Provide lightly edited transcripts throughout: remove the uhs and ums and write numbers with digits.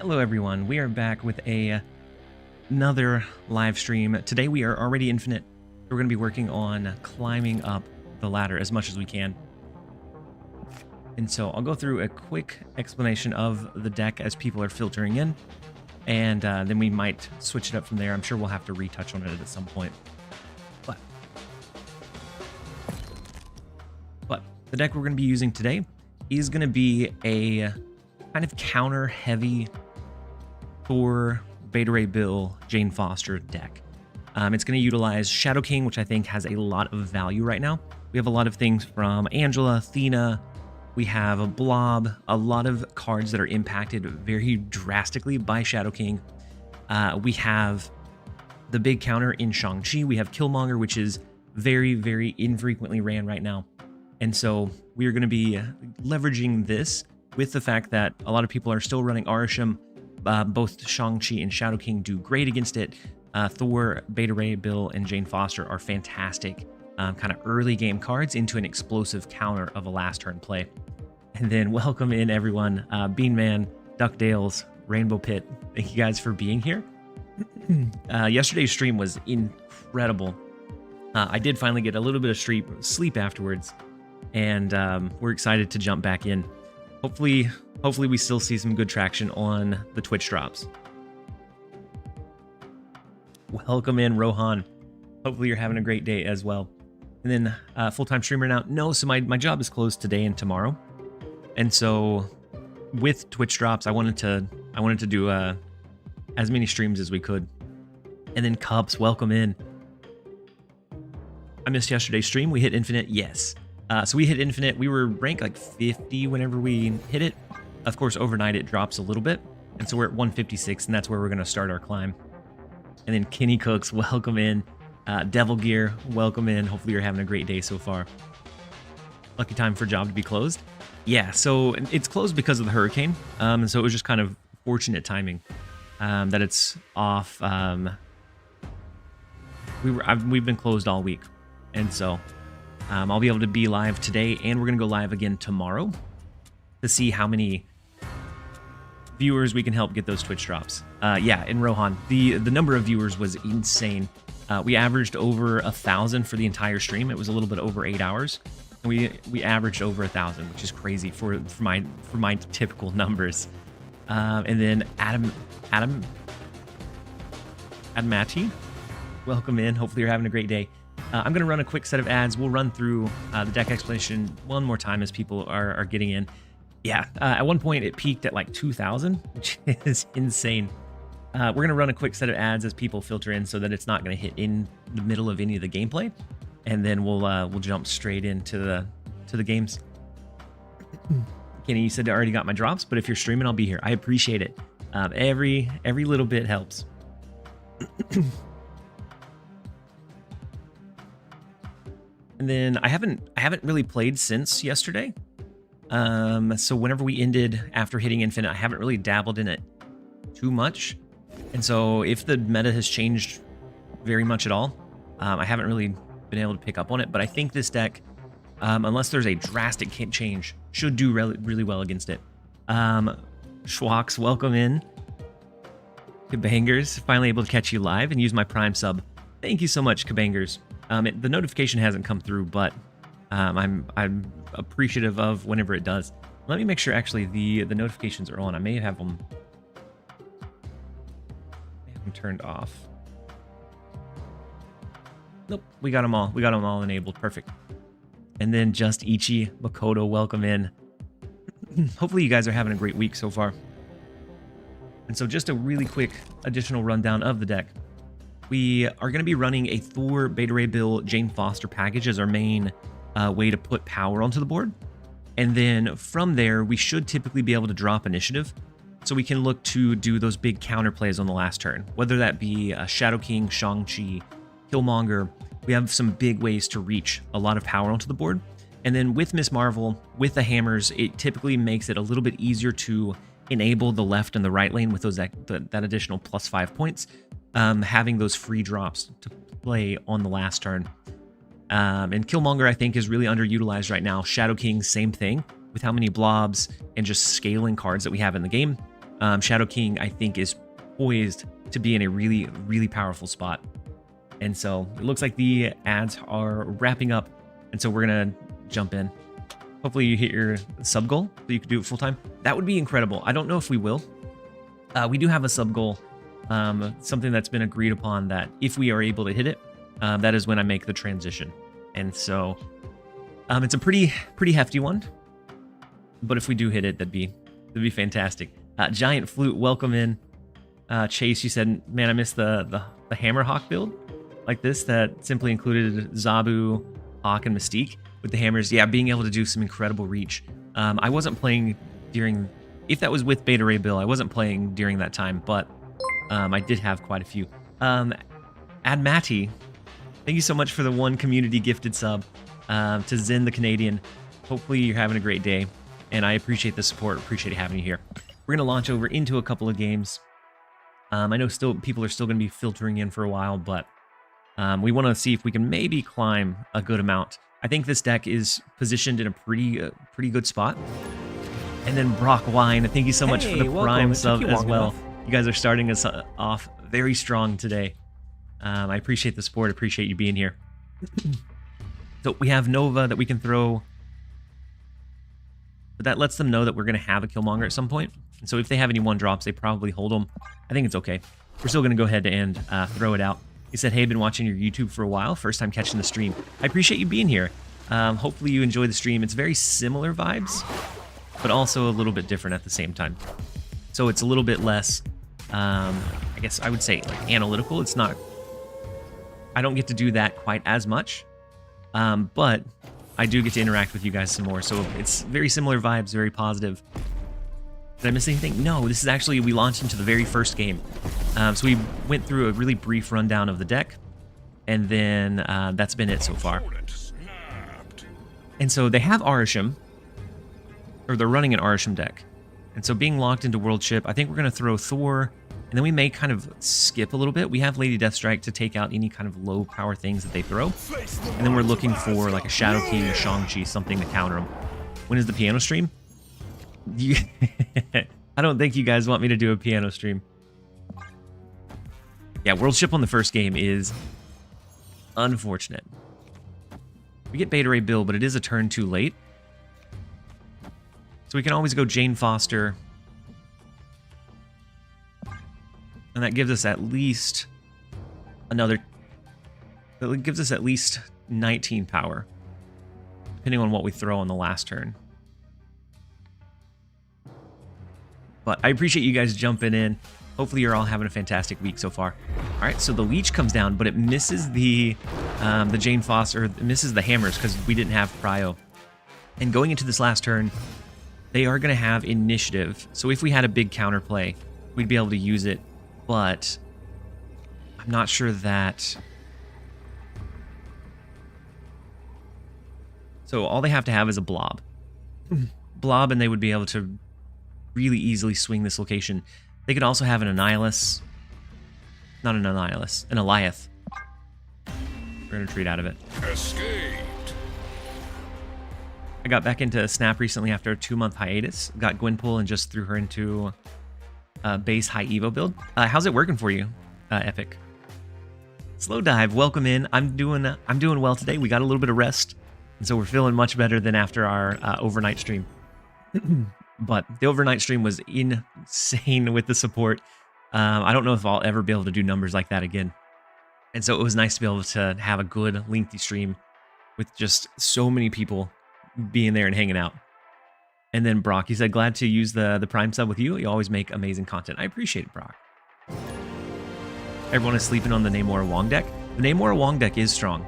Hello everyone, we are back with another live stream. Today we are already infinite. We're going to be working on climbing up the ladder as much as we can. And so I'll go through a quick explanation of the deck as people are filtering in. And then we might switch it up from there. I'm sure we'll have to retouch on it at some point. But the deck we're going to be using today is going to be a kind of counter-heavy Thor, Beta Ray Bill, Jane Foster deck. It's going to utilize Shadow King, which I think has a lot of value right now. We have a lot of things from Angela, Athena. We have a Blob, a lot of cards that are impacted very drastically by Shadow King. We have the big counter in Shang-Chi. We have Killmonger, which is very, very infrequently ran right now. And so we are going to be leveraging this with the fact that a lot of people are still running Arisham. Both Shang-Chi and Shadow King do great against it. Thor, Beta Ray Bill, and Jane Foster are fantastic kind of early game cards into an explosive counter of a last turn play. And then welcome in everyone, Beanman, Duckdales, Rainbow Pit. Thank you guys for being here. Yesterday's stream was incredible. I did finally get a little bit of sleep afterwards, and we're excited to jump back in. Hopefully we still see some good traction on the Twitch drops. Welcome in, Rohan. Hopefully you're having a great day as well. And then full-time streamer now. No, so my job is closed today and tomorrow. And so with Twitch drops, I wanted to do as many streams as we could. And then Cups, welcome in. I missed yesterday's stream. We hit infinite, yes. So we hit infinite. We were ranked like 50 whenever we hit it. Of course, overnight it drops a little bit. And so we're at 156, and that's where we're going to start our climb. And then Kenny Cooks, welcome in. Devil Gear, welcome in. Hopefully you're having a great day so far. Lucky time for job to be closed. Yeah, so it's closed because of the hurricane. And so it was just kind of fortunate timing that it's off. We've been closed all week. And so I'll be able to be live today, and we're going to go live again tomorrow to see how many viewers we can help get those Twitch drops. Yeah, in Rohan, the number of viewers was insane. We averaged over 1,000 for the entire stream. It was a little bit over 8 hours. And we averaged over 1,000, which is crazy for my typical numbers. And then Adamati, welcome in. Hopefully you're having a great day. I'm going to run a quick set of ads. We'll run through the deck explanation one more time as people are getting in. Yeah, at one point it peaked at like 2,000, which is insane. We're going to run a quick set of ads as people filter in so that it's not going to hit in the middle of any of the gameplay. And then we'll jump straight into the games. Kenny, you said I already got my drops, but if you're streaming, I'll be here. I appreciate it. Every little bit helps. And then I haven't really played since yesterday. So whenever we ended after hitting infinite, I haven't really dabbled in it too much. And so if the meta has changed very much at all, I haven't really been able to pick up on it. But I think this deck, unless there's a drastic change, should do really well against it. Schwaks, welcome in. Kabangers, finally able to catch you live and use my Prime sub. Thank you so much, Kabangers. The notification hasn't come through, but I'm appreciative of whenever it does. Let me make sure actually the notifications are on. I may have them turned off. Nope, we got them all. We got them all enabled. Perfect. And then just Ichi Makoto, welcome in. Hopefully you guys are having a great week so far. And so just a really quick additional rundown of the deck. We are going to be running a Thor, Beta Ray Bill, Jane Foster package as our main way to put power onto the board. And then from there, we should typically be able to drop initiative. So we can look to do those big counter plays on the last turn. Whether that be Shadow King, Shang-Chi, Killmonger, we have some big ways to reach a lot of power onto the board. And then with Miss Marvel, with the hammers, it typically makes it a little bit easier to enable the left and the right lane with those that additional +5 points. Having those free drops to play on the last turn. And Killmonger, I think, is really underutilized right now. Shadow King, same thing, with how many blobs and just scaling cards that we have in the game. Shadow King, I think, is poised to be in a really, really powerful spot. And so it looks like the ads are wrapping up. And so we're going to jump in. Hopefully you hit your sub goal so you can do it full time. That would be incredible. I don't know if we will. We do have a sub goal, something that's been agreed upon that if we are able to hit it, that is when I make the transition. And so it's a pretty hefty one. But if we do hit it, that'd be fantastic. Giant Flute, welcome in. Chase, you said, man, I missed the Hammerhawk build like this that simply included Zabu, Hawk, and Mystique with the hammers. Yeah, being able to do some incredible reach. I wasn't playing during, if that was with Beta Ray Bill, I wasn't playing during that time, but I did have quite a few. Ad Matty, thank you so much for the 1 community gifted sub. To Zen the Canadian, hopefully you're having a great day, and I appreciate the support, appreciate having you here. We're going to launch over into a couple of games. I know people are still going to be filtering in for a while, but we want to see if we can maybe climb a good amount. I think this deck is positioned in a pretty good spot. And then Brock Wine, thank you so much for the Prime sub as well. You guys are starting us off very strong today. I appreciate the support, appreciate you being here. So we have Nova that we can throw, but that lets them know that we're going to have a Killmonger at some point. And so if they have any 1-drops, they probably hold them. I think it's okay. We're still going to go ahead and throw it out. He said, hey, been watching your YouTube for a while. First time catching the stream. I appreciate you being here. Hopefully you enjoy the stream. It's very similar vibes, but also a little bit different at the same time. So it's a little bit less, I guess I would say, like, analytical. It's not, I don't get to do that quite as much, but I do get to interact with you guys some more. So it's very similar vibes, very positive. Did I miss anything? No, this is actually, we launched into the very first game. So we went through a really brief rundown of the deck, and then that's been it so far. And so they have Arisham, or they're running an Arisham deck. And so being locked into World Ship, I think we're going to throw Thor, and then we may kind of skip a little bit. We have Lady Deathstrike to take out any kind of low power things that they throw. And then we're looking for like a Shadow King or Shang-Chi, something to counter them. When is the piano stream? I don't think you guys want me to do a piano stream. Yeah, World Ship on the first game is unfortunate. We get Beta Ray Bill, but it is a turn too late. So we can always go Jane Foster. And that gives us at least another... That gives us at least 19 power, depending on what we throw on the last turn. But I appreciate you guys jumping in. Hopefully you're all having a fantastic week so far. All right, so the Leech comes down, but it misses the Jane Foster, it misses the hammers because we didn't have Prio. And going into this last turn, they are going to have initiative. So if we had a big counterplay, we'd be able to use it. But I'm not sure that... So all they have to have is a blob. Blob, and they would be able to really easily swing this location. They could also have an Annihilus. Not an Annihilus, an Eliath. We're going to retreat out of it. Escaped. I got back into Snap recently after a 2-month hiatus. Got Gwenpool and just threw her into a base high Evo build. How's it working for you, Epic? Slow Dive, welcome in. I'm doing well today. We got a little bit of rest, and so we're feeling much better than after our overnight stream. But the overnight stream was insane with the support. I don't know if I'll ever be able to do numbers like that again. And so it was nice to be able to have a good lengthy stream with just so many people being there and hanging out. And then Brock, he said, glad to use the Prime sub with you. You always make amazing content. I appreciate it, Brock. Everyone is sleeping on the Namor Wong deck. The Namor Wong deck is strong.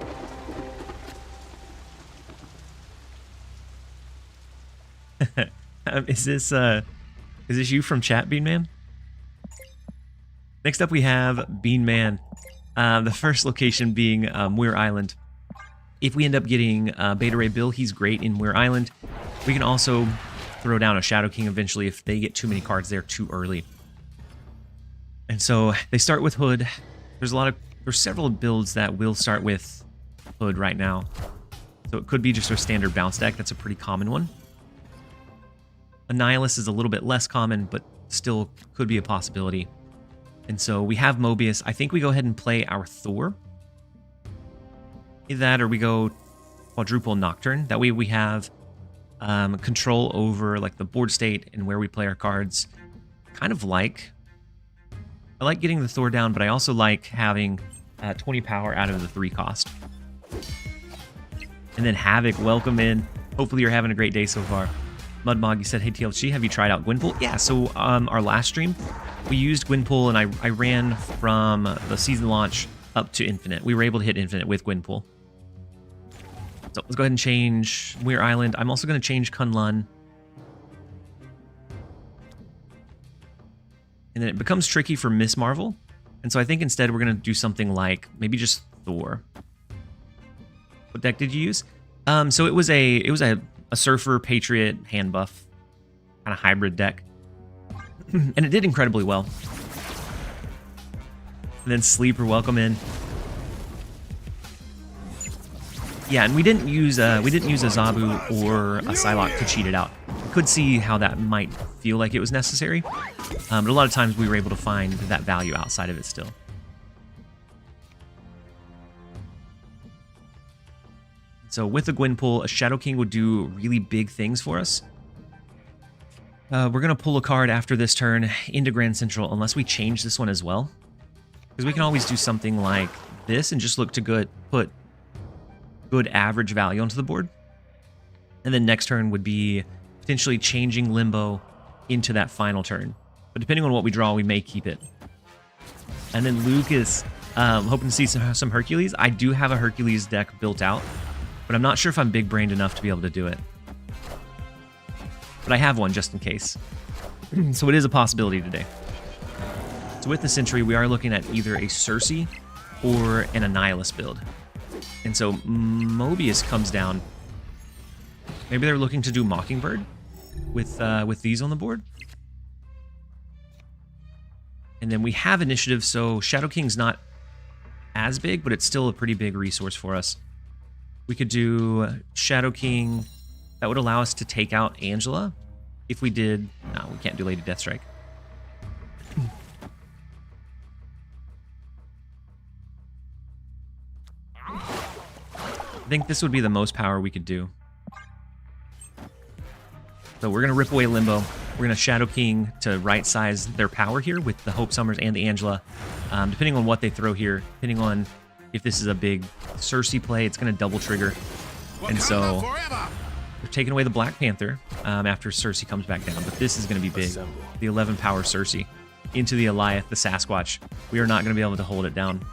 Is this you from chat, Beanman? Next up we have Beanman. The first location being Muir Island. If we end up getting Beta Ray Bill, he's great in Muir Island. We can also throw down a Shadow King eventually if they get too many cards there too early. And so they start with Hood. There's several builds that will start with Hood right now. So it could be just a standard bounce deck. That's a pretty common one. Annihilus is a little bit less common, but still could be a possibility. And so we have Mobius. I think we go ahead and play our Thor. Either that or we go quadruple Nocturne. That way we have control over like the board state and where we play our cards. Kind of like... I like getting the Thor down, but I also like having 20 power out of the 3 cost. And then Havoc, welcome in. Hopefully you're having a great day so far. Mudmog, you said, hey TLSG, have you tried out Gwynpool? Yeah, so our last stream, we used Gwynpool, and I ran from the season launch up to Infinite. We were able to hit Infinite with Gwynpool. So let's go ahead and change Weir Island. I'm also going to change Kunlun. And then it becomes tricky for Miss Marvel. And so I think instead we're going to do something like maybe just Thor. What deck did you use? So it was a Surfer Patriot hand buff kind of hybrid deck. And it did incredibly well. And then Sleeper, welcome in. Yeah, and we didn't use a Zabu or a Psylocke to cheat it out. Could see how that might feel like it was necessary, but a lot of times we were able to find that value outside of it still. So with the Gwynpool, a Shadow King would do really big things for us. We're going to pull a card after this turn into Grand Central unless we change this one as well. Because we can always do something like this and just look to put good average value onto the board. And then next turn would be potentially changing Limbo into that final turn. But depending on what we draw, we may keep it. And then Luke is hoping to see some Hercules. I do have a Hercules deck built out, but I'm not sure if I'm big-brained enough to be able to do it. But I have one just in case. So it is a possibility today. So with the Sentry, we are looking at either a Cersei or an Annihilus build. And so Mobius comes down. Maybe they're looking to do Mockingbird with these on the board. And then we have Initiative, so Shadow King's not as big, but it's still a pretty big resource for us. We could do Shadow King. That would allow us to take out Angela. If we did... No, we can't do Lady Deathstrike. I think this would be the most power we could do. So we're going to rip away Limbo. We're going to Shadow King to right-size their power here with the Hope Summers and the Angela. Depending on what they throw here, depending on if this is a big Cersei play, it's going to double trigger. And so we're taking away the Black Panther after Cersei comes back down. But this is going to be big. The 11 power Cersei into the Eliath, the Sasquatch. We are not going to be able to hold it down.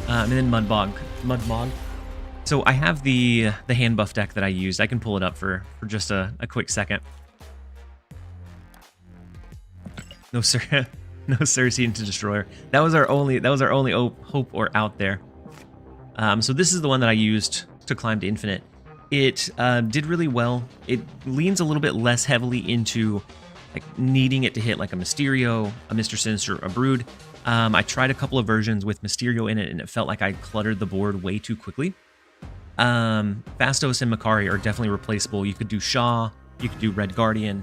And then Mudmog. So I have the hand buff deck that I used. I can pull it up for just a quick second. No sir, no Cersei into Destroyer. That was our only hope or out there. So this is the one that I used to climb to Infinite. It did really well. It leans a little bit less heavily into like needing it to hit like a Mysterio, a Mr. Sinister, a Brood. I tried a couple of versions with Mysterio in it, and it felt like I cluttered the board way too quickly. Fastos and Makari are definitely replaceable. You could do Shaw, you could do Red Guardian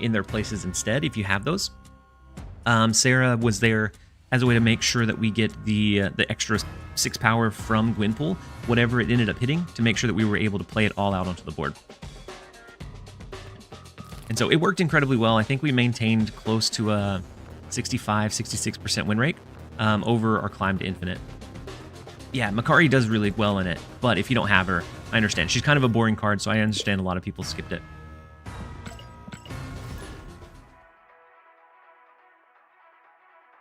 in their places instead if you have those. Sarah was there as a way to make sure that we get the extra 6 power from Gwynpool, whatever it ended up hitting, to make sure that we were able to play it all out onto the board. And so it worked incredibly well. I think we maintained close to a 65-66% win rate over our climb to Infinite. Yeah, Makari does really well in it, but if you don't have her, I understand. She's kind of a boring card, so I understand a lot of people skipped it.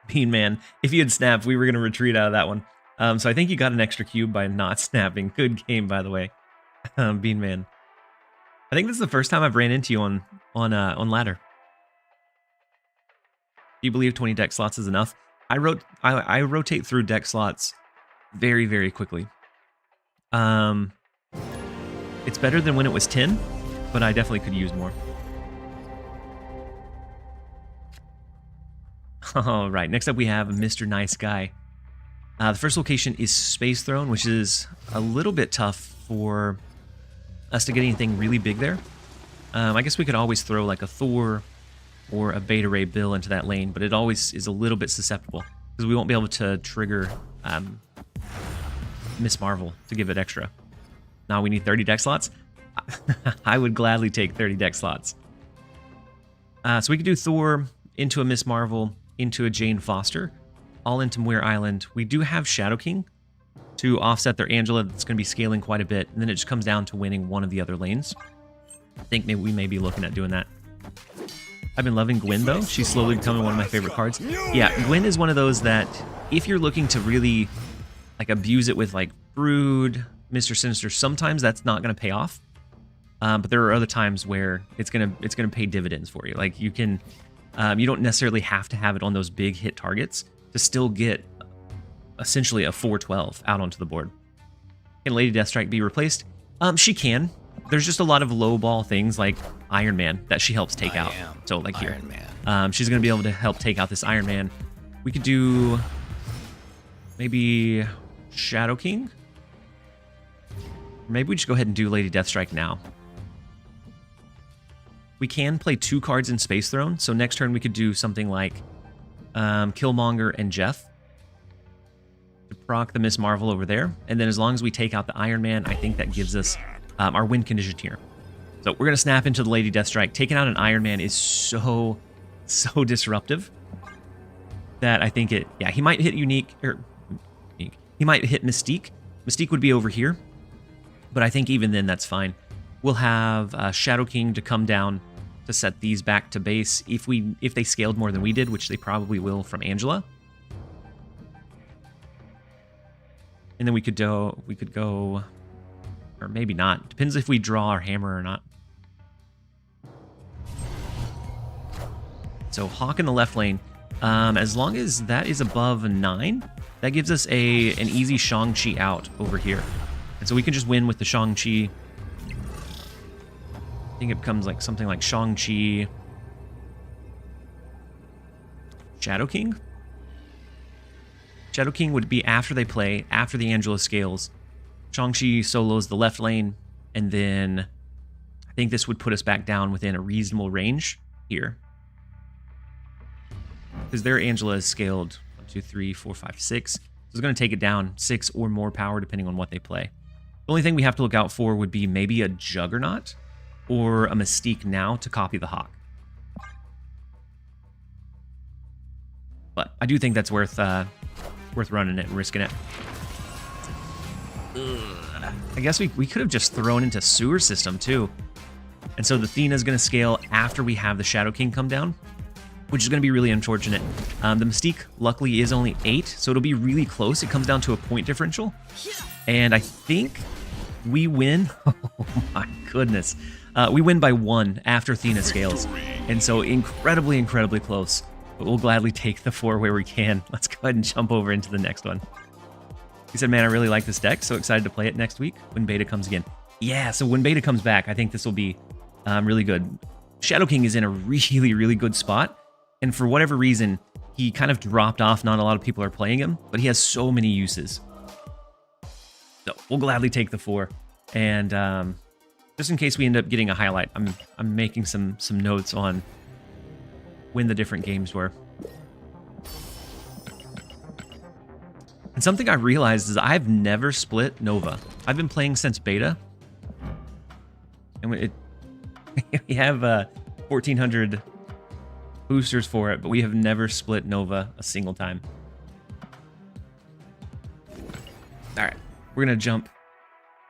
Bean Man, if you had snapped, we were going to retreat out of that one. So I think you got an extra cube by not snapping. Good game, by the way, Bean Man. I think this is the first time I've ran into you on ladder. Do you believe 20 deck slots is enough? I rotate through deck slots very, very quickly. It's better than when it was 10, but I definitely could use more. All right, next up we have Mr. Nice Guy. The first location is Space Throne, which is a little bit tough for us to get anything really big there. I guess we could always throw like a Thor or a Beta Ray Bill into that lane, but it always is a little bit susceptible because we won't be able to trigger Miss Marvel to give it extra. Now we need 30 deck slots. I would gladly take 30 deck slots. So we could do Thor into a Miss Marvel, into a Jane Foster, all into Muir Island. We do have Shadow King to offset their Angela that's going to be scaling quite a bit, and then it just comes down to winning one of the other lanes. I think maybe we may be looking at doing that. I've been loving Gwen, though. She's slowly becoming one of my favorite cards. Yeah, Gwen is one of those that if you're looking to really like abuse it with like Brood, Mr. Sinister, sometimes that's not going to pay off. But there are other times where it's gonna pay dividends for you. Like you can, you don't necessarily have to have it on those big hit targets to still get essentially a 412 out onto the board. Can Lady Deathstrike be replaced? She can. There's just a lot of low ball things like Iron Man that she helps take out. So like here, she's gonna be able to help take out this Iron Man. We could do maybe Shadow King. Maybe we just go ahead and do Lady Deathstrike now. We can play 2 cards in Space Throne, so next turn we could do something like Killmonger and Jeff to proc the Miss Marvel over there, and then as long as we take out the Iron Man, I think that gives us our win condition here. So we're going to snap into the Lady Deathstrike. Taking out an Iron Man is so disruptive that I think it, yeah, he might hit Unique, or he might hit Mystique. Mystique would be over here, but I think even then that's fine. We'll have Shadow King to come down to set these back to base if they scaled more than we did, which they probably will from Angela. And then we could go, or maybe not. Depends if we draw our hammer or not. So Hawk in the left lane. As long as that is above a 9, that gives us an easy Shang-Chi out over here. And so we can just win with the Shang-Chi. I think it becomes like something like Shang-Chi, Shadow King? Shadow King would be after they play, after the Angela scales. Shang-Chi solos the left lane, and then I think this would put us back down within a reasonable range here. Because their Angela is scaled 1, 2, 3, 4, 5, 6. So it's going to take it down 6 or more power depending on what they play. The only thing we have to look out for would be maybe a Juggernaut or a Mystique now to copy the Hawk. But I do think that's worth running it and risking it. I guess we could have just thrown into Sewer System too. And so the Athena's going to scale after we have the Shadow King come down, which is going to be really unfortunate. The Mystique, luckily, is only 8, so it'll be really close. It comes down to a point differential. And I think we win. Oh my goodness. We win by 1 after Athena scales. And so incredibly close. But we'll gladly take the 4 where we can. Let's go ahead and jump over into the next one. He said, man, I really like this deck. So excited to play it next week when Beta comes again. Yeah, so when Beta comes back, I think this will be really good. Shadow King is in a really good spot. And for whatever reason, he kind of dropped off. Not a lot of people are playing him, but he has so many uses. So we'll gladly take the 4. And just in case we end up getting a highlight, I'm making some notes on when the different games were. And something I realized is I've never split Nova. I've been playing since Beta. And we have 1,400 boosters for it, but we have never split Nova a single time. All right, we're going to jump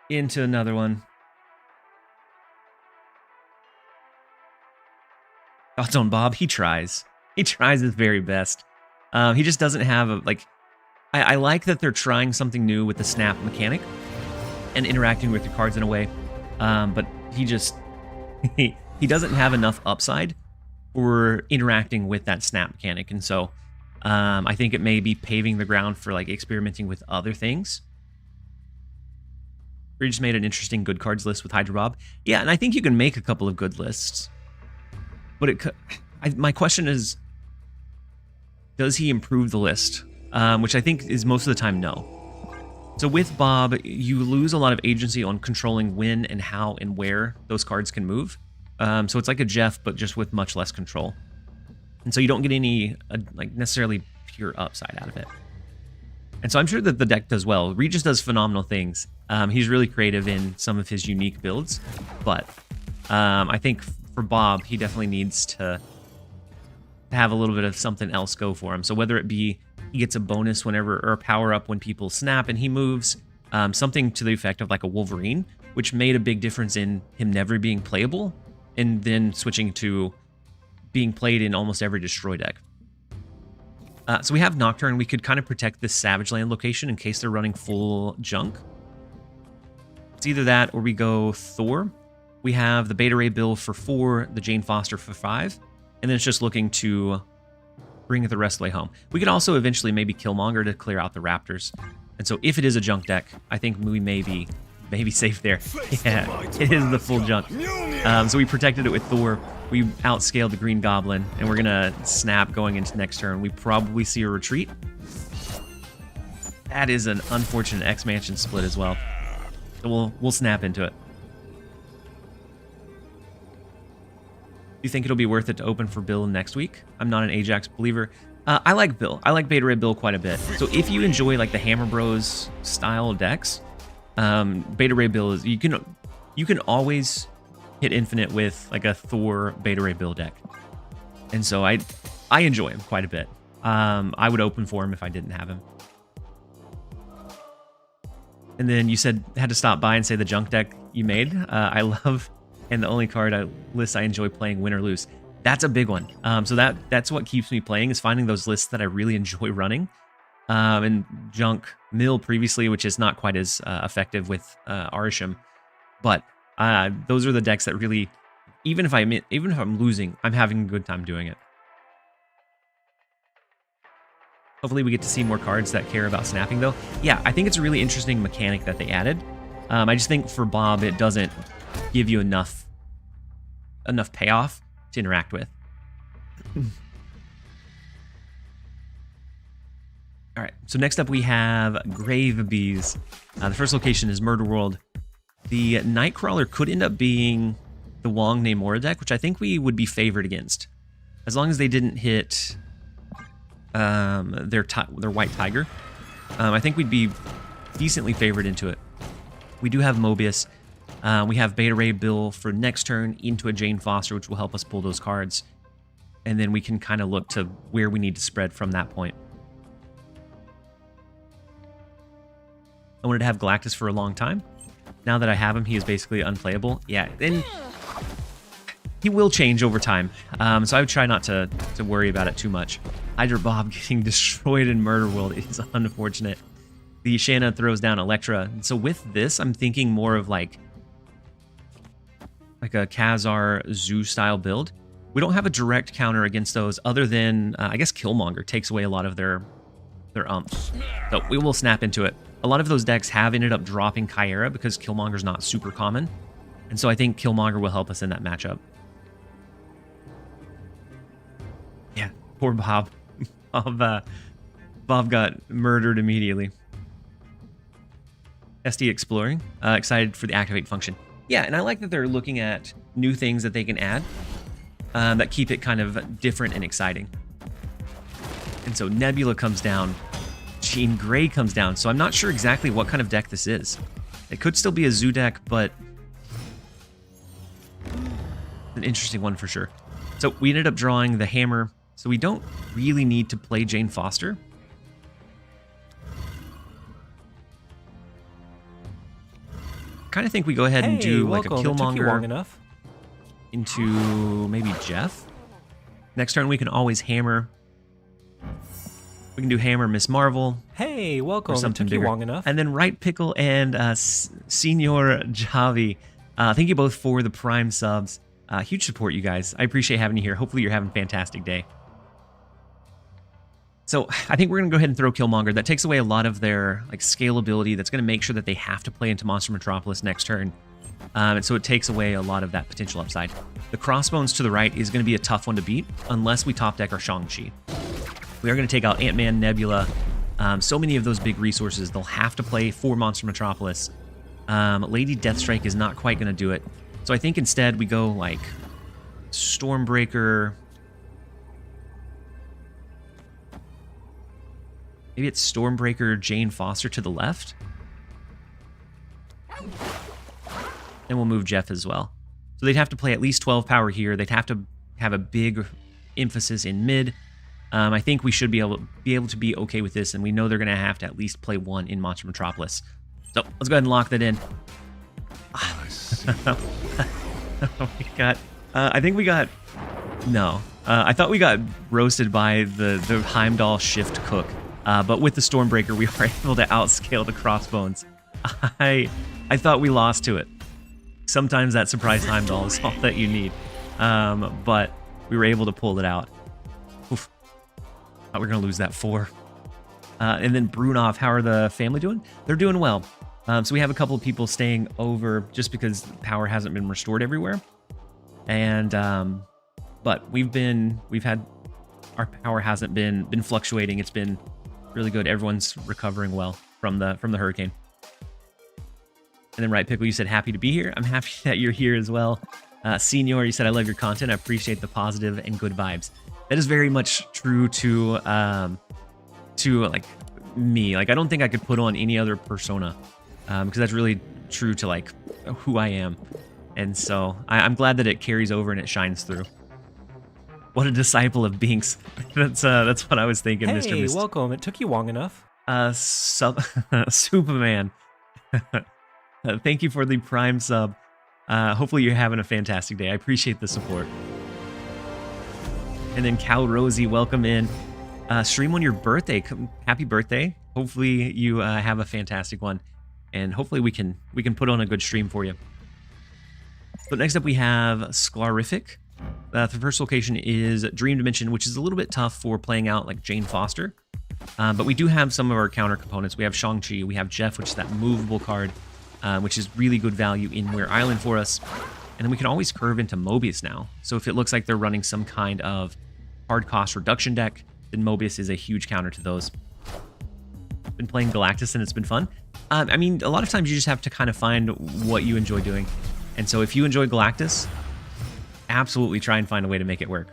into another one. Thoughts on Bob? He tries. He tries his very best. He just doesn't have a, like, I like that they're trying something new with the snap mechanic and interacting with your cards in a way, but he just, he doesn't have enough upside for interacting with that snap mechanic. And so I think it may be paving the ground for like experimenting with other things. We just made an interesting good cards list with Hydra Bob. Yeah, and I think you can make a couple of good lists. But my question is, does he improve the list? Which I think is most of the time no. So with Bob, you lose a lot of agency on controlling when and how and where those cards can move. So it's like a Jeff, but just with much less control. And so you don't get any like necessarily pure upside out of it. And so I'm sure that the deck does well. Regis does phenomenal things. He's really creative in some of his unique builds, but I think for Bob, he definitely needs to have a little bit of something else go for him. So whether it be he gets a bonus whenever, or a power up when people snap and he moves, something to the effect of like a Wolverine, which made a big difference in him never being playable, and then switching to being played in almost every destroy deck. So we have Nocturne. We could kind of protect this Savage Land location in case they're running full junk. It's either that or we go Thor. We have the Beta Ray Bill for 4, the Jane Foster for 5, and then it's just looking to bring it the rest of the way home. We could also eventually maybe Killmonger to clear out the Raptors. And so if it is a junk deck, I think we may be safe there. Yeah, it is the full junk. So we protected it with Thor. We outscaled the Green Goblin, and we're going to snap going into next turn. We probably see a retreat. That is an unfortunate X-Mansion split as well. So we'll snap into it. Do you think it'll be worth it to open for Bill next week? I'm not an Ajax believer. I like Bill. I like Beta Ray Bill quite a bit. So if you enjoy like the Hammer Bros style decks, Beta Ray Bill is you can always hit infinite with like a Thor Beta Ray Bill deck, and so I enjoy him quite a bit. I would open for him if I didn't have him. And then you said had to stop by and say the junk deck you made. I love. And the only card list I enjoy playing, win or lose. That's a big one. So that's what keeps me playing, is finding those lists that I really enjoy running. And Junk Mill previously, which is not quite as effective with Arisham. But those are the decks that really, even if I'm losing, I'm having a good time doing it. Hopefully we get to see more cards that care about snapping though. Yeah, I think it's a really interesting mechanic that they added. I just think for Bob, it doesn't give you enough payoff to interact with. All right, so next up we have Grave Bees. The first location is Murder World. The Nightcrawler could end up being the Wong Namora deck, which I think we would be favored against, as long as they didn't hit their White Tiger. I think we'd be decently favored into it. We do have Mobius. We have Beta Ray Bill for next turn into a Jane Foster, which will help us pull those cards. And then we can kind of look to where we need to spread from that point. I wanted to have Galactus for a long time. Now that I have him, he is basically unplayable. Yeah, then he will change over time. So I would try not to worry about it too much. Hydra Bob getting destroyed in Murder World is unfortunate. The Shanna throws down Electra. So with this, I'm thinking more of like a Khazar Zoo style build. We don't have a direct counter against those other than, I guess Killmonger takes away a lot of their umps. So we will snap into it. A lot of those decks have ended up dropping Kyera because Killmonger's not super common. And so I think Killmonger will help us in that matchup. Yeah, poor Bob. Bob got murdered immediately. SD Exploring. Excited for the activate function. Yeah, and I like that they're looking at new things that they can add that keep it kind of different and exciting. And so Nebula comes down. Jean Grey comes down. So I'm not sure exactly what kind of deck this is. It could still be a zoo deck, but an interesting one for sure. So we ended up drawing the Hammer. So we don't really need to play Jane Foster. Kind of think we go ahead and do like a Killmonger into maybe Jeff. Next turn we can always Hammer. We can do Hammer Miss Marvel. Hey, welcome. Or something bigger. Long enough. And then Right Pickle and Senior Javi. Thank you both for the Prime subs. Huge support, you guys. I appreciate having you here. Hopefully you're having a fantastic day. So I think we're going to go ahead and throw Killmonger. That takes away a lot of their like scalability. That's going to make sure that they have to play into Monster Metropolis next turn. And so it takes away a lot of that potential upside. The Crossbones to the right is going to be a tough one to beat unless we top deck our Shang-Chi. We are going to take out Ant-Man, Nebula, So many of those big resources, they'll have to play for Monster Metropolis. Lady Deathstrike is not quite going to do it. So I think instead we go like Stormbreaker. Maybe it's Stormbreaker, Jane Foster to the left. And we'll move Jeff as well. So they'd have to play at least 12 power here. They'd have to have a big emphasis in mid. I think we should be able to be okay with this, and we know they're going to have to at least play one in Monster Metropolis. So let's go ahead and lock that in. We got, I think we got, no. I thought we got roasted by the Heimdall Shift Cook, but with the Stormbreaker, we were able to outscale the Crossbones. I thought we lost to it. Sometimes that surprise Heimdall is all that you need, but we were able to pull it out. Oof. Thought we were going to lose that 4. And then Brunov, how are the family doing? They're doing well. So we have a couple of people staying over just because power hasn't been restored everywhere. And but we've had our power hasn't been fluctuating. It's been really good. Everyone's recovering well from the hurricane. And then Right Pickle, you said happy to be here. I'm happy that you're here as well. Senior, you said I love your content. I appreciate the positive and good vibes. That is very much true to like me. Like I don't think I could put on any other persona because that's really true to like who I am. And so I'm glad that it carries over and it shines through. What a disciple of Binks. That's what I was thinking, hey, Mr. Mist. Welcome. It took you long enough. Superman. Thank you for the Prime sub. Hopefully you're having a fantastic day. I appreciate the support. And then Cal Rosie, welcome in. Stream on your birthday. Happy birthday. Hopefully you have a fantastic one. And hopefully we can put on a good stream for you. So next up we have Sclarific. The first location is Dream Dimension, which is a little bit tough for playing out like Jane Foster. But we do have some of our counter components. We have Shang-Chi, we have Jeff, which is that movable card, which is really good value in Weir Island for us. And then we can always curve into Mobius now. So if it looks like they're running some kind of hard cost reduction deck, then Mobius is a huge counter to those. Been playing Galactus and it's been fun. I mean, a lot of times you just have to kind of find what you enjoy doing. And so if you enjoy Galactus, absolutely try and find a way to make it work.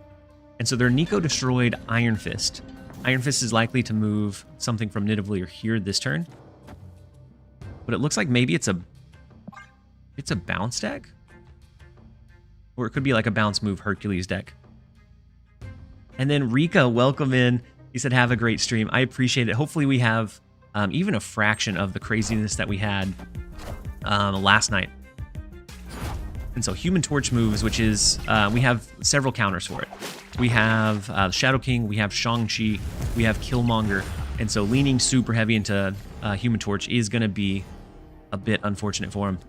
And so their Nico destroyed Iron Fist. Iron Fist is likely to move something from Nidavellir here this turn. But it looks like maybe it's a bounce deck? Or it could be like a bounce move Hercules deck. And then Rika, welcome in. He said, have a great stream. I appreciate it. Hopefully we have even a fraction of the craziness that we had last night. And so Human Torch moves, which is, we have several counters for it. We have Shadow King, we have Shang-Chi, we have Killmonger. And so leaning super heavy into Human Torch is going to be a bit unfortunate for him.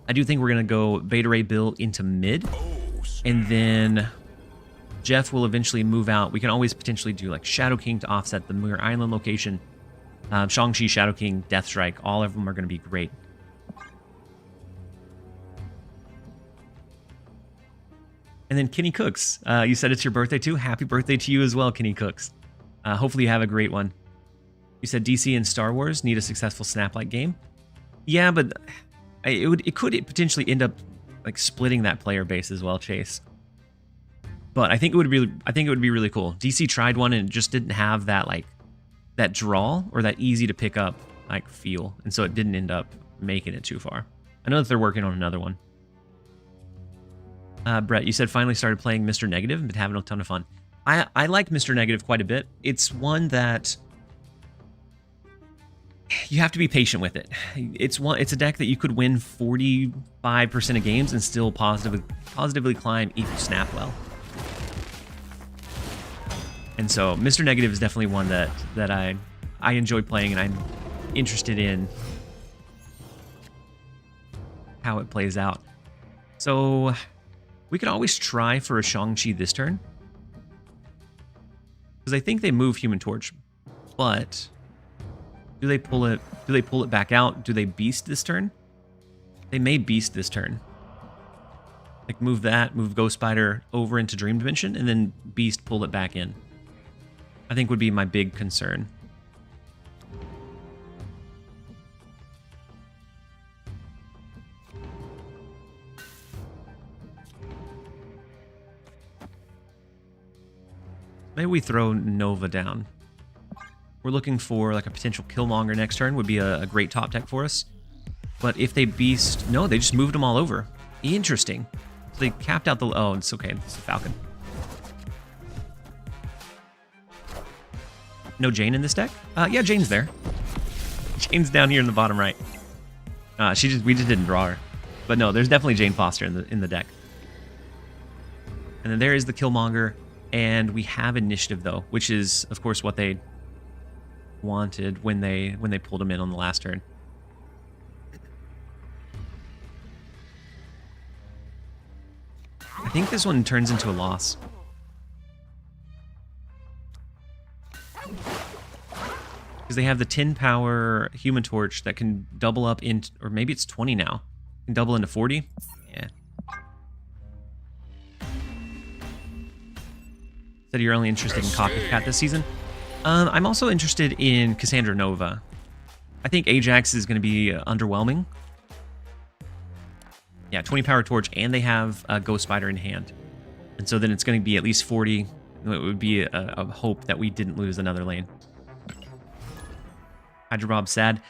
I do think we're going to go Beta Ray Bill into mid. And then Jeff will eventually move out. We can always potentially do like Shadow King to offset the Weir Island location. Shang-Chi, Shadow King, Deathstrike, all of them are going to be great. And then Kenny Cooks, you said it's your birthday too. Happy birthday to you as well, Kenny Cooks. Hopefully you have a great one. You said DC and Star Wars need a successful Snap-like game. Yeah, but it could potentially end up like splitting that player base as well, Chase. But I think it would be really cool. DC tried one and it just didn't have that like that draw or that easy to pick up like feel, and so it didn't end up making it too far. I know that they're working on another one. Brett, you said finally started playing Mr. Negative and been having a ton of fun. I like Mr. Negative quite a bit. It's one that you have to be patient with it. It's a deck that you could win 45% of games and still positively climb if you snap well. And so Mr. Negative is definitely one that I enjoy playing, and I'm interested in how it plays out. So we could always try for a Shang-Chi this turn, because I think they move Human Torch, but do they pull it? Do they pull it back out? Do they beast this turn? They may beast this turn. Like move Ghost Spider over into Dream Dimension, and then beast pull it back in. I think would be my big concern. Maybe we throw Nova down. We're looking for like a potential Killmonger next turn would be a great top deck for us. But if they beast... No, they just moved them all over. Interesting. So they capped out the... Oh, it's okay. It's a Falcon. No Jane in this deck? Yeah, Jane's there. Jane's down here in the bottom right. We just didn't draw her. But no, there's definitely Jane Foster in the deck. And then there is the Killmonger. And we have initiative, though, which is, of course, what they wanted when they pulled him in on the last turn. I think this one turns into a loss. Because they have the 10 power Human Torch that can double up into, or maybe it's 20 now. Can double into 40. Yeah. Said you're only interested in Copycat this season. I'm also interested in Cassandra Nova. I think Ajax is going to be underwhelming. Yeah, 20 power torch, and they have a Ghost Spider in hand. And so then it's going to be at least 40. It would be a hope that we didn't lose another lane. Hydra Bob's sad.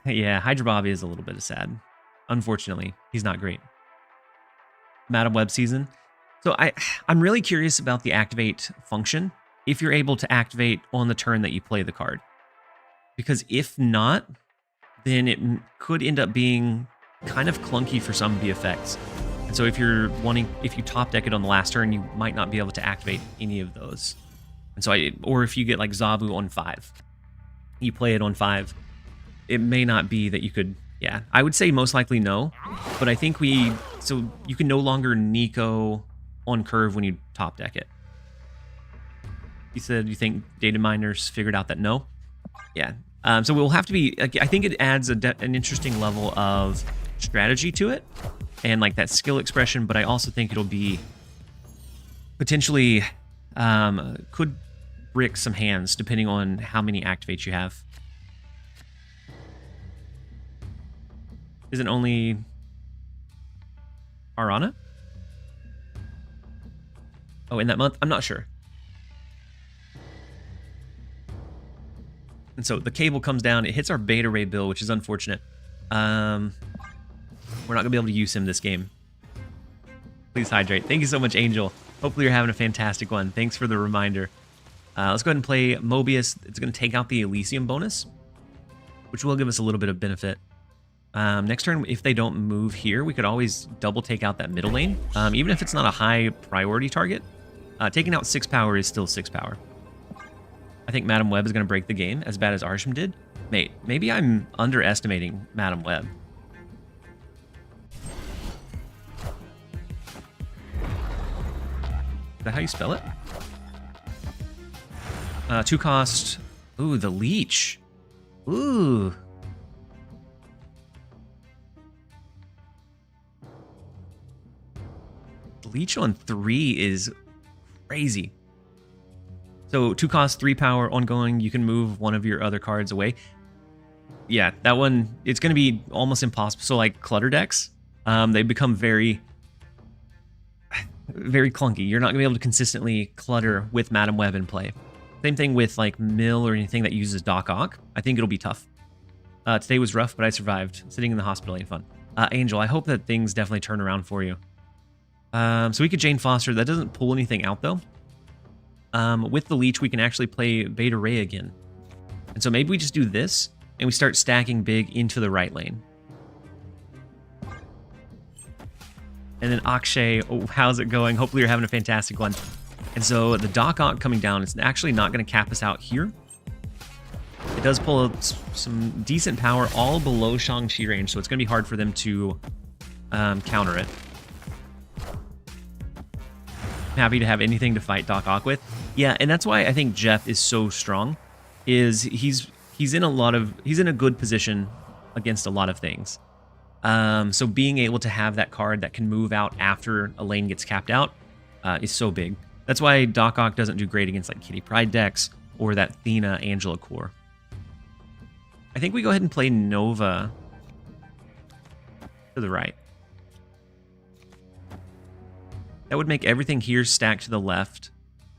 Yeah, Hydra Bob is a little bit sad. Unfortunately, he's not great. Madam Web season. So I'm really curious about the activate function, if you're able to activate on the turn that you play the card. Because if not, then it could end up being kind of clunky for some of the effects. And so if you top deck it on the last turn, you might not be able to activate any of those. And so or if you get like Zabu on 5, you play it on 5, it may not be that you could, yeah, I would say most likely no, but I think so you can no longer Nico on curve when you top deck it. You said you think data miners figured out that no? Yeah. So we'll have to be, I think it adds an interesting level of strategy to it and like that skill expression, but I also think it'll be potentially could brick some hands depending on how many activates you have. Isn't only Arana? Oh, in that month? I'm not sure. And so the cable comes down, it hits our Beta Ray Bill, which is unfortunate. We're not going to be able to use him this game. Please hydrate. Thank you so much, Angel. Hopefully you're having a fantastic one. Thanks for the reminder. Let's go ahead and play Mobius. It's going to take out the Elysium bonus, which will give us a little bit of benefit. Next turn, if they don't move here, we could always double take out that middle lane. Even if it's not a high priority target, taking out 6 power is still 6 power. I think Madam Web is going to break the game as bad as Arsham did. Mate, maybe I'm underestimating Madam Web. Is that how you spell it? 2 cost. Ooh, the leech. Ooh. The leech on 3 is crazy. So 2 cost, 3 power, ongoing. You can move one of your other cards away. Yeah, that one, it's going to be almost impossible. So like clutter decks, they become very clunky. You're not going to be able to consistently clutter with Madam Web in play. Same thing with like Mill or anything that uses Doc Ock. I think it'll be tough. Today was rough, but I survived. Sitting in the hospital ain't fun. Angel, I hope that things definitely turn around for you. So we could Jane Foster. That doesn't pull anything out though. With the leech, we can actually play Beta Ray again. And so maybe we just do this, and we start stacking big into the right lane. And then Akshay, oh, how's it going? Hopefully you're having a fantastic one. And so the Doc Ock coming down, it's actually not going to cap us out here. It does pull some decent power all below Shang-Chi range, so it's going to be hard for them to counter it. I'm happy to have anything to fight Doc Ock with. Yeah, and that's why I think Jeff is so strong. Is he's in a good position against a lot of things. So being able to have that card that can move out after a lane gets capped out is so big. That's why Doc Ock doesn't do great against like Kitty Pryde decks or that Thena Angela core. I think we go ahead and play Nova to the right. That would make everything here stacked to the left.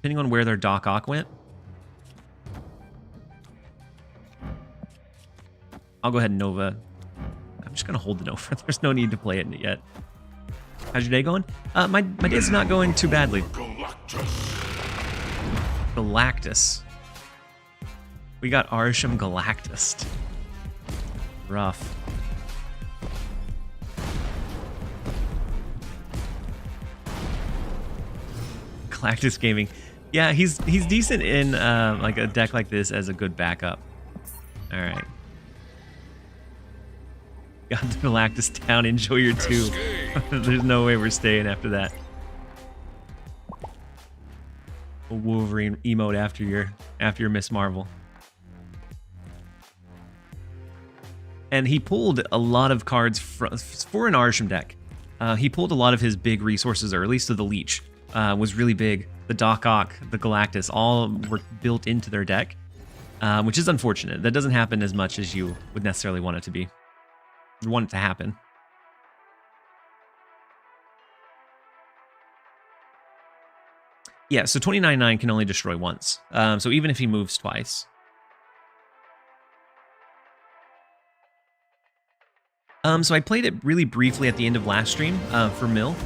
depending on where their Doc Ock went. I'll go ahead and Nova. I'm just going to hold the Nova. There's no need to play it yet. How's your day going? My day's not going too badly. Galactus. We got Arsham Galactus. Rough. Galactus Gaming. Yeah, he's decent in like a deck like this as a good backup. All right. Got the Galactus down. Enjoy your 2. There's no way we're staying after that. A Wolverine emote after your Miss Marvel. And he pulled a lot of cards for an Arsham deck. He pulled a lot of his big resources early, so the Leech was really big. The Doc Ock, the Galactus, all were built into their deck, which is unfortunate. That doesn't happen as much as you would necessarily want it to be. You want it to happen. Yeah, so 29/9 can only destroy once. So even if he moves twice. So I played it really briefly at the end of last stream for Mill,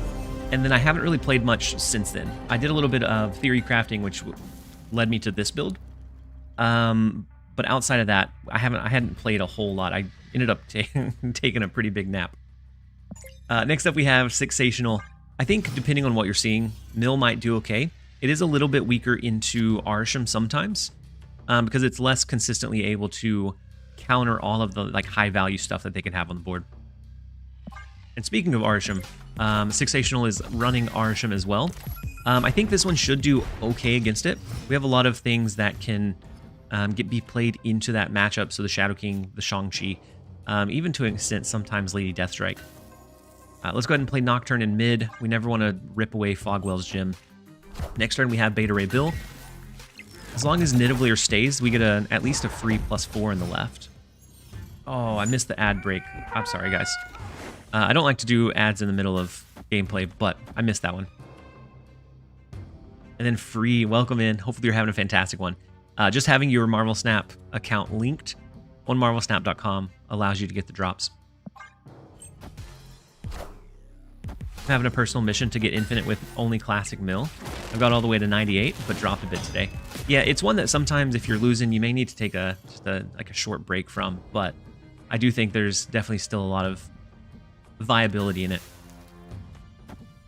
and then I haven't really played much since then. I did a little bit of theory crafting, which led me to this build. But outside of that, I hadn't played a whole lot. I ended up taking a pretty big nap. Next up, we have Sixational. I think depending on what you're seeing, Mill might do okay. It is a little bit weaker into Arsham sometimes, because it's less consistently able to counter all of the like high value stuff that they can have on the board. And speaking of Arsham, Sixational is running Arsham as well. I think this one should do okay against it. We have a lot of things that can be played into that matchup. So the Shadow King, the Shang-Chi, even to an extent sometimes Lady Deathstrike. Let's go ahead and play Nocturne in mid. We never want to rip away Fogwell's Gym. Next turn we have Beta Ray Bill. As long as Nidavellir stays, we get at least a free +4 in the left. Oh, I missed the ad break. I'm sorry, guys. I don't like to do ads in the middle of gameplay, but I missed that one. And then free, welcome in. Hopefully you're having a fantastic one. Just having your Marvel Snap account linked on marvelsnap.com allows you to get the drops. I'm having a personal mission to get infinite with only classic Mill. I've got all the way to 98, but dropped a bit today. Yeah, it's one that sometimes if you're losing, you may need to take just a short break from, but I do think there's definitely still a lot of viability in it.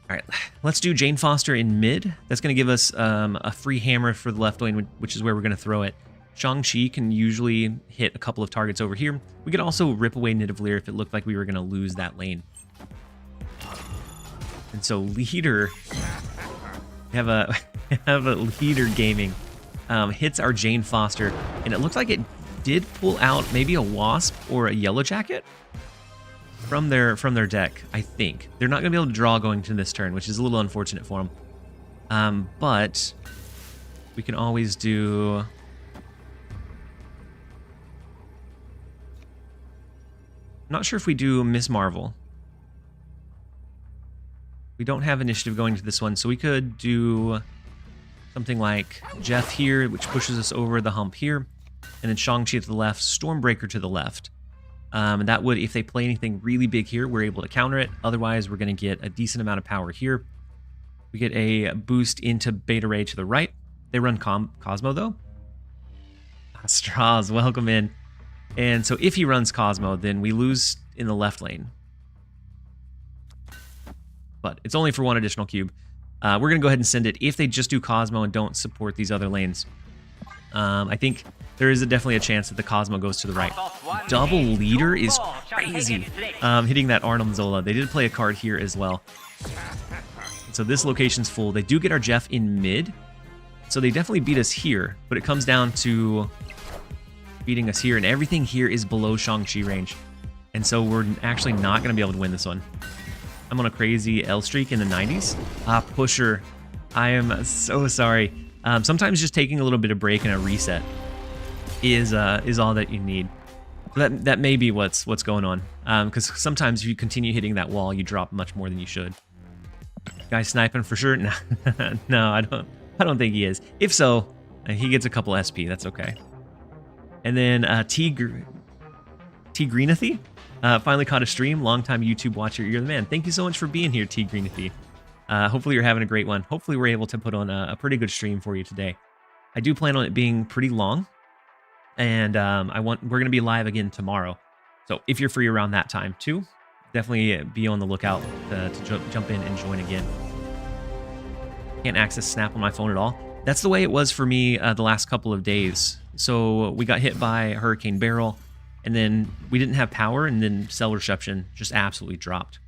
All right, let's do Jane Foster in mid. That's going to give us a free hammer for the left lane, which is where we're going to throw it. Shang-Chi can usually hit a couple of targets over here. We could also rip away Nidavellir if it looked like we were going to lose that lane. And so Leader, we have a Leader Gaming hits our Jane Foster, and it looks like it did pull out maybe a Wasp or a Yellow Jacket from their deck. I think they're not going to be able to draw going to this turn, which is a little unfortunate for them. But we can always do. I'm not sure if we do Miss Marvel. We don't have initiative going to this one, so we could do something like Jeff here, which pushes us over the hump here, and then Shang-Chi to the left, Stormbreaker to the left. And that would, if they play anything really big here, we're able to counter it. Otherwise, we're going to get a decent amount of power here. We get a boost into Beta Ray to the right. They run Cosmo, though. Straws, welcome in. And so if he runs Cosmo, then we lose in the left lane. But it's only for one additional cube. We're going to go ahead and send it if they just do Cosmo and don't support these other lanes. I think there is definitely a chance that the Cosmo goes to the right. Double Leader is crazy. Hitting that Arnold Zola. They did play a card here as well. So this location's full. They do get our Jeff in mid. So they definitely beat us here. But it comes down to beating us here. And everything here is below Shang-Chi range. And so we're actually not going to be able to win this one. I'm on a crazy L streak in the 90s. Pusher. I am so sorry. Sometimes just taking a little bit of break and a reset is all that you need. That may be what's going on. Because sometimes if you continue hitting that wall, you drop much more than you should. Guy sniping for sure? No, no, I I don't think he is. If so, he gets a couple SP. That's okay. And then T Greenathy finally caught a stream. Longtime YouTube watcher. You're the man. Thank you so much for being here, T Greenathy. Hopefully you're having a great one. Hopefully we're able to put on a pretty good stream for you today. I do plan on it being pretty long, and we're going to be live again tomorrow. So if you're free around that time too, definitely be on the lookout to jump in and join again. Can't access Snap on my phone at all. That's the way it was for me the last couple of days. So we got hit by Hurricane Beryl, and then we didn't have power, and then cell reception just absolutely dropped.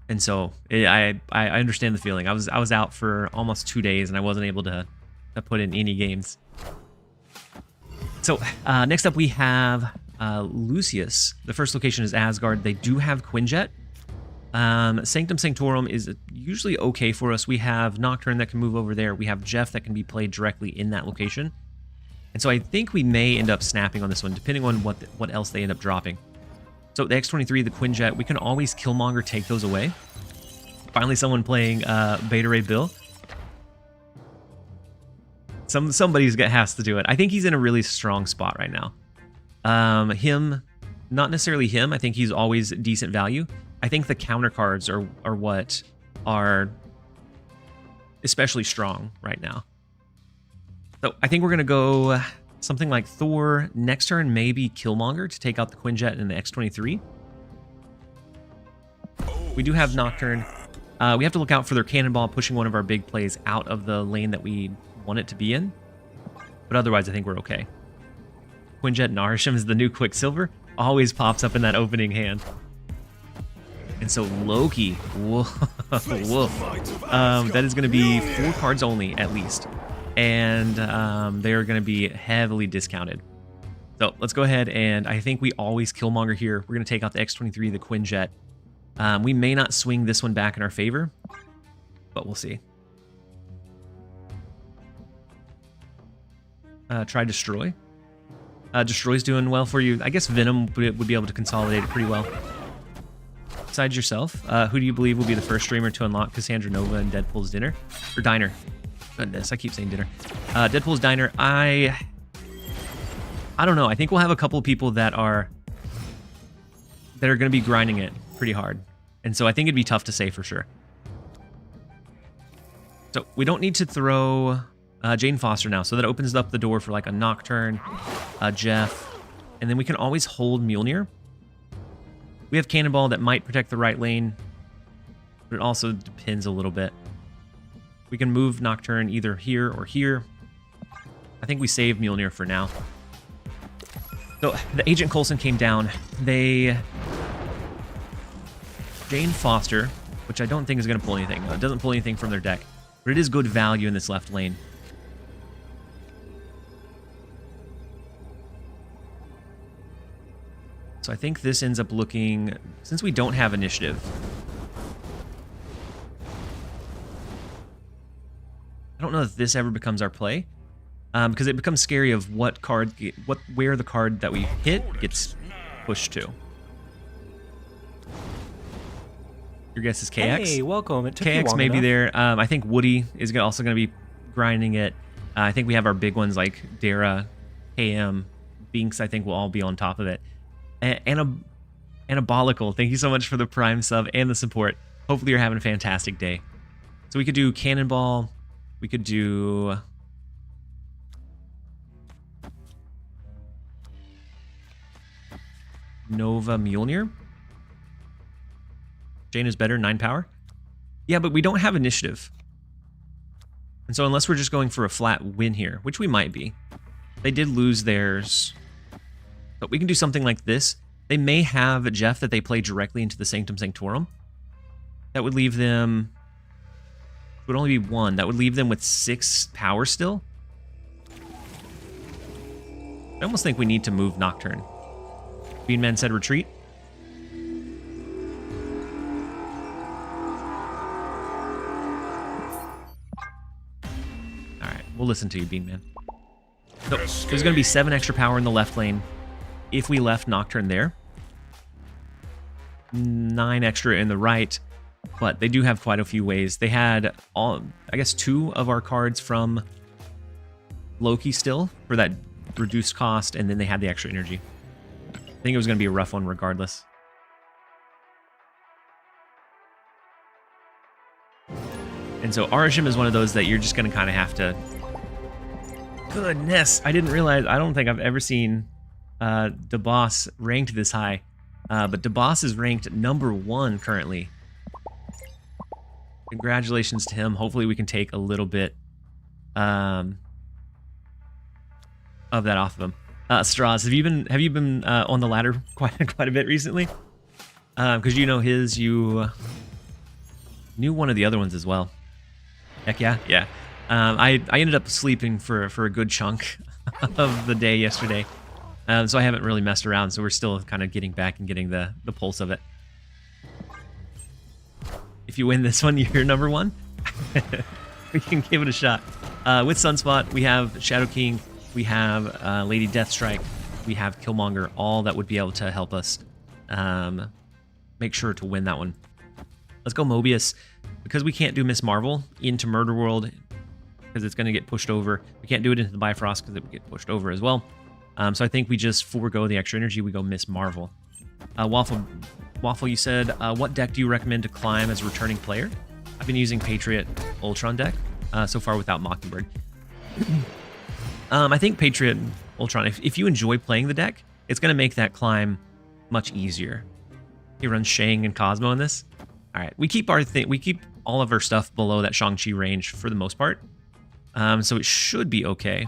And so I understand the feeling. I was out for almost 2 days, and I wasn't able to put in any games. So next up we have Lucius. The first location is Asgard. They do have Quinjet. Sanctum Sanctorum is usually okay for us. We have Nocturne that can move over there. We have Jeff that can be played directly in that location. And so I think we may end up snapping on this one, depending on what else they end up dropping. So the X-23, the Quinjet, we can always Killmonger take those away. Finally someone playing Beta Ray Bill. Somebody's has to do it. I think he's in a really strong spot right now. Not necessarily him. I think he's always decent value. I think the counter cards are what are especially strong right now. So I think we're going to go something like Thor next turn, maybe Killmonger to take out the Quinjet and the X-23. We do have Nocturne. We have to look out for their cannonball pushing one of our big plays out of the lane that we want it to be in. But otherwise, I think we're okay. Quinjet Narishim is the new Quicksilver. Always pops up in that opening hand. And so Loki, woof. That is going to be 4 cards only, at least. And they're going to be heavily discounted. So let's go ahead, and I think we always Killmonger here. We're going to take out the X-23, the Quinjet. We may not swing this one back in our favor, but we'll see. Try Destroy. Destroy's doing well for you. I guess Venom would be able to consolidate it pretty well. Besides yourself, who do you believe will be the first streamer to unlock Cassandra Nova and Deadpool's dinner? Or diner. Goodness, I keep saying dinner. Deadpool's diner. I don't know. I think we'll have a couple of people that are going to be grinding it pretty hard. And so I think it'd be tough to say for sure. So we don't need to throw Jane Foster now. So that opens up the door for like a Nocturne, Jeff. And then we can always hold Mjolnir. We have Cannonball that might protect the right lane, but it also depends a little bit. We can move Nocturne either here or here. I think we save Mjolnir for now. So the Agent Coulson came down. Jane Foster, which I don't think is going to pull anything. It doesn't pull anything from their deck, but it is good value in this left lane. So I think this ends up looking, since we don't have initiative, I don't know if this ever becomes our play, because it becomes scary of where the card that we hit gets pushed to. Your guess is KX? Hey, welcome. It took KX you long may be enough. there. I think Woody is also going to be grinding it. I think we have our big ones like Dara, KM, Binks. I think will all be on top of it. Anabolical, thank you so much for the Prime sub and the support. Hopefully you're having a fantastic day. So we could do Cannonball. We could do... Nova Mjolnir. Jane is better, 9 power. Yeah, but we don't have initiative. And so unless we're just going for a flat win here, which we might be. They did lose theirs. But we can do something like this. They may have Jeff that they play directly into the Sanctum Sanctorum. That would leave them... It would only be 1. That would leave them with 6 power still. I almost think we need to move Nocturne. Beanman said retreat. Alright, we'll listen to you, Beanman. So, there's going to be 7 extra power in the left lane if we left Nocturne there. 9 extra in the right. but they do have quite a few ways. They had all, I guess, 2 of our cards from Loki still for that reduced cost, and then they had the extra energy. I think it was going to be a rough one regardless. And so Arisham is one of those that you're just going to kind of have to... Goodness, I didn't realize, I don't think I've ever seen DeBoss ranked this high. But DeBoss is ranked #1 currently. Congratulations to him. Hopefully we can take a little bit of that off of him. Straws, have you been on the ladder quite a bit recently? Because you know his, you knew one of the other ones as well. Heck yeah, yeah. I ended up sleeping for a good chunk of the day yesterday, so I haven't really messed around. So we're still kind of getting back and getting the pulse of it. If you win this one, you're #1. We can give it a shot. With Sunspot, we have Shadow King, we have Lady Deathstrike, we have Killmonger, all that would be able to help us make sure to win that one. Let's go Mobius. Because we can't do Miss Marvel into Murder World, because it's going to get pushed over. We can't do it into the Bifrost because it would get pushed over as well. So I think we just forego the extra energy. We go Miss Marvel. Waffle, you said, what deck do you recommend to climb as a returning player? I've been using Patriot Ultron deck so far without Mockingbird. I think Patriot Ultron, if you enjoy playing the deck, it's going to make that climb much easier. He runs Shang and Cosmo in this. All right, we keep all of our stuff below that Shang-Chi range for the most part. So it should be okay.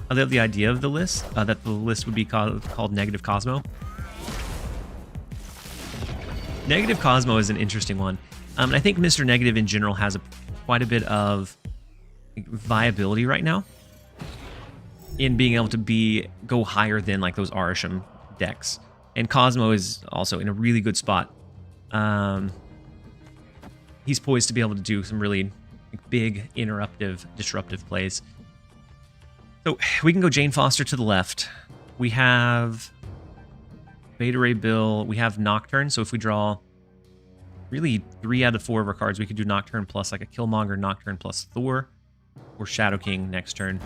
I love the idea of the list, that the list would be called Negative Cosmo. Negative Cosmo is an interesting one. And I think Mr. Negative in general has quite a bit of viability right now in being able to go higher than like those Arisham decks. And Cosmo is also in a really good spot. He's poised to be able to do some really big, disruptive plays. So we can go Jane Foster to the left. We have Beta Ray Bill. We have Nocturne. So if we draw really 3 out of 4 of our cards, we could do Nocturne plus like a Killmonger, Nocturne plus Thor, or Shadow King next turn.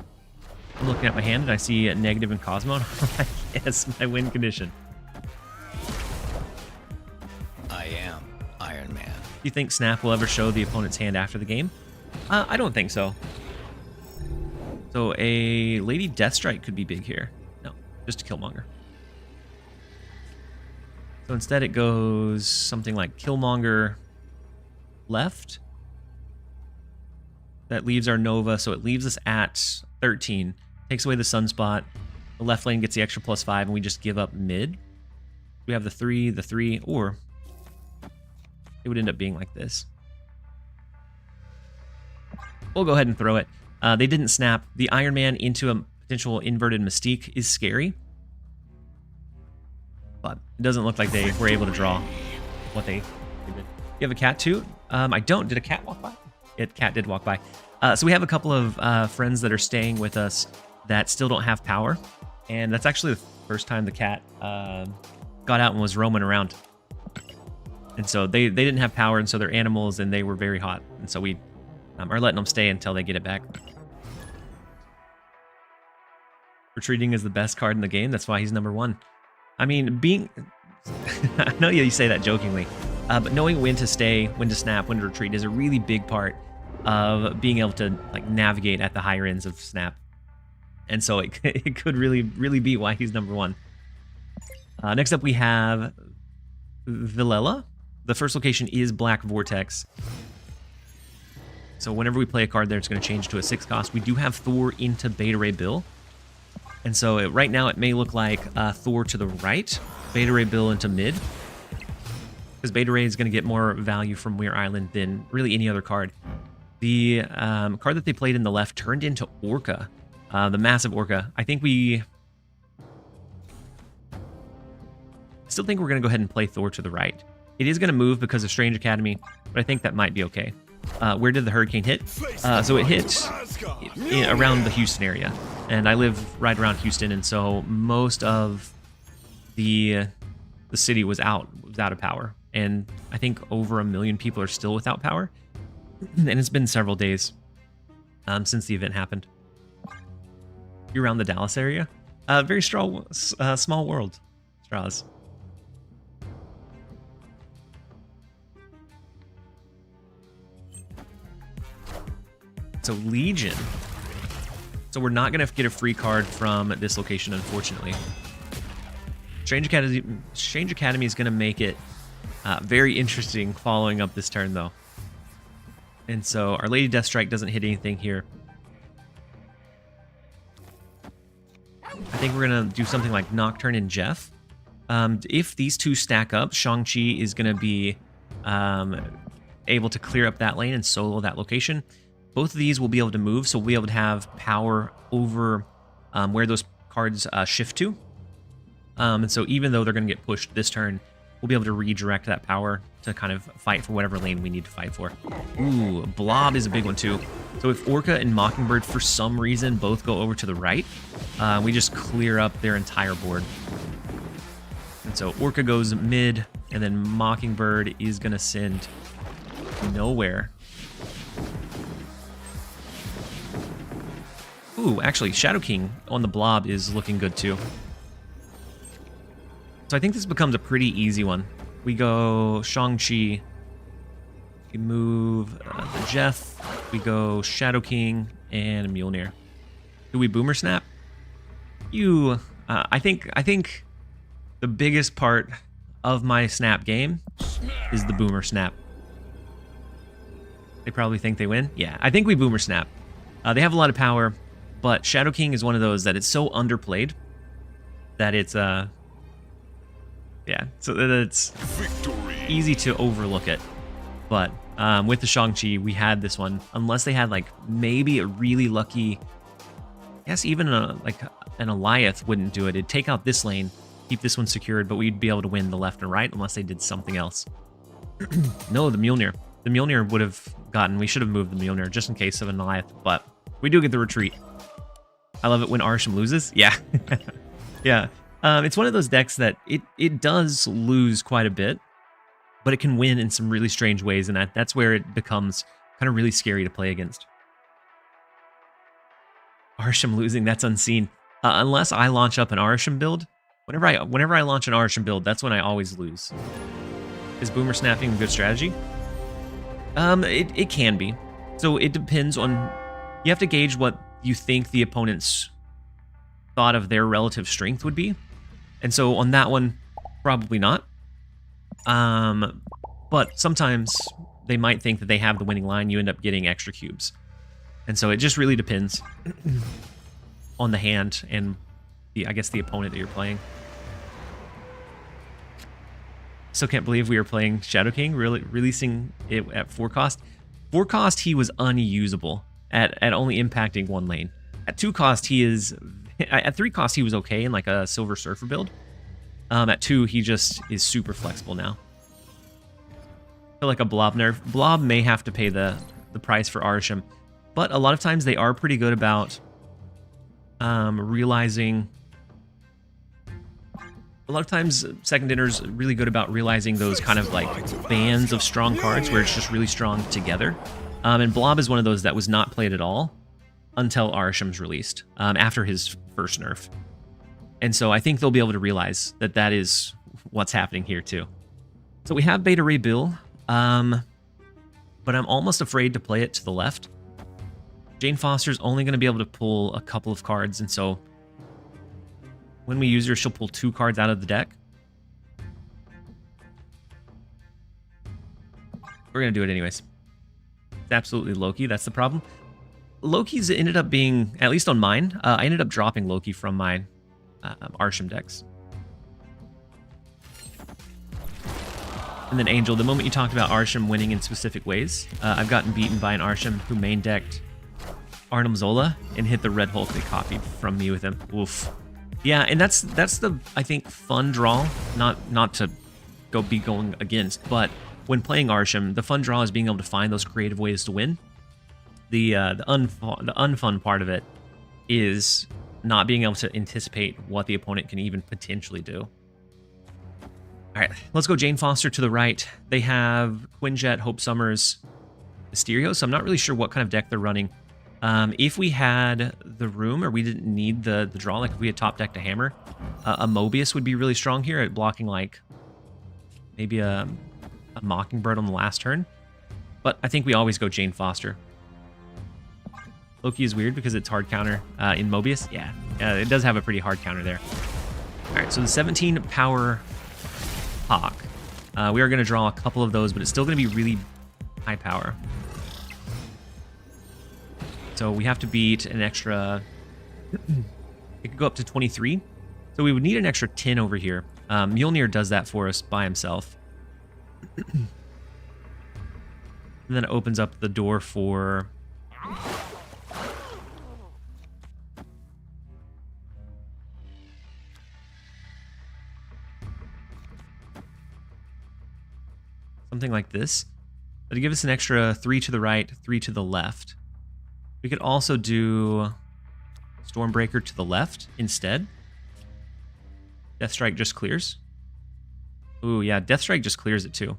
I'm looking at my hand and I see a Negative and Cosmo. And I'm like, yes, my win condition. I am Iron Man. Do you think Snap will ever show the opponent's hand after the game? I don't think so. So a Lady Deathstrike could be big here. No, just a Killmonger. So instead it goes something like Killmonger left. That leaves our Nova, so it leaves us at 13. Takes away the Sunspot. The left lane gets the extra +5, and we just give up mid. We have the 3, or it would end up being like this. We'll go ahead and throw it. They didn't snap. The Iron Man into a potential inverted Mystique is scary. But it doesn't look like they were able to draw what they did. You have a cat too? I don't. Did a cat walk by? Cat did walk by. So we have a couple of friends that are staying with us that still don't have power. And that's actually the first time the cat got out and was roaming around. And so they didn't have power, and so they're animals, and they were very hot. And so we are letting them stay until they get it back. Retreating is the best card in the game. That's why he's #1. I mean, I know you say that jokingly, but knowing when to stay, when to snap, when to retreat is a really big part of being able to like navigate at the higher ends of Snap. And so it could really be why he's #1. Next up, we have Villela. The first location is Black Vortex. So whenever we play a card there, it's going to change to a 6 cost. We do have Thor into Beta Ray Bill. And so right now it may look like Thor to the right, Beta Ray Bill into mid. Because Beta Ray is going to get more value from Weir Island than really any other card. The card that they played in the left turned into Orca, the massive Orca. I think we still think we're going to go ahead and play Thor to the right. It is going to move because of Strange Academy, but I think that might be okay. Where did the hurricane hit? So it hit around the Houston area, and I live right around Houston, and so most of the city was out of power. and I think over 1 million people are still without power. And it's been several days since the event happened. You're around the Dallas area? Very small world, Straws. So Legion. So we're not going to get a free card from this location, unfortunately. Strange Academy is going to make it very interesting following up this turn, though. And so our Lady Deathstrike doesn't hit anything here. I think we're going to do something like Nocturne and Jeff. If these two stack up, Shang-Chi is going to be able to clear up that lane and solo that location. Both of these will be able to move, so we'll be able to have power over where those cards shift to. And so even though they're going to get pushed this turn, we'll be able to redirect that power to kind of fight for whatever lane we need to fight for. Ooh, Blob is a big one too. So if Orca and Mockingbird for some reason both go over to the right, we just clear up their entire board. And so Orca goes mid, and then Mockingbird is going to send nowhere. Ooh, actually, Shadow King on the Blob is looking good too. So I think this becomes a pretty easy one. We go Shang-Chi. We move the Jeff. We go Shadow King and Mjolnir. Do we Boomer Snap? I think the biggest part of my snap game is the Boomer Snap. They probably think they win. Yeah, I think we Boomer Snap. They have a lot of power, but Shadow King is one of those that it's so underplayed that it's yeah, so that it's easy to overlook it. But with the Shang-Chi, we had this one. Unless they had like maybe a really lucky, I guess even like an Alioth wouldn't do it. It'd take out this lane, keep this one secured, but we'd be able to win the left and right unless they did something else. No, the Mjolnir. The Mjolnir would have gotten, we should have moved the Mjolnir just in case of an Alioth, but we do get the retreat. I love it when Arsham loses. Yeah. Yeah. It's one of those decks that it does lose quite a bit, but it can win in some really strange ways, and that's where it becomes kind of really scary to play against. Arsham losing, that's unseen. Unless I launch up an Arsham build, whenever I launch an Arsham build, that's when I always lose. Is Boomer Snapping a good strategy? It can be. So it depends on, you have to gauge what you think the opponent's thought of their relative strength would be. And so on that one, probably not. But sometimes they might think that they have the winning line. You end up getting extra cubes. And so it just really depends on the hand and I guess the opponent that you're playing. Still can't believe we were playing Shadow King, really releasing it at 4 cost. 4 cost, he was unusable at only impacting 1 lane. At 2 cost, he is... At 3 cost, he was okay in like a Silver Surfer build. At 2, he just is super flexible now. I feel like a Blob nerf. Blob may have to pay the price for Arsham, but a lot of times they are pretty good about realizing... A lot of times, Second Dinner's really good about realizing those kind of like bands of strong cards where it's just really strong together. And Blob is one of those that was not played at all until Arsham's released, after his first nerf. And so I think they'll be able to realize that that is what's happening here too. So we have Beta Ray Bill, but I'm almost afraid to play it to the left. Jane Foster's only going to be able to pull a couple of cards, and so when we use her, she'll pull 2 cards out of the deck. We're going to do it anyways. It's absolutely Loki, that's the problem. Loki's ended up being, at least on mine, I ended up dropping Loki from my Arsham decks. And then Angel, the moment you talked about Arsham winning in specific ways, I've gotten beaten by an Arsham who main decked Arnim Zola and hit the Red Hulk they copied from me with him. Oof. Yeah, and that's the, I think, fun draw, not to be going against, but when playing Arsham, the fun draw is being able to find those creative ways to win. The unfun part of it is not being able to anticipate what the opponent can even potentially do. All right, let's go Jane Foster to the right. They have Quinjet, Hope Summers, Mysterio, so I'm not really sure what kind of deck they're running. If we had the room, or we didn't need the draw, like if we had top decked a Hammer, a Mobius would be really strong here at blocking like maybe a Mockingbird on the last turn. But I think we always go Jane Foster. Loki is weird because it's hard counter in Mobius. Yeah, it does have a pretty hard counter there. All right, so the 17 power Hawk. We are going to draw a couple of those, but it's still going to be really high power. So we have to beat an extra... it could go up to 23. So we would need an extra 10 over here. Mjolnir does that for us by himself. And then it opens up the door for... something like this. But to give us an extra 3 to the right, 3 to the left. We could also do Stormbreaker to the left instead. Deathstrike just clears. Ooh, yeah, Deathstrike just clears it too.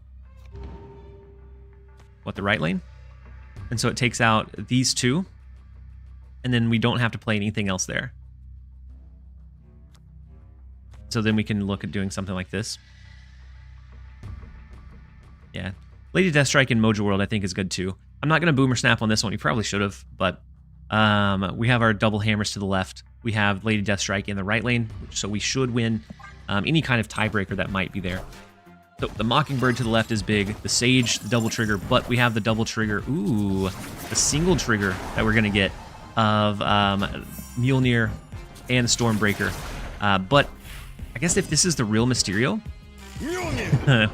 What, the right lane? And so it takes out these two, and then we don't have to play anything else there. So then we can look at doing something like this. Yeah. Lady Deathstrike in Mojo World I think is good too. I'm not going to Boomer Snap on this one. You probably should have, but we have our double hammers to the left. We have Lady Deathstrike in the right lane, so we should win any kind of tiebreaker that might be there. So the Mockingbird to the left is big. The Sage, the double trigger, but we have the double trigger. Ooh, the single trigger that we're going to get of Mjolnir and Stormbreaker. But I guess if this is the real Mysterio,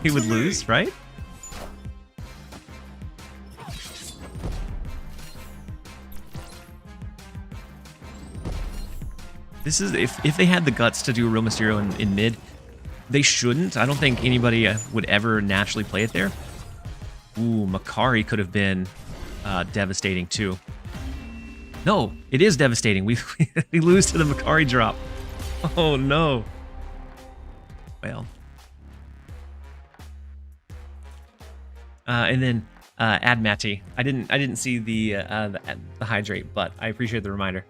we would lose, right? This is if they had the guts to do a real Mysterio in mid, they shouldn't. I don't think anybody would ever naturally play it there. Ooh, Makari could have been devastating too. No, it is devastating. We lose to the Makari drop. Oh no. Well. And then add Mati. I didn't see the hydrate, but I appreciate the reminder.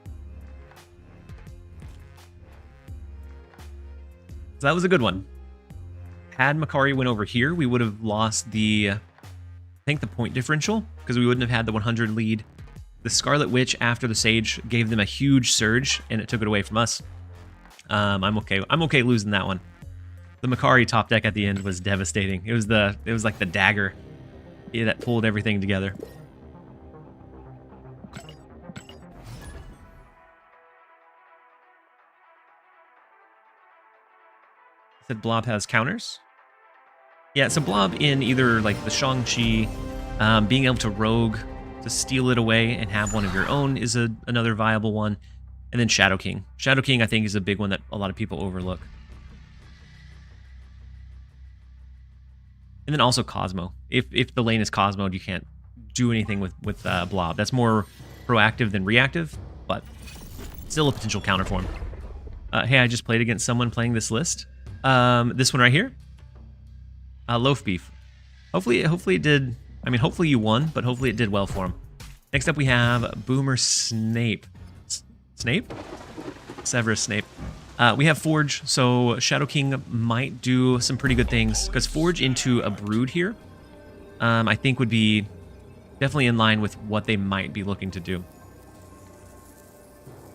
So that was a good one. Had Makari went over here, we would have lost the, I think the point differential, because we wouldn't have had the 100 lead. The Scarlet Witch after the Sage gave them a huge surge, and it took it away from us. I'm okay losing that one. The Makari top deck at the end was devastating. It was like the dagger that pulled everything together. Said Blob has counters. Yeah, so Blob in either like the Shang-Chi, being able to rogue to steal it away and have one of your own is another viable one. And then Shadow King. Shadow King I think is a big one that a lot of people overlook. And then also Cosmo. If the lane is Cosmo, you can't do anything with Blob. That's more proactive than reactive, but still a potential counter for him. Hey, I just played against someone playing this list. This one right here. Loaf Beef. Hopefully it did. I mean, hopefully you won, but hopefully it did well for him. Next up we have Boomer Snape. Snape? Severus Snape. We have Forge, so Shadow King might do some pretty good things, because Forge into a Brood here, I think would be definitely in line with what they might be looking to do.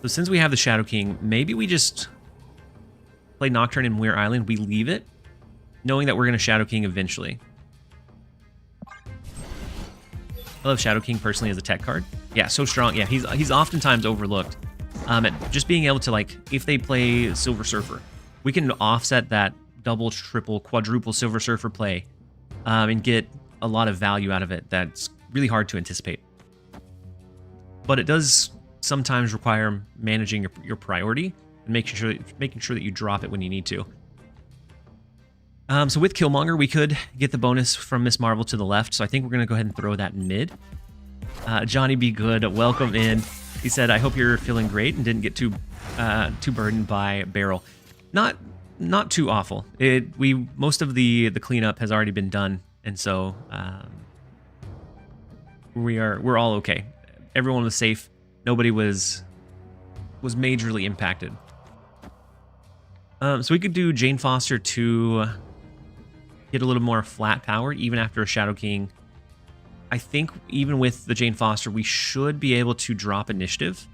So since we have the Shadow King, maybe we just play Nocturne in Weir Island, we leave it, knowing that we're going to Shadow King eventually. I love Shadow King personally as a tech card. Yeah, so strong. Yeah, he's oftentimes overlooked. At just being able to, like, if they play Silver Surfer, we can offset that double, triple, quadruple Silver Surfer play and get a lot of value out of it that's really hard to anticipate. But it does sometimes require managing your priority and making sure that you drop it when you need to. So with Killmonger, we could get the bonus from Miss Marvel to the left, so I think we're going to go ahead and throw that mid. Johnny Be Good, welcome in. He said, I hope you're feeling great and didn't get too burdened by Barrel. Not not too awful. Most of the cleanup has already been done, and so we're all okay. Everyone was safe. Nobody was majorly impacted. So we could do Jane Foster to get a little more flat power even after a Shadow King. I think even with the Jane Foster, we should be able to drop initiative,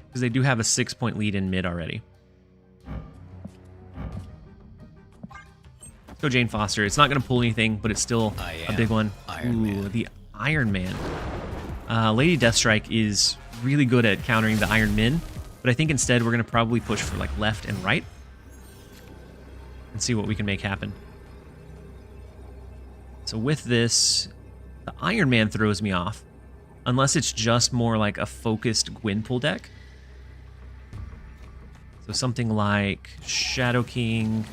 because they do have a 6-point lead in mid already. Go Jane Foster. It's not going to pull anything, but it's still a big one. Ooh, the Iron Man. Lady Deathstrike is really good at countering the Iron Min, but I think instead we're going to probably push for like left and right and see what we can make happen. So with this, the Iron Man throws me off, unless it's just more like a focused Gwynpool deck. So something like Shadow King.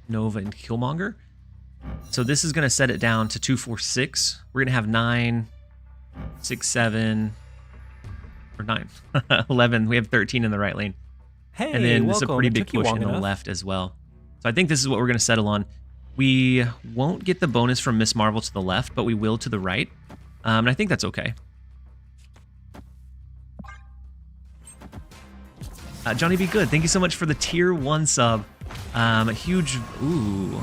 Nova and Killmonger. So this is going to set it down to 2, 4, 6. We're going to have 9, 6, 7, or 9, 11. We have 13 in the right lane. Hey, and then this is a welcome. pretty It big took you push long in the enough. left as well. So I think this is what we're going to settle on. We won't get the bonus from Miss Marvel to the left, but we will to the right. And I think that's okay. Johnny Be Good, thank you so much for the tier 1 sub. A huge, ooh,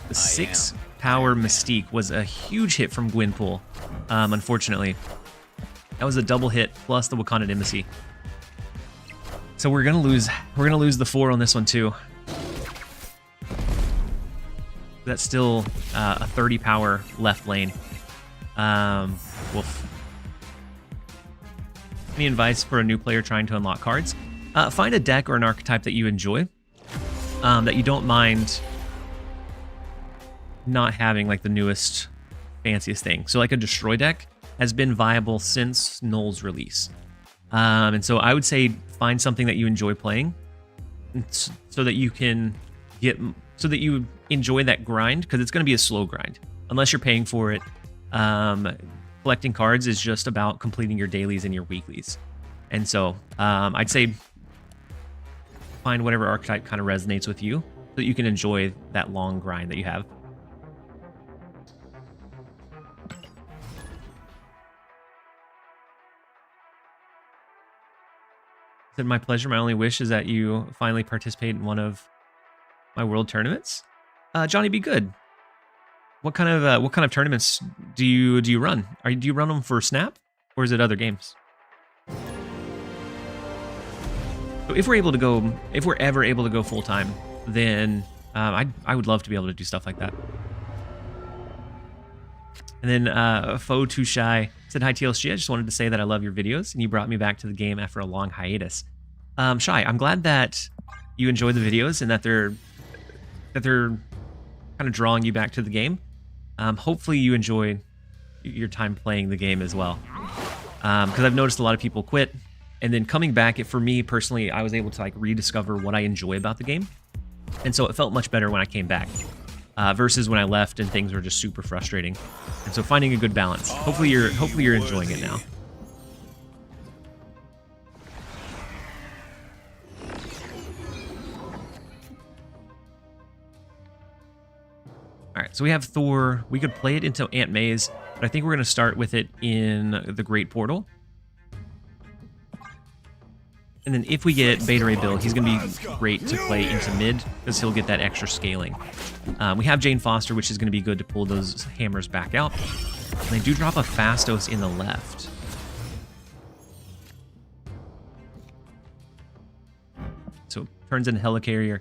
the 6 power Mystique was a huge hit from Gwynpool, unfortunately. That was a double hit plus the Wakandan Embassy. So we're gonna lose the 4 on this one too. That's still a 30 power left lane. Wolf. Any advice for a new player trying to unlock cards? Find a deck or an archetype that you enjoy, that you don't mind not having like the newest, fanciest thing. So like a Destroy deck has been viable since Null's release. And so I would say find something that you enjoy playing, so that you can so that you enjoy that grind, because it's going to be a slow grind unless you're paying for it. Collecting cards is just about completing your dailies and your weeklies. And so I'd say find whatever archetype kind of resonates with you so that you can enjoy that long grind that you have. Said, my pleasure. My only wish is that you finally participate in one of my world tournaments. Johnny Be Good. What kind of tournaments do you run? Do you run them for Snap, or is it other games? So if we're ever able to go full time, then I would love to be able to do stuff like that. And then Faux Too Shy said, hi TLSG, I just wanted to say that I love your videos and you brought me back to the game after a long hiatus. Shy, I'm glad that you enjoy the videos and that they're kind of drawing you back to the game. Hopefully you enjoy your time playing the game as well. Because I've noticed a lot of people quit, and then coming back, for me personally, I was able to like rediscover what I enjoy about the game. And so it felt much better when I came back, versus when I left and things were just super frustrating. And so finding a good balance. Hopefully you're enjoying it now. All right, so we have Thor. We could play it into Aunt May's, but I think we're going to start with it in the Great Portal. And then if we get Beta Ray Bill, he's going to be great to play into mid because he'll get that extra scaling. We have Jane Foster, which is going to be good to pull those hammers back out. And they do drop a Fastos in the left. So turns into Helicarrier.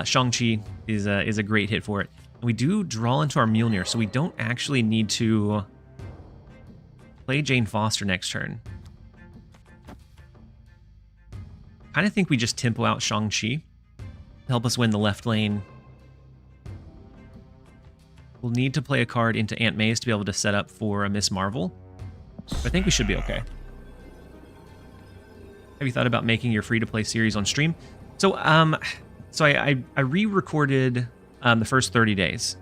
Shang-Chi is a great hit for it. And we do draw into our Mjolnir, so we don't actually need to play Jane Foster next turn. I kind of think we just tempo out Shang-Chi to help us win the left lane. We'll need to play a card into Aunt May's to be able to set up for a Miss Marvel. But I think we should be okay. Have you thought about making your free-to-play series on stream? So I re-recorded the first 30 days.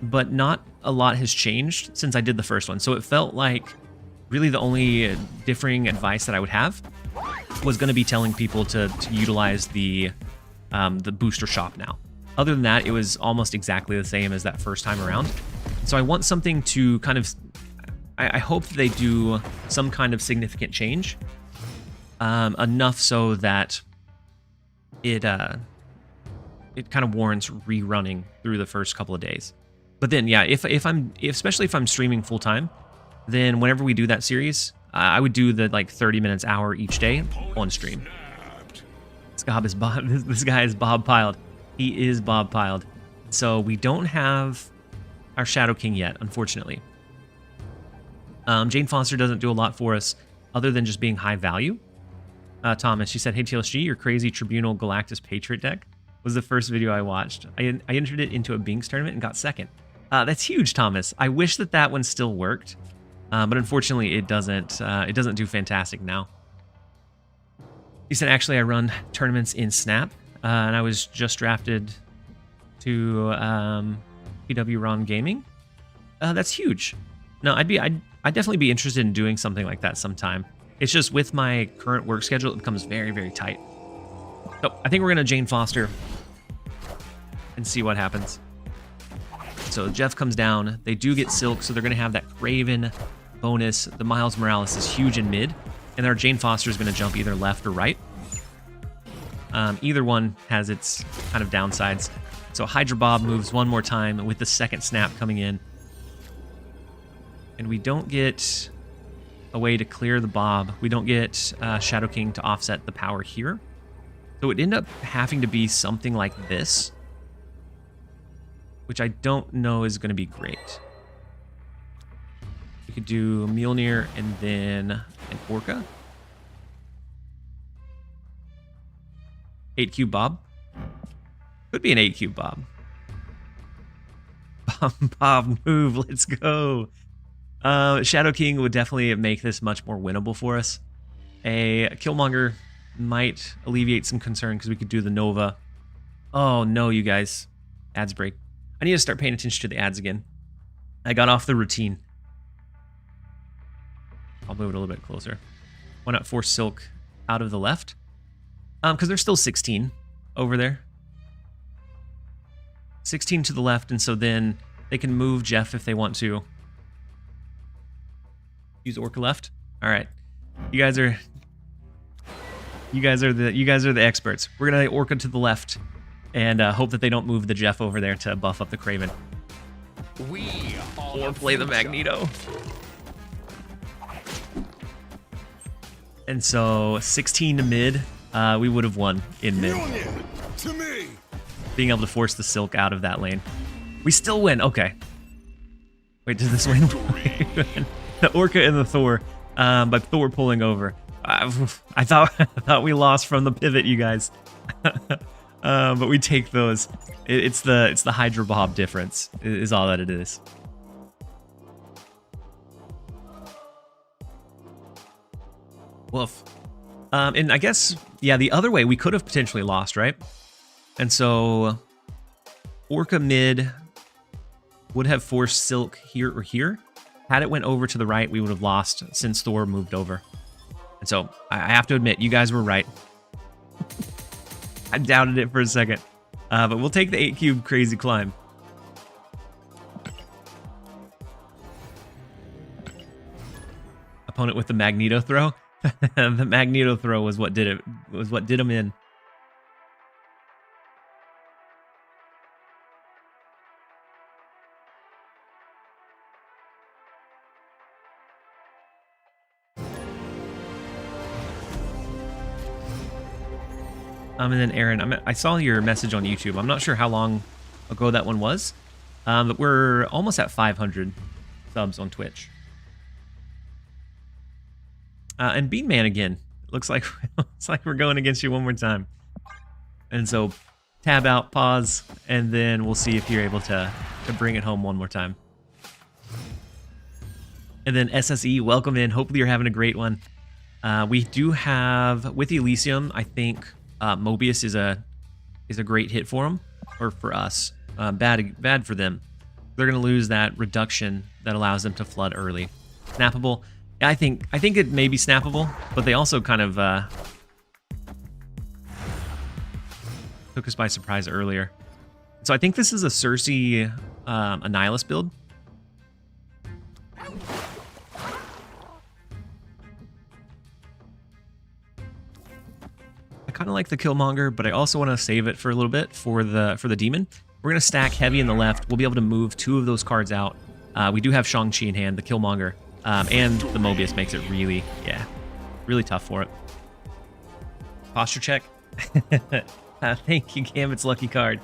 but not a lot has changed since I did the first one. So it felt like really the only differing advice that I would have was going to be telling people to utilize the booster shop now. Other than that, it was almost exactly the same as that first time around. So I want something to kind of, I hope that they do some kind of significant change, enough so that it kind of warrants rerunning through the first couple of days. But then, yeah, especially if I'm streaming full time, then whenever we do that series, I would do the like 30 minutes, hour each day on stream. This guy is Bob Piled. He is Bob Piled. So we don't have our Shadow King yet, unfortunately. Jane Foster doesn't do a lot for us other than just being high value. Thomas, she said, "Hey TLSG, your crazy Tribunal Galactus Patriot deck was the first video I watched. I entered it into a Binks tournament and got second." That's huge, Thomas. I wish that one still worked, but unfortunately it doesn't. It doesn't do fantastic now. He said, "Actually, I run tournaments in Snap, and I was just drafted to PW Ron Gaming." That's huge. No, I'd definitely be interested in doing something like that sometime. It's just with my current work schedule, it becomes very, very tight. So I think we're gonna Jane Foster and see what happens. So Jeff comes down. They do get Silk, so they're gonna have that Craven bonus. The Miles Morales is huge in mid, and our Jane Foster is gonna jump either left or right. Either one has its kind of downsides. So Hydra Bob moves one more time with the second snap coming in. And we don't get a way to clear the Bob. We don't get Shadow King to offset the power here. So it ended up having to be something like this, which I don't know is going to be great. We could do Mjolnir and then an Orca. 8-cube Bob. Could be an 8-cube Bob. Bob, move. Let's go. Shadow King would definitely make this much more winnable for us. A Killmonger might alleviate some concern because we could do the Nova. Oh no, you guys. Ads break. I need to start paying attention to the ads again. I got off the routine. I'll move it a little bit closer. Why not force Silk out of the left? Because there's still 16 over there. 16 to the left, and so then they can move Jeff if they want to. Use Orca left. All right, you guys are the experts. We're gonna Orca to the left, and hope that they don't move the Jeff over there to buff up the Craven. Or play the Magneto. And so 16 to mid, we would have won in mid. Being able to force the Silk out of that lane. We still win. Okay. Wait, does this win? The Orca and the Thor, but Thor pulling over. I thought we lost from the pivot, you guys. But we take those. It's the Hydra Bob difference is all that it is. Woof. And I guess, yeah, the other way we could have potentially lost, right? And so Orca mid would have forced Silk here or here. Had it went over to the right, we would have lost since Thor moved over. And so I have to admit, you guys were right. I doubted it for a second. But we'll take the 8-cube crazy climb. Opponent with the Magneto throw. The Magneto throw was what did it. Was what did him in. And then Aaron, I saw your message on YouTube. I'm not sure how long ago that one was, but we're almost at 500 subs on Twitch. And Bean Man again. Looks like we're going against you one more time. And so tab out, pause, and then we'll see if you're able to bring it home one more time. And then SSE, welcome in. Hopefully you're having a great one. We do have with Elysium, I think. Mobius is a great hit for him, or for us. Bad for them. They're going to lose that reduction that allows them to flood early. Snappable. I think it may be snappable, but they also kind of took us by surprise earlier. So I think this is a Cersei Annihilus build. I kind of like the Killmonger, but I also want to save it for a little bit for the demon. We're going to stack heavy in the left. We'll be able to move 2 of those cards out. We do have Shang-Chi in hand, the Killmonger, and the Mobius makes it really tough for it. Posture check. Thank you, Gambit's lucky card.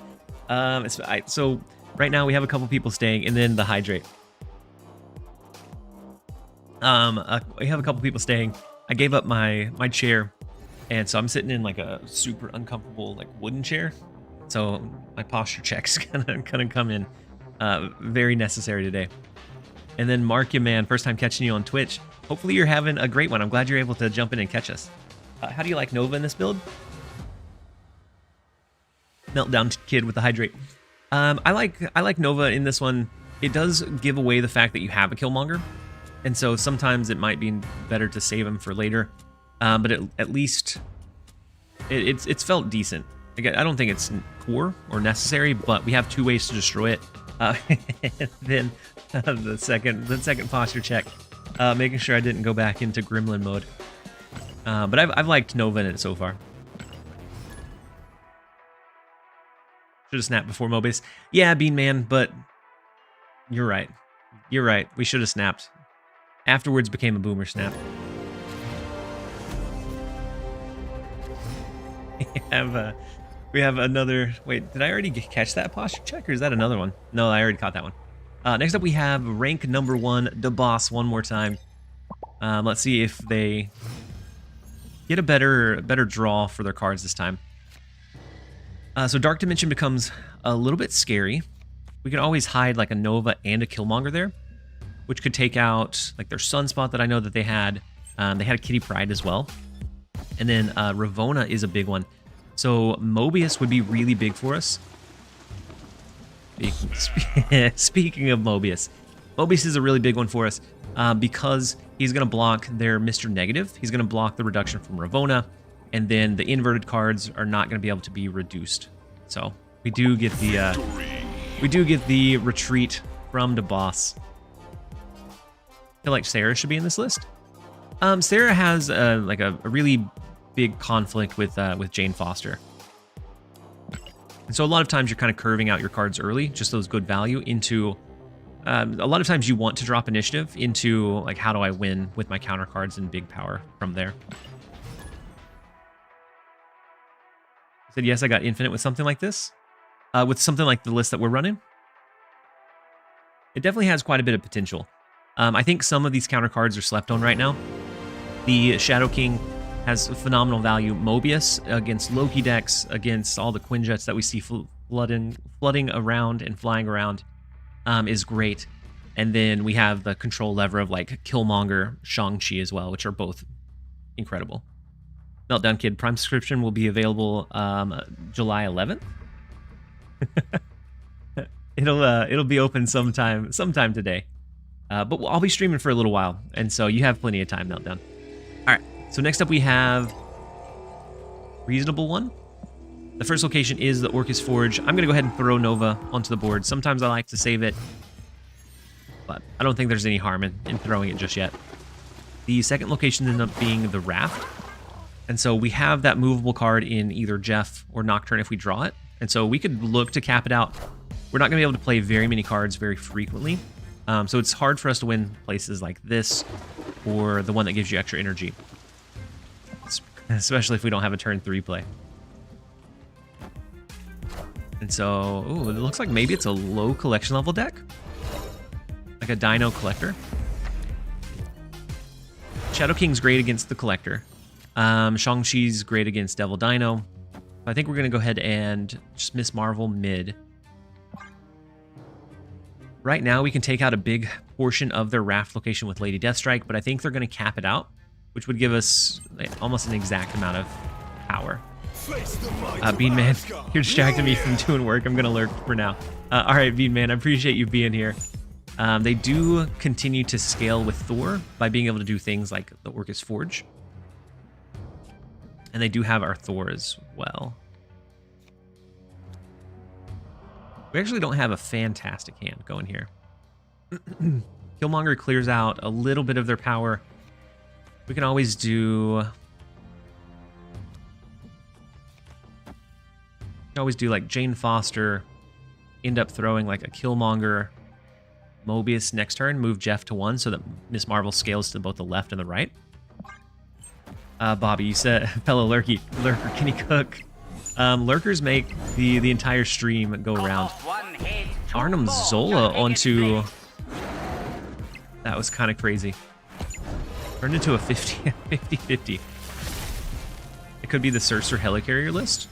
So right now we have a couple people staying, and then the Hydrate. We have a couple people staying. I gave up my chair, and so I'm sitting in like a super uncomfortable like wooden chair. So my posture check's gonna come in. Very necessary today. And then Mark, you man, first time catching you on Twitch. Hopefully you're having a great one. I'm glad you're able to jump in and catch us. How do you like Nova in this build? Meltdown Kid with the Hydrate. I like Nova in this one. It does give away the fact that you have a Killmonger, and so sometimes it might be better to save him for later. But at least it's felt decent. I don't think it's core or necessary, but we have 2 ways to destroy it. Then the second posture check, making sure I didn't go back into Gremlin mode. But I've liked Nova in it so far. Should have snapped before Mobius. Yeah, Bean Man, but you're right. You're right. We should have snapped. Afterwards became a boomer snap. We have another... Wait, did I already catch that posture check, or is that another one? No, I already caught that one. Next up, we have rank number 1, the boss, one more time. Let's see if they get a better draw for their cards this time. So Dark Dimension becomes a little bit scary. We can always hide like a Nova and a Killmonger there, which could take out like their Sunspot that I know that they had. They had a Kitty Pryde as well. And then Ravonna is a big one. So Mobius would be really big for us. Speaking of Mobius, Mobius is a really big one for us because he's going to block their Mr. Negative. He's going to block the reduction from Ravonna, and then the inverted cards are not going to be able to be reduced. So we do get the retreat from the boss. I feel like Sarah should be in this list. Sarah has like a really big conflict with Jane Foster. And so a lot of times you're kind of curving out your cards early, just those good value into... a lot of times you want to drop initiative into, like, how do I win with my counter cards and big power from there. I said, yes, I got infinite with something like this. With something like the list that we're running. It definitely has quite a bit of potential. I think some of these counter cards are slept on right now. The Shadow King has phenomenal value. Mobius against Loki decks, against all the Quinjets that we see flooding around and flying around is great. And then we have the control lever of like Killmonger, Shang-Chi as well, which are both incredible. Meltdown Kid Prime subscription will be available July 11th. It'll be open sometime today. But I'll be streaming for a little while, and so you have plenty of time, Meltdown. All right, so next up we have Reasonable One. The first location is the Orcus Forge. I'm going to go ahead and throw Nova onto the board. Sometimes I like to save it, but I don't think there's any harm in throwing it just yet. The second location ended up being the Raft, and so we have that movable card in either Jeff or Nocturne if we draw it, and so we could look to cap it out. We're not going to be able to play very many cards very frequently. So it's hard for us to win places like this or the one that gives you extra energy. Especially if we don't have a turn 3 play. And so, ooh, it looks like maybe it's a low collection level deck. Like a Dino Collector. Shadow King's great against the Collector. Shang-Chi's great against Devil Dino. I think we're going to go ahead and just Miss Marvel mid. Right now, we can take out a big portion of their Raft location with Lady Deathstrike, but I think they're going to cap it out, which would give us almost an exact amount of power. Bean Man, you're distracting me from doing work. I'm gonna lurk for now. All right, Bean Man, I appreciate you being here. They do continue to scale with Thor by being able to do things like the Orcus Forge. And they do have our Thor as well. We actually don't have a fantastic hand going here. Killmonger clears out a little bit of their power. We can always do... like Jane Foster, end up throwing like a Killmonger, Mobius next turn, move Jeff to 1 so that Miss Marvel scales to both the left and the right. Bobby, you said, fellow Lurker, can you cook? Lurkers make the entire stream go around. Arnhem Zola onto... That was kind of crazy. Turned into a 50-50. It could be the Surser Helicarrier list.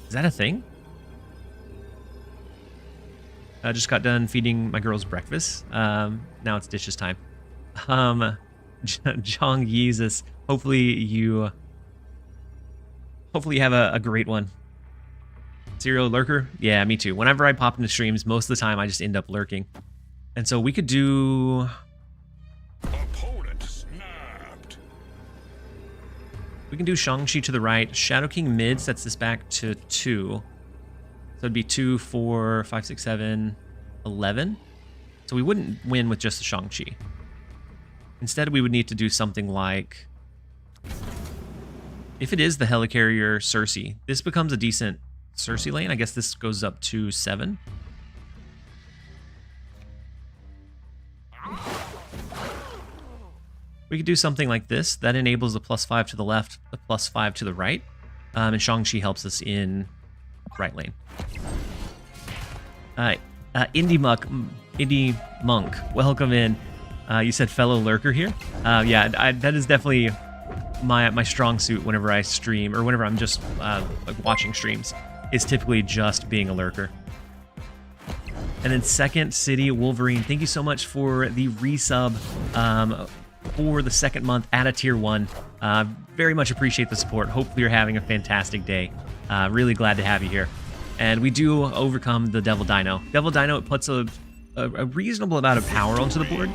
Is that a thing? I just got done feeding my girls breakfast. Now it's dishes time. Jong Jesus. Hopefully you have a great one. Serial lurker? Yeah, me too. Whenever I pop into streams, most of the time I just end up lurking. And so we could do... Opponent snapped. We can do Shang-Chi to the right. Shadow King mid sets this back to 2. So it'd be 2, 4, 5, 6, 7, 11. So we wouldn't win with just the Shang-Chi. Instead, we would need to do something like... If it is the Helicarrier Cersei, this becomes a decent Cersei lane. I guess this goes up to 7. We could do something like this. That enables the +5 to the left, the +5 to the right. And Shang-Chi helps us in right lane. Indie Monk, welcome in. You said fellow lurker here. Yeah, that is definitely my strong suit whenever I stream, or whenever I'm just like watching streams, is typically just being a lurker. And then Second City Wolverine, thank you so much for the resub for the second month at a tier 1. Very much appreciate the support. Hopefully you're having a fantastic day. Really glad to have you here. And we do overcome the Devil Dino. Devil Dino, it puts a reasonable amount of power onto the board,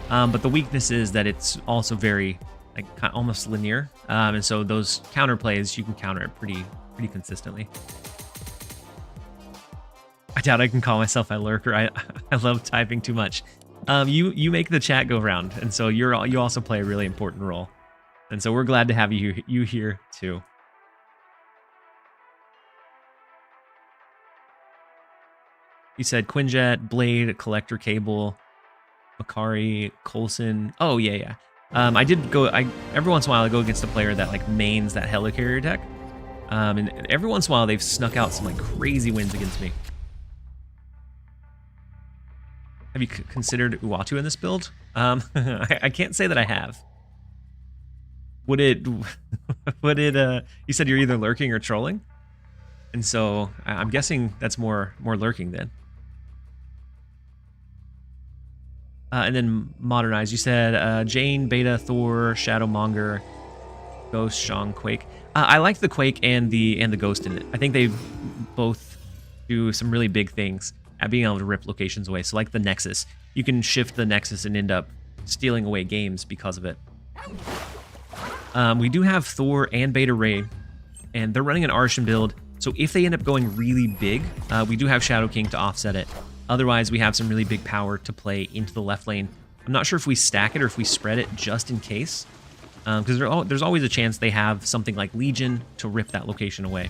but the weakness is that it's also very like almost linear, and so those counter plays you can counter it pretty consistently. I doubt I can call myself a lurker. I love typing too much. You make the chat go round, and so you also play a really important role, and so we're glad to have you here too. You said Quinjet, Blade, Collector Cable, Makari, Coulson. Oh yeah. I did go. Every once in a while I go against a player that like mains that Helicarrier deck, and every once in a while they've snuck out some like crazy wins against me. Have you considered Uatu in this build? I can't say that I have. Would it? You said you're either lurking or trolling, and so I'm guessing that's more lurking then. And then Modernize, you said Jane, Beta, Thor, Shadowmonger, Ghost, Shang, Quake. I like the Quake and the Ghost in it. I think they both do some really big things at being able to rip locations away. So like the Nexus, you can shift the Nexus and end up stealing away games because of it. We do have Thor and Beta Ray, and they're running an Arshan build. So if they end up going really big, we do have Shadow King to offset it. Otherwise, we have some really big power to play into the left lane. I'm not sure if we stack it or if we spread it just in case, because there's always a chance they have something like Legion to rip that location away.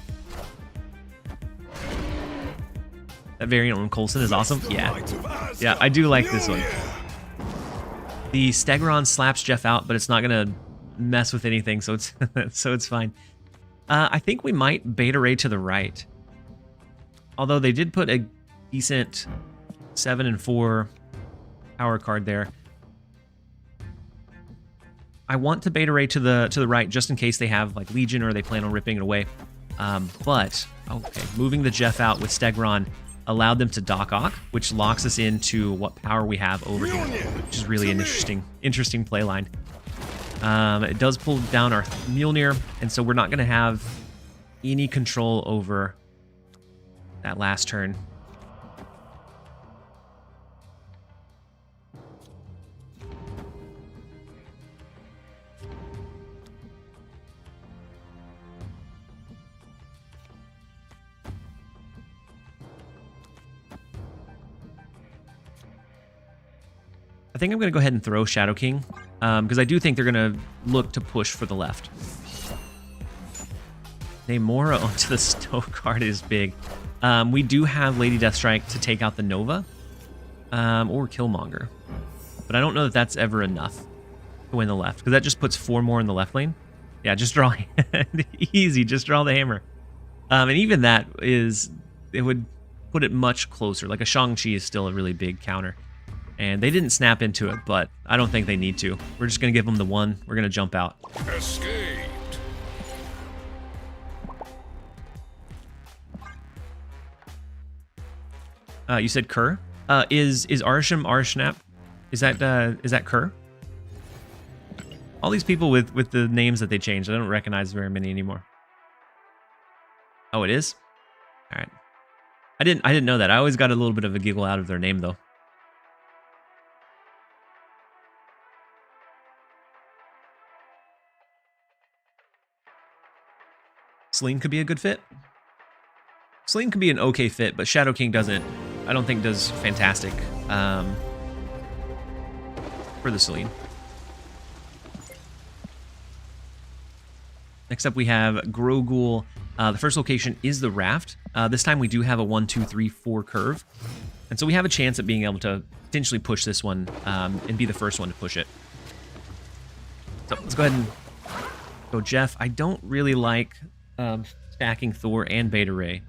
That variant on Coulson is awesome. Yeah, I do like this one. The Stegron slaps Jeff out, but it's not gonna mess with anything, so it's it's fine. I think we might Beta Ray to the right, although they did put a decent 7 and 4 power card there. I want to Beta Ray to the right just in case they have like Legion or they plan on ripping it away. But okay, moving the Jeff out with Stegron allowed them to Doc Ock, which locks us into what power we have over here, which is really an interesting play line. It does pull down our Mjolnir, and so we're not going to have any control over that last turn. I think I'm going to go ahead and throw Shadow King, because I do think they're going to look to push for the left. Namora onto the Snow card is big. We do have Lady Deathstrike to take out the Nova, or Killmonger. But I don't know that that's ever enough to win the left, because that just puts 4 more in the left lane. Yeah, just draw. Easy, just draw the hammer. And even that is, it would put it much closer. Like a Shang-Chi is still a really big counter. And they didn't snap into it, but I don't think they need to. We're just going to give them the 1. We're going to jump out. Escaped. You said Kerr? Is Arsham Arshnap? Is that Kerr? All these people with the names that they changed, I don't recognize very many anymore. Oh, it is? All right. I didn't know that. I always got a little bit of a giggle out of their name though. Celine could be a good fit. Celine could be an okay fit, but Shadow King doesn't, I don't think does fantastic for the Celine. Next up we have Grogul. The first location is the Raft. This time we do have a 1, 2, 3, 4 curve. And so we have a chance at being able to potentially push this one and be the first one to push it. So let's go ahead and go Jeff. I don't really like stacking Thor and Beta Ray.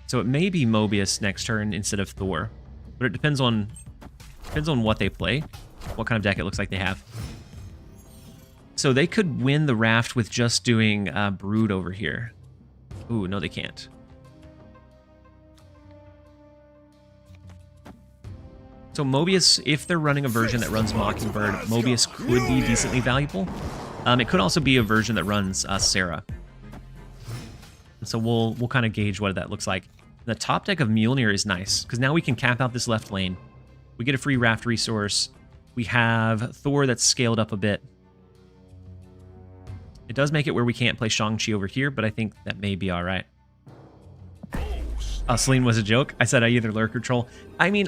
So it may be Mobius next turn instead of Thor. But it depends on what they play, what kind of deck it looks like they have. So they could win the Raft with just doing Brood over here. Ooh, no they can't. So Mobius, if they're running a version that runs Mockingbird, Mobius could be decently valuable. It could also be a version that runs Sarah. And so we'll kind of gauge what that looks like. The top deck of Mjolnir is nice, because now we can cap out this left lane. We get a free Raft resource. We have Thor that's scaled up a bit. It does make it where we can't play Shang-Chi over here, but I think that may be all right. Celine was a joke. I said I either lurk or troll. I mean,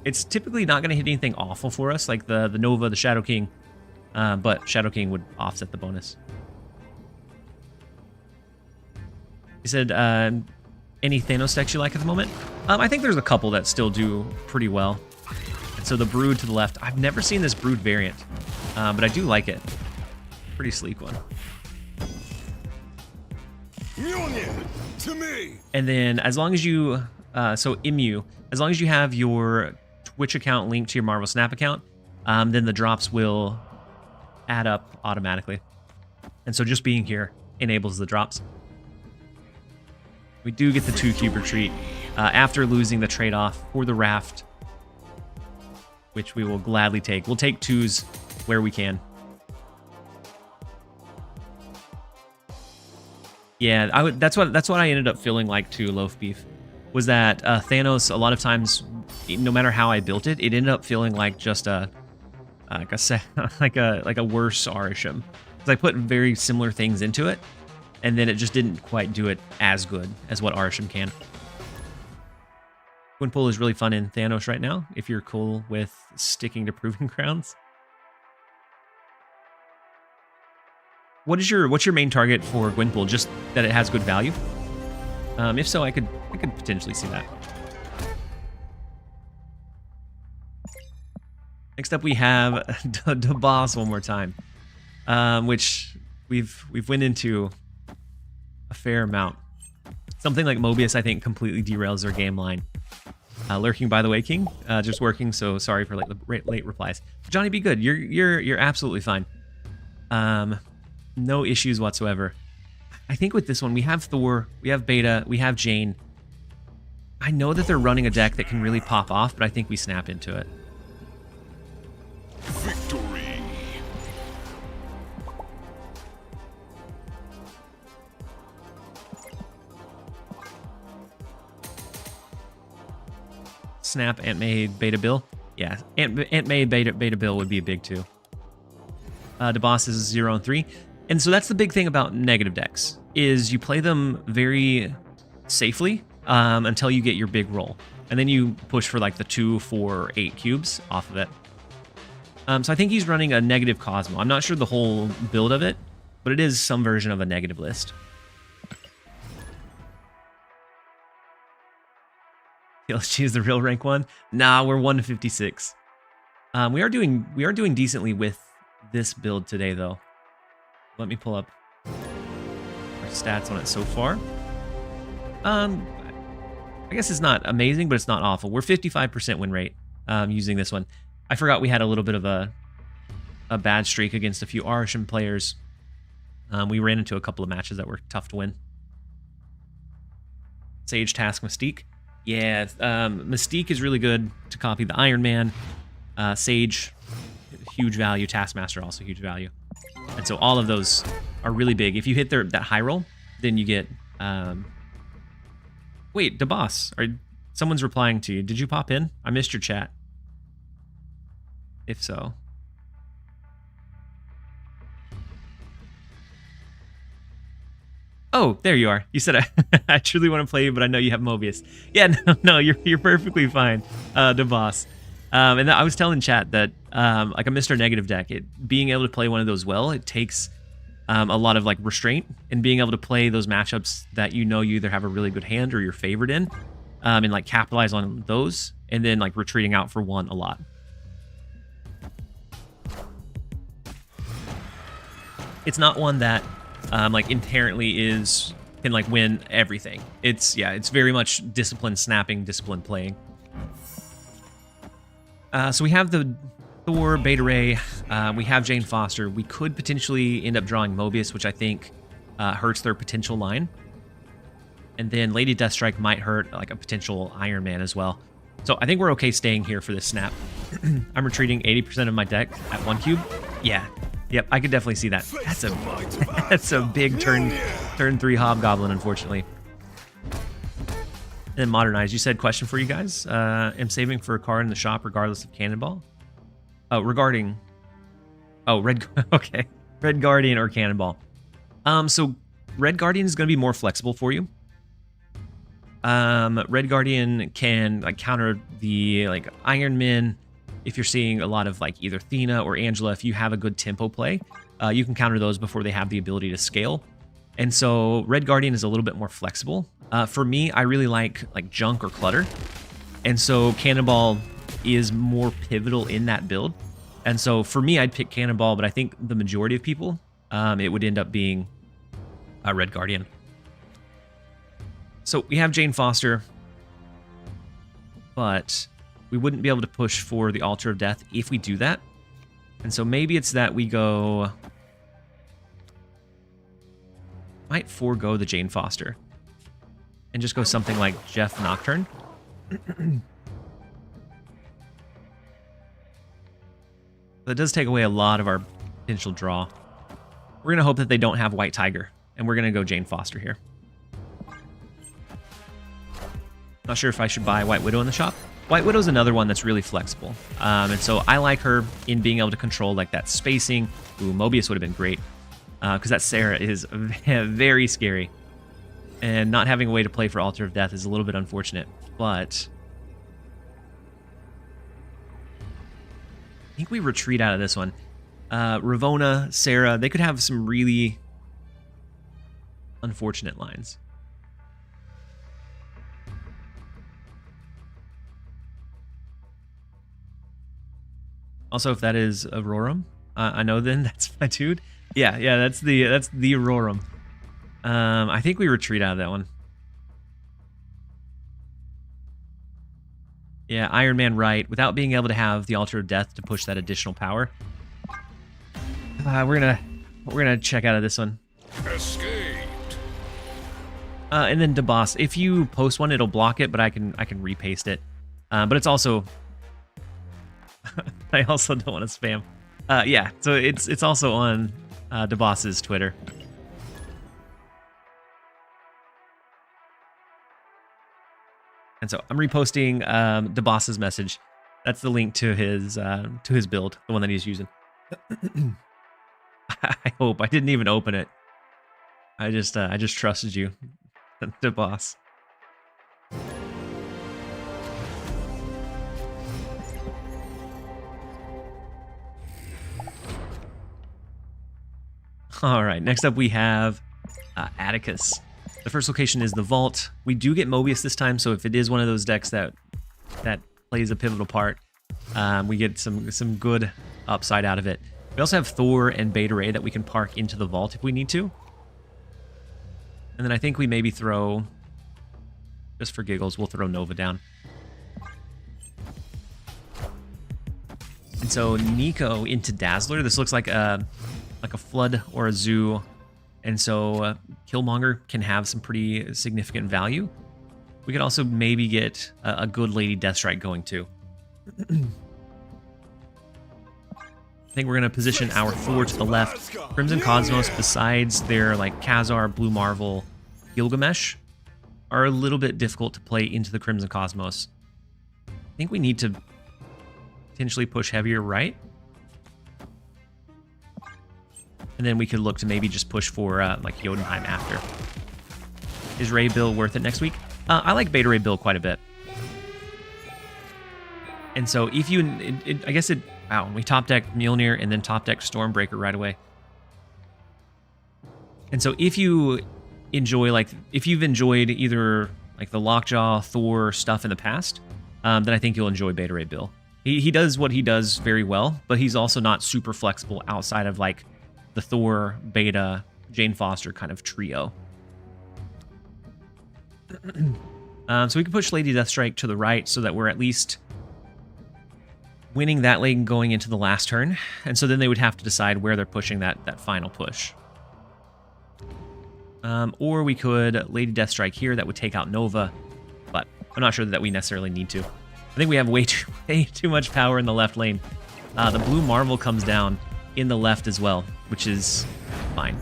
it's typically not going to hit anything awful for us, like the Nova, the Shadow King, but Shadow King would offset the bonus. He said, any Thanos decks you like at the moment? I think there's a couple that still do pretty well. And so the Brood to the left, I've never seen this Brood variant, but I do like it. Pretty sleek one. Mjolnir, to me. And then as long as you, so Immu, as long as you have your Twitch account linked to your Marvel Snap account, then the drops will add up automatically. And so just being here enables the drops. We do get the 2-cube retreat after losing the trade-off for the Raft, which we will gladly take. We'll take 2s where we can. Yeah, that's what I ended up feeling like too, Loaf Beef, was that Thanos, a lot of times, no matter how I built it, it ended up feeling like just like a worse Arisham. Because I put very similar things into it, and then it just didn't quite do it as good as what Arisham can. Gwynpool is really fun in Thanos right now, if you're cool with sticking to Proving Grounds. What's your main target for Gwynpool? Just that it has good value? If so, I could potentially see that. Next up, we have the boss one more time, which we've went into a fair amount. Something like Mobius, I think, completely derails their game line. Lurking, by the way, King, just working. So sorry for late replies. Johnny, be good. You're absolutely fine. No issues whatsoever. I think with this one, we have Thor, we have Beta, we have Jane. I know that they're running a deck that can really pop off, but I think we snap into it. Victory. Snap, Aunt May, Beta Bill. Yeah, Aunt May, Beta Bill would be a big 2. The boss is 0 and 3. And so that's the big thing about negative decks, is you play them very safely until you get your big roll. And then you push for like the 2, 4, 8 cubes off of it. So I think he's running a negative Cosmo. I'm not sure the whole build of it, but it is some version of a negative list. TLSG is the real rank 1. Nah, we're 1 to 56. We are doing decently with this build today, though. Let me pull up our stats on it so far. I guess it's not amazing, but it's not awful. We're 55% win rate using this one. I forgot we had a little bit of a bad streak against a few Arishan players. We ran into a couple of matches that were tough to win. Sage, Task, Mystique. Yeah, Mystique is really good to copy the Iron Man. Sage, huge value. Taskmaster, also huge value. And so all of those are really big. If you hit that high roll, then you get... Wait, the boss. Someone's replying to you. Did you pop in? I missed your chat. If so. Oh, there you are. You said I truly want to play you, but I know you have Mobius. Yeah, no, you're perfectly fine, the boss. And I was telling chat that like a Mr. Negative deck, being able to play one of those well, it takes a lot of like restraint and being able to play those matchups that you know you either have a really good hand or you're favored in, and like capitalize on those, and then like retreating out for one a lot. It's not one that like inherently can like win everything. It's very much discipline snapping, discipline playing. So we have the Thor, Beta Ray, we have Jane Foster. We could potentially end up drawing Mobius, which I think hurts their potential line. And then Lady Deathstrike might hurt like a potential Iron Man as well. So I think we're okay staying here for this snap. I'm retreating 80% of my deck at 1 cube. Yeah. Yep, I could definitely see that. That's a big turn 3 Hobgoblin, unfortunately. And then Modernize. You said question for you guys. Am saving for a card in the shop regardless of Cannonball. Oh, regarding... Oh, Red... Okay. Red Guardian or Cannonball. So Red Guardian is going to be more flexible for you. Red Guardian can like counter the like Iron Man. If you're seeing a lot of like either Thena or Angela, if you have a good tempo play, you can counter those before they have the ability to scale. And so Red Guardian is a little bit more flexible. For me, I really like Junk or Clutter. And so Cannonball is more pivotal in that build. And so for me, I'd pick Cannonball, but I think the majority of people, it would end up being a Red Guardian. So we have Jane Foster, but we wouldn't be able to push for the Altar of Death if we do that. And so maybe it's that we go... Might forego the Jane Foster and just go something like Jeff Nocturne. That does take away a lot of our potential draw. We're going to hope that they don't have White Tiger, and we're going to go Jane Foster here. Not sure if I should buy White Widow in the shop. White Widow's another one that's really flexible. And so I like her in being able to control like that spacing. Ooh, Mobius would have been great. Because that Sarah is very scary. And not having a way to play for Altar of Death is a little bit unfortunate. But I think we retreat out of this one. Ravonna, Sarah, they could have some really unfortunate lines. Also, if that is Aurorum, I know then that's my dude. Yeah, that's the Aurorum. I think we retreat out of that one. Yeah, Iron Man right, without being able to have the Altar of Death to push that additional power. We're gonna check out of this one. Escaped. And then DeBoss, if you post one, it'll block it, but I can repaste it. But it's also I also don't want to spam. Yeah, so it's also on DeBoss's Twitter. And so I'm reposting the boss's message. That's the link to his build, the one that he's using. I hope I didn't even open it. I just trusted you, the boss. All right, next up we have Atticus. The first location is the vault. We do get Mobius this time, so if it is one of those decks that plays a pivotal part, we get some good upside out of it. We also have Thor and Beta Ray that we can park into the vault if we need to. And then I think we maybe throw, just for giggles, we'll throw Nova down. And so Nico into Dazzler. This looks like a Flood or a Zoo. And so Killmonger can have some pretty significant value. We could also maybe get a good Lady Deathstrike going too. I think we're going to position our Thor to the left. Crimson Cosmos, besides their like Khazar, Blue Marvel, Gilgamesh, are a little bit difficult to play into the Crimson Cosmos. I think we need to potentially push heavier right. And then we could look to maybe just push for like Jotunheim after. Is Ray Bill worth it next week? I like Beta Ray Bill quite a bit. And so if you, I guess it, wow, we top deck Mjolnir and then top deck Stormbreaker right away. And so if you enjoy, like, if you've enjoyed either like the Lockjaw, Thor stuff in the past, then I think you'll enjoy Beta Ray Bill. He does what he does very well, but he's also not super flexible outside of like the Thor, Beta, Jane Foster kind of trio. So we can push Lady Deathstrike to the right so that we're at least winning that lane going into the last turn. And so then they would have to decide where they're pushing that final push. Or we could Lady Deathstrike here. That would take out Nova, but I'm not sure that we necessarily need to. I think we have way too much power in the left lane. The Blue Marvel comes down in the left as well, which is fine.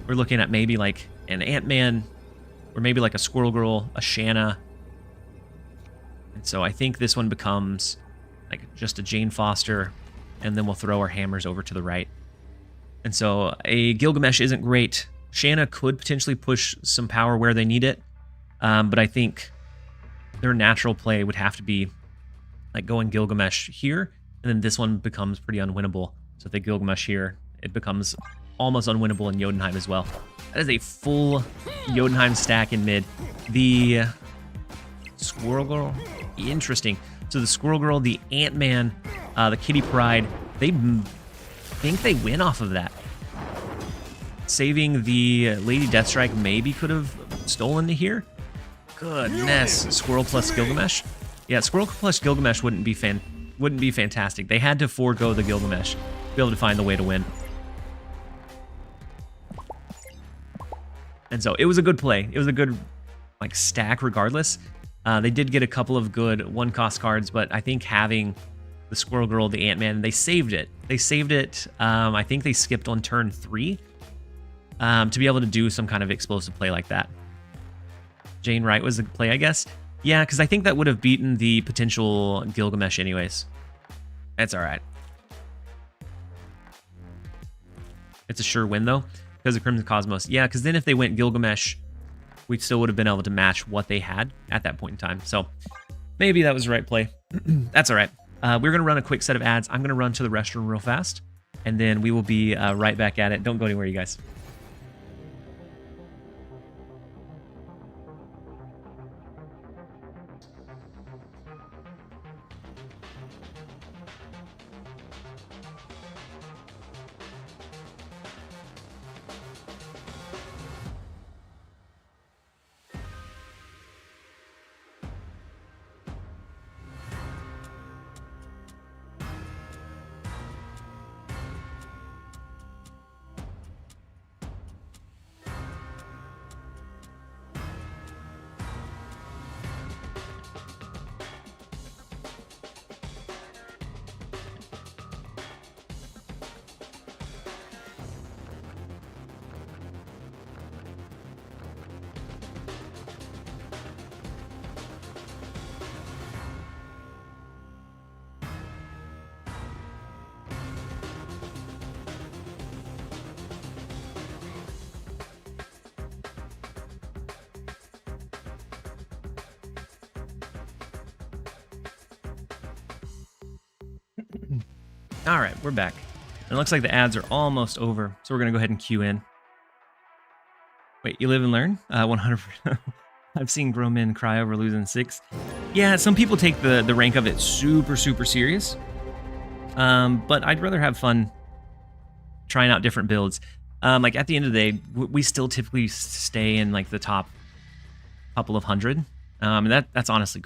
We're looking at maybe like an Ant-Man, or maybe like a Squirrel Girl, a Shanna. And so I think this one becomes like just a Jane Foster, and then we'll throw our hammers over to the right. And so a Gilgamesh isn't great. Shanna could potentially push some power where they need it, but I think their natural play would have to be like going Gilgamesh here, and then this one becomes pretty unwinnable. So if they Gilgamesh here, it becomes almost unwinnable in Jotunheim as well. That is a full Jotunheim stack in mid. The Squirrel Girl, interesting. So the Squirrel Girl, the Ant-Man, the Kitty Pryde, they think they win off of that. Saving the Lady Deathstrike maybe could have stolen to here. Goodness, Squirrel plus Gilgamesh. Yeah, Squirrel plus Gilgamesh wouldn't be fantastic. They had to forego the Gilgamesh to be able to find the way to win. And so it was a good play. It was a good like stack regardless. They did get a couple of good one-cost cards, but I think having the Squirrel Girl, the Ant-Man, they saved it. They saved it. I think they skipped on turn 3 to be able to do some kind of explosive play like that. Jane Wright was the play, I guess. Yeah, because I think that would have beaten the potential Gilgamesh anyways. That's all right. It's a sure win, though, because of Crimson Cosmos. Yeah, because then if they went Gilgamesh, we still would have been able to match what they had at that point in time. So maybe that was the right play. That's all right. We're going to run a quick set of ads. I'm going to run to the restroom real fast, and then we will be right back at it. Don't go anywhere, you guys. All right, we're back. And it looks like the ads are almost over, so we're going to go ahead and queue in. Wait, you live and learn? 100%. I've seen grown men cry over losing 6. Yeah, some people take the rank of it super, super serious. But I'd rather have fun trying out different builds. Like at the end of the day, we still typically stay in like the top couple of hundred. And that's honestly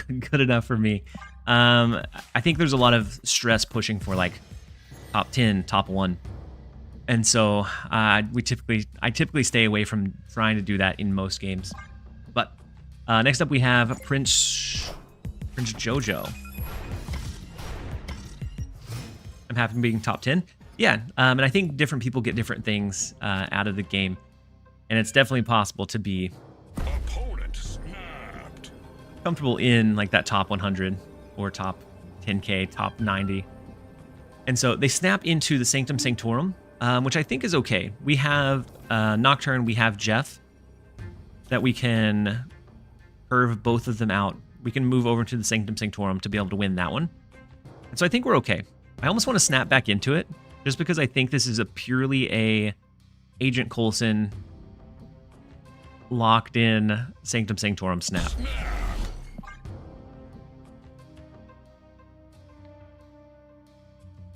good enough for me. I think there's a lot of stress pushing for like top 10, top 1. And so I typically stay away from trying to do that in most games. But next up we have Prince Jojo. I'm happy being top 10. Yeah, and I think different people get different things out of the game. And it's definitely possible to be Opponent snapped. comfortable in like that top 100 or top 10k, top 90. And so they snap into the Sanctum Sanctorum, which I think is okay. We have Nocturne, we have Jeff, that we can curve both of them out. We can move over to the Sanctum Sanctorum to be able to win that one. And so I think we're okay. I almost want to snap back into it, just because I think this is a purely a Agent Coulson locked in Sanctum Sanctorum snap.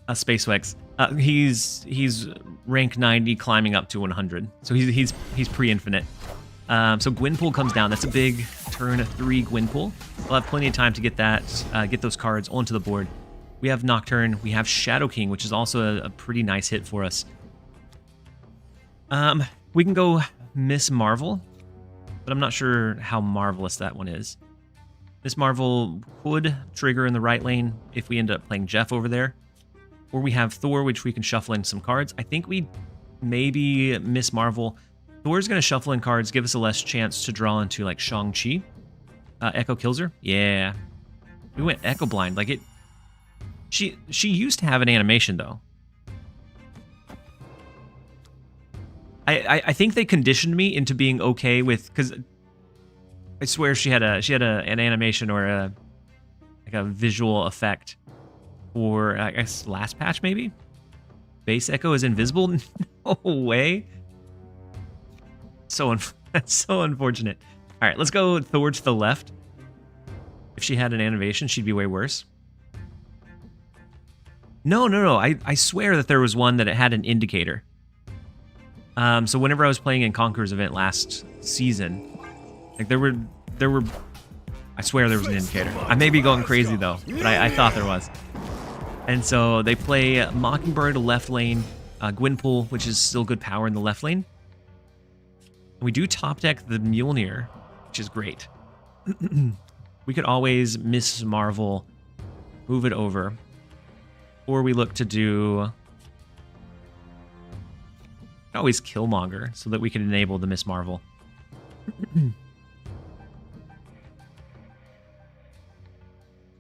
SpaceX. He's rank 90, climbing up to 100. So he's pre-infinite. So Gwynpool comes down. That's a big turn 3 Gwynpool. We'll have plenty of time to get those cards onto the board. We have Nocturne. We have Shadow King, which is also a pretty nice hit for us. We can go Miss Marvel, but I'm not sure how marvelous that one is. Miss Marvel could trigger in the right lane if we end up playing Jeff over there. Or we have Thor, which we can shuffle in some cards. I think we maybe Miss Marvel. Thor's going to shuffle in cards, give us a less chance to draw into like Shang-Chi. Echo kills her. Yeah. We went Echo Blind. Like it. She used to have an animation though. I think they conditioned me into being okay with, because I swear she had an animation or a visual effect for, I guess, last patch maybe. Base Echo is invisible. No way. That's so unfortunate. All right, let's go Thor to the left. If she had an animation, she'd be way worse. No. I swear that there was one that it had an indicator. So whenever I was playing in Conqueror's event last season, like there were, I swear there was an indicator. I may be going crazy though, but I thought there was. And so they play Mockingbird left lane, Gwynpool, which is still good power in the left lane. We do top deck the Mjolnir, which is great. We could always Miss Marvel, move it over. Or we look to do... always Killmonger, so that we can enable the Miss Marvel.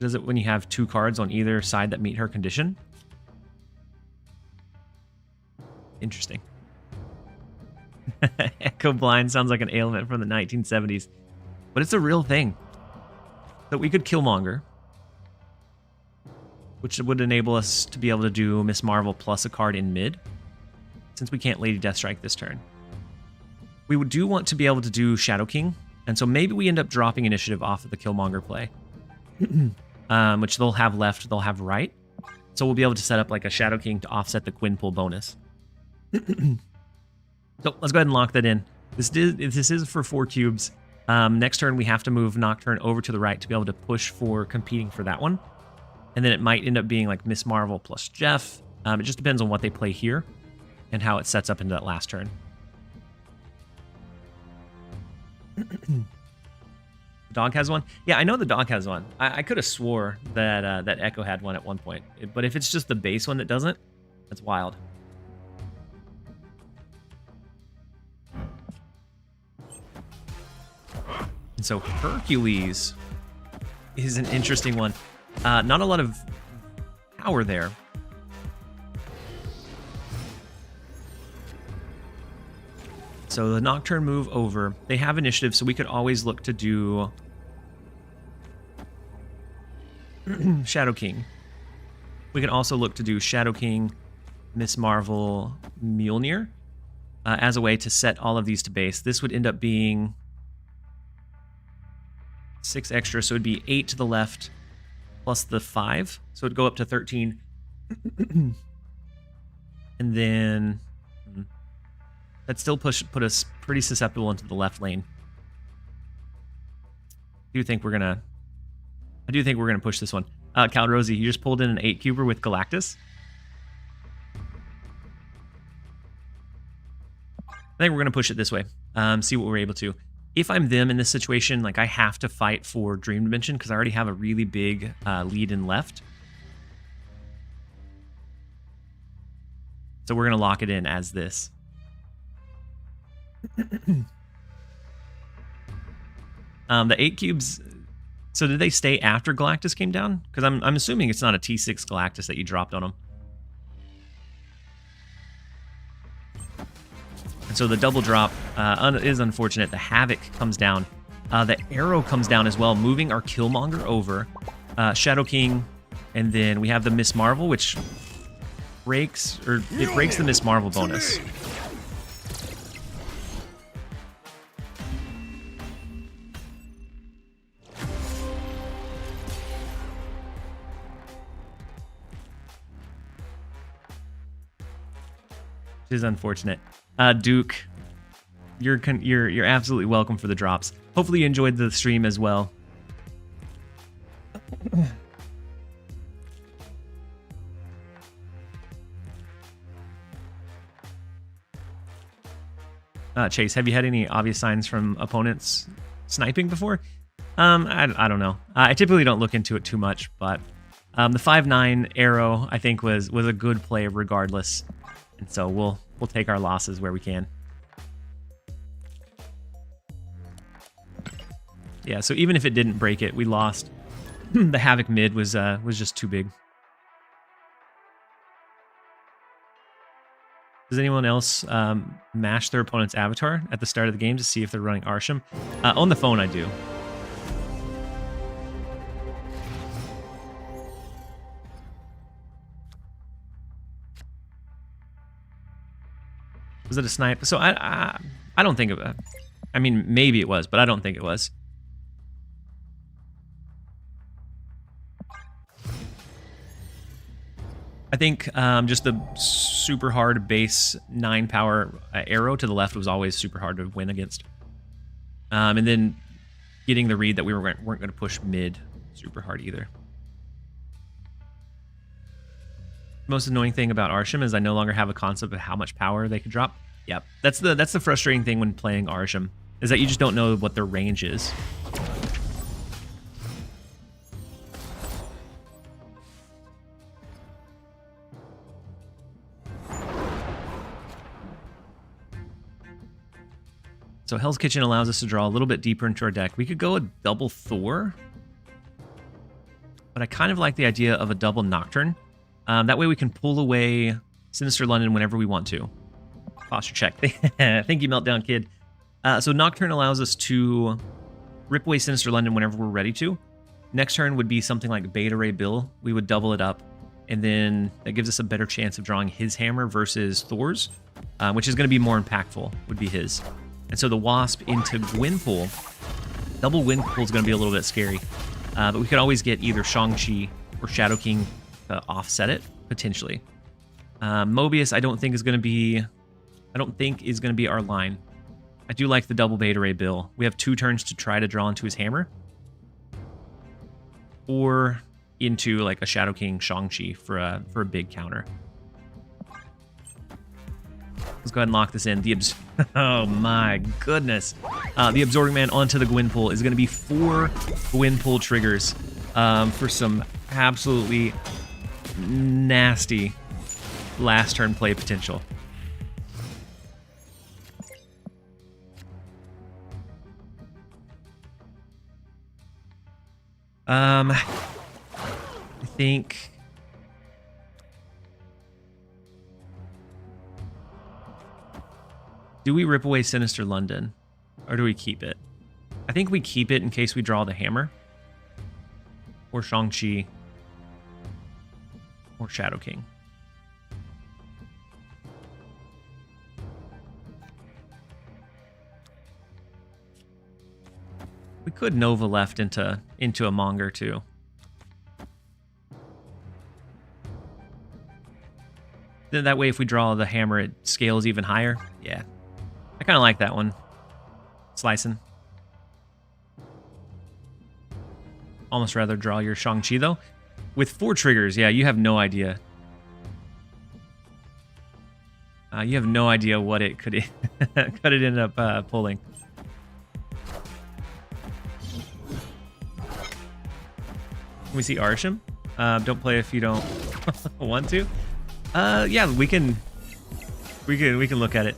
Does it when you have 2 cards on either side that meet her condition? Interesting. Echo Blind sounds like an ailment from the 1970s. But it's a real thing. So we could Killmonger, which would enable us to be able to do Miss Marvel plus a card in mid, since we can't Lady Deathstrike this turn. We do want to be able to do Shadow King, and so maybe we end up dropping initiative off of the Killmonger play. Which they'll have left, they'll have right. So we'll be able to set up like a Shadow King to offset the Gwynpool bonus. So let's go ahead and lock that in. This is for 4 cubes. Next turn we have to move Nocturne over to the right to be able to push for competing for that one. And then it might end up being like Miss Marvel plus Jeff. It just depends on what they play here and how it sets up into that last turn. The dog has one? Yeah, I know the dog has one. I could have swore that that Echo had one at one point. But if it's just the base one that doesn't, that's wild. And so Hercules is an interesting one. Not a lot of power there. So the Nocturne move over. They have initiative, so we could always look to do Shadow King. We can also look to do Shadow King, Miss Marvel, Mjolnir as a way to set all of these to base. This would end up being 6 extra, so it'd be 8 to the left plus the 5, so it'd go up to 13. And then that still put us pretty susceptible into the left lane. I do think we're gonna push this one. Cal Rosie, you just pulled in an 8 cuber with Galactus. I think we're gonna push it this way. See what we're able to. If I'm them in this situation, like I have to fight for Dream Dimension because I already have a really big lead in left. So we're gonna lock it in as this. The 8 cubes. So did they stay after Galactus came down? Because I'm assuming it's not a T6 Galactus that you dropped on them. And so the double drop is unfortunate. The Havoc comes down. The Arrow comes down as well, moving our Killmonger over. Shadow King, and then we have the Miss Marvel, which breaks the Miss Marvel bonus. Which is unfortunate. Duke, you're absolutely welcome for the drops. Hopefully you enjoyed the stream as well. Chase, have you had any obvious signs from opponents sniping before? I don't know. I typically don't look into it too much, but the 5-9 arrow I think was a good play regardless, and so we'll take our losses where we can. Yeah, so even if it didn't break it, we lost. The Havoc mid was just too big. Does anyone else mash their opponent's avatar at the start of the game to see if they're running Arsham? On the phone, I do. Was it a snipe? So I don't think it. I mean, maybe it was, but I don't think it was. I think just the super hard base 9 power arrow to the left was always super hard to win against. And then getting the read that we weren't going to push mid super hard either. The most annoying thing about Arsham is I no longer have a concept of how much power they could drop. Yep, that's the frustrating thing when playing Arsham, is that you just don't know what their range is. So Hell's Kitchen allows us to draw a little bit deeper into our deck. We could go a double Thor, but I kind of like the idea of a double Nocturne. That way we can pull away Sinister London whenever we want to. Posture check. Thank you, Meltdown Kid. So Nocturne allows us to rip away Sinister London whenever we're ready to. Next turn would be something like Beta Ray Bill. We would double it up, and then that gives us a better chance of drawing his hammer versus Thor's, which is going to be more impactful, would be his. And so the Wasp into Gwynpool. Double Gwynpool is going to be a little bit scary. But we could always get either Shang-Chi or Shadow King to offset it, potentially. Mobius, I don't think is going to be our line. I do like the double Beta Ray Bill. We have 2 turns to try to draw into his hammer. Or into like a Shadow King Shang-Chi for a big counter. Let's go ahead and lock this in. Oh my goodness. The Absorbing Man onto the Gwynpool is going to be 4 Gwynpool triggers for some absolutely nasty last turn play potential. I think... Do we rip away Sinister London? Or do we keep it? I think we keep it in case we draw the hammer. Or Shang-Chi. or Shadow King. We could Nova left into a Monger too. Then that way, if we draw the hammer, it scales even higher. Yeah, I kind of like that one. Slicing. Almost rather draw your Shang-Chi though. With 4 triggers, yeah, you have no idea. You have no idea what it could could it end up pulling. Can we see Arsham? Don't play if you don't want to. Yeah, we can look at it.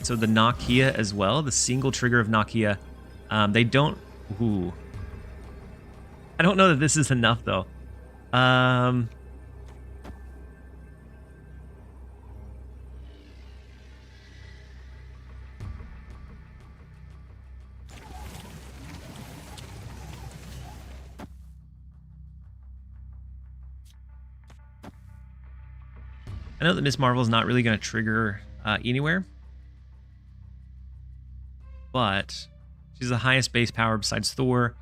So the Nakia as well, the single trigger of Nakia. They don't. Ooh. I don't know that this is enough though. I know that Miss Marvel is not really going to trigger anywhere, but she's the highest base power besides Thor.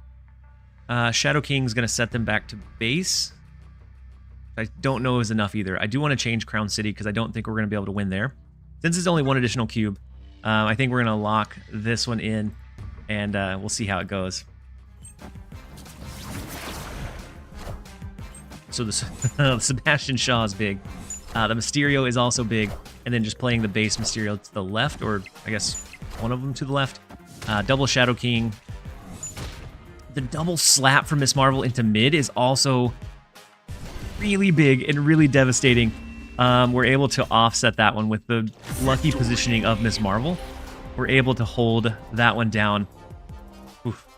Shadow King's going to set them back to base. I don't know is enough either. I do want to change Crown City because I don't think we're going to be able to win there. Since it's only 1 additional cube, I think we're going to lock this one in, and we'll see how it goes. So the Sebastian Shaw is big. The Mysterio is also big, and then just playing the base Mysterio to the left, or I guess one of them to the left. Double Shadow King. The double slap from Miss Marvel into mid is also really big and really devastating. We're able to offset that one with the lucky positioning of Miss Marvel. We're able to hold that one down. Oof.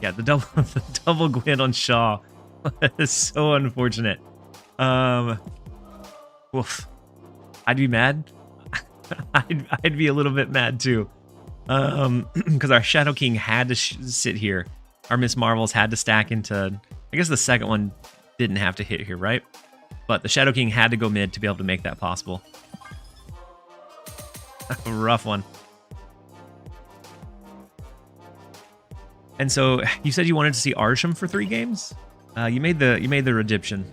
Yeah, the double Gwyn on Shaw is so unfortunate. Oof. I'd be mad. I'd be a little bit mad too, because our Shadow King had to sit here. Our Miss Marvels had to stack into. I guess the second one didn't have to hit here, right? But the Shadow King had to go mid to be able to make that possible. A rough one. And so you said you wanted to see Arsham for 3 games. You made the redemption.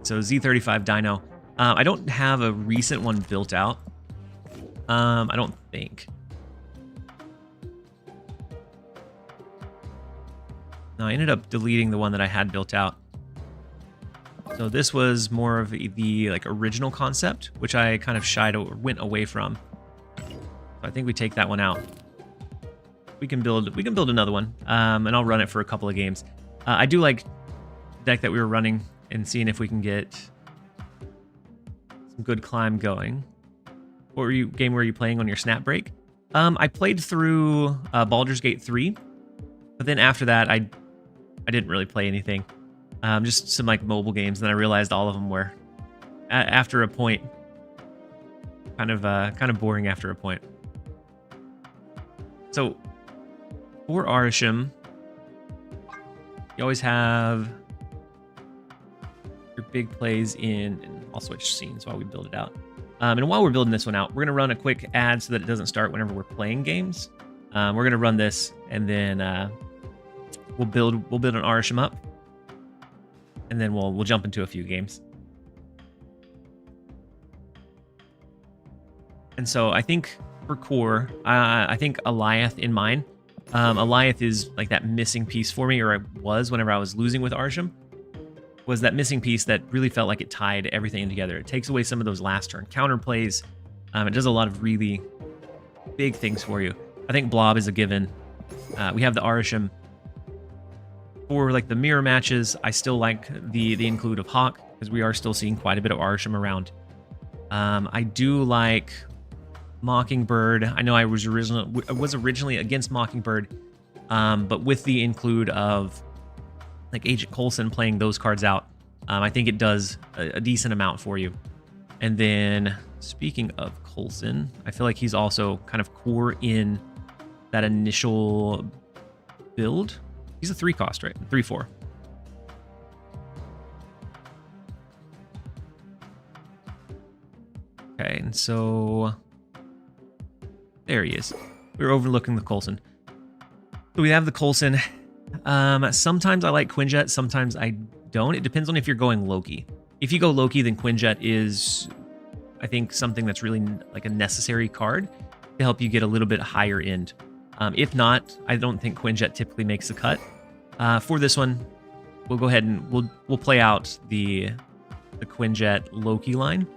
So Z35 Dino. I don't have a recent one built out. I don't think. No, I ended up deleting the one that I had built out. So this was more of the like original concept, which I kind of went away from. So I think we take that one out. We can build another one, and I'll run it for a couple of games. I do like the deck that we were running and seeing if we can get some good climb going. What game were you playing on your snap break? I played through Baldur's Gate 3, but then after that I didn't really play anything. Just some like mobile games. Then I realized all of them were after a point kind of boring after a point. So for Arsham, you always have your big plays in, and I'll switch scenes while we build it out. And while we're building this one out, we're gonna run a quick ad so that it doesn't start whenever we're playing games. We're gonna run this, and then we'll build an Arsham up, and then we'll jump into a few games. And so I think for core, I think Alioth in mine. Alioth is like that missing piece for me, or it was whenever I was losing with Arsham. Was that missing piece that really felt like it tied everything together. It takes away some of those last turn counter plays. It does a lot of really big things for you. I think Blob is a given. We have the Arsham. For like the mirror matches, I still like the include of Hawk, because we are still seeing quite a bit of Arsham around. I do like Mockingbird. I know I was originally against Mockingbird, but with the include of like Agent Coulson playing those cards out, I think it does a decent amount for you. And then speaking of Coulson. I feel like he's also kind of core in that initial build. He's a 3 cost, right? 3/4. Okay, and so there he is. We're overlooking the Coulson. So we have the Coulson. Sometimes I like Quinjet, sometimes I don't. It depends on if you're going Loki. If you go Loki, then Quinjet is, I think, something that's really like a necessary card to help you get a little bit higher end. If not, I don't think Quinjet typically makes the cut. For this one, we'll go ahead and we'll play out the Quinjet Loki line.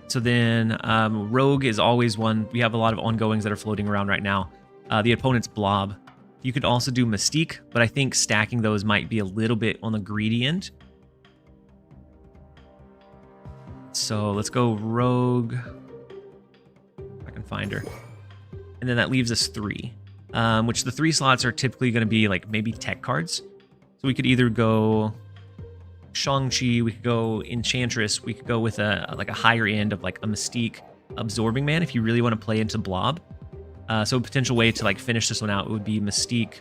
So then Rogue is always one. We have a lot of ongoings that are floating around right now. The opponent's Blob. You could also do Mystique, but I think stacking those might be a little bit on the greedy end. So let's go Rogue. If I can find her. And then that leaves us 3, which the 3 slots are typically going to be like maybe tech cards. So we could either go Shang-Chi, we could go Enchantress, we could go with a higher end of like a Mystique Absorbing Man if you really want to play into Blob. So a potential way to like finish this one out would be Mystique,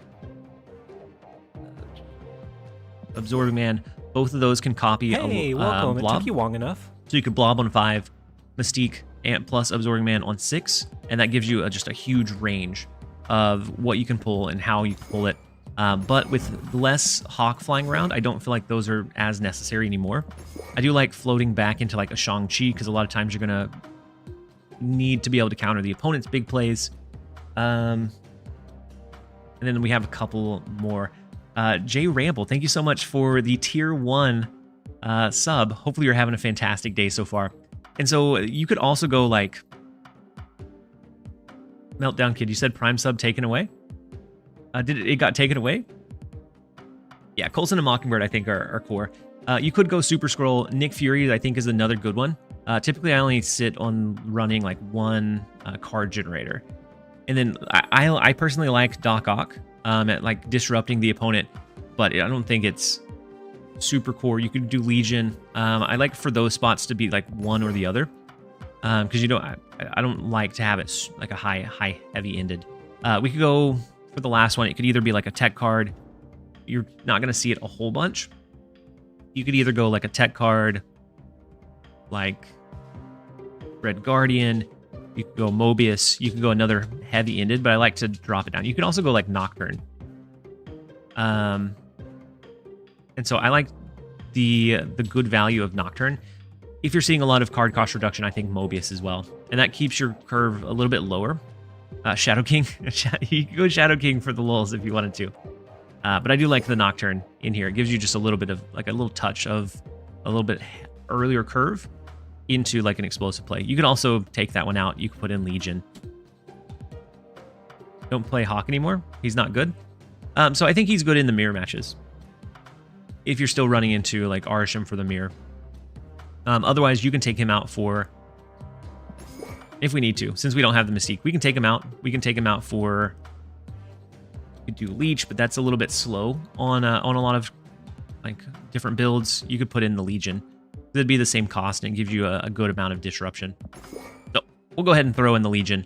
Absorbing Man. Both of those can copy Hey, welcome. Blob. It took you long enough. So you could Blob on 5, Mystique and plus Absorbing Man on 6, and that gives you just a huge range of what you can pull and how you can pull it. But with less Hawk flying around, I don't feel like those are as necessary anymore. I do like floating back into like a Shang-Chi because a lot of times you're going to need to be able to counter the opponent's big plays. And then we have a couple more. Jay Ramble, thank you so much for the tier 1 sub. Hopefully you're having a fantastic day so far. And so you could also go like Meltdown Kid. You said Prime sub taken away? It got taken away? Yeah, Coulson and Mockingbird I think are core. You could go Super Scroll. Nick Fury I think is another good one. Typically I only sit on running like 1 card generator. And then I personally like Doc Ock at like disrupting the opponent, but I don't think it's super core. You could do Legion. I like for those spots to be like one or the other, because you know I don't like to have it like a high heavy ended. We could go for the last one. It could either be like a tech card. You're not going to see it a whole bunch. You could either go like a tech card, like Red Guardian. You could go Mobius. You could go another heavy ended, but I like to drop it down. You can also go like Nocturne. And so I like the good value of Nocturne. If you're seeing a lot of card cost reduction, I think Mobius as well. And that keeps your curve a little bit lower. Shadow King. You can go Shadow King for the lulz if you wanted to. But I do like the Nocturne in here. It gives you just a little bit of like a little touch of a little bit earlier curve into like an explosive play. You can also take that one out. You can put in Legion. Don't play Hawk anymore. He's not good. So I think he's good in the mirror matches. If you're still running into like Arisham for the mirror. Otherwise, you can take him out for, if we need to, since we don't have the Mystique, we can take him out. We can take him out for, you could do Leech, but that's a little bit slow on a lot of like different builds. You could put in the Legion. It'd be the same cost and it gives you a good amount of disruption. So we'll go ahead and throw in the Legion.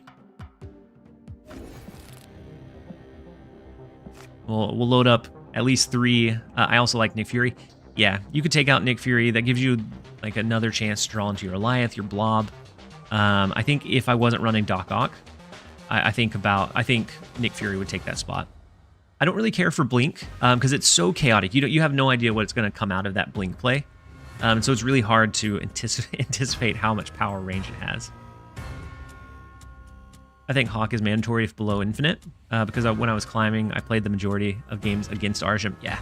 We'll load up at least 3. I also like Nick Fury. Yeah, you could take out Nick Fury. That gives you like another chance to draw into your Goliath, your Blob. I think if I wasn't running Doc Ock, I think Nick Fury would take that spot. I don't really care for Blink because it's so chaotic. You have no idea what's going to come out of that Blink play. So it's really hard to anticipate how much power range it has. I think Hawk is mandatory if below infinite, because when I was climbing, I played the majority of games against Arisham. Yeah,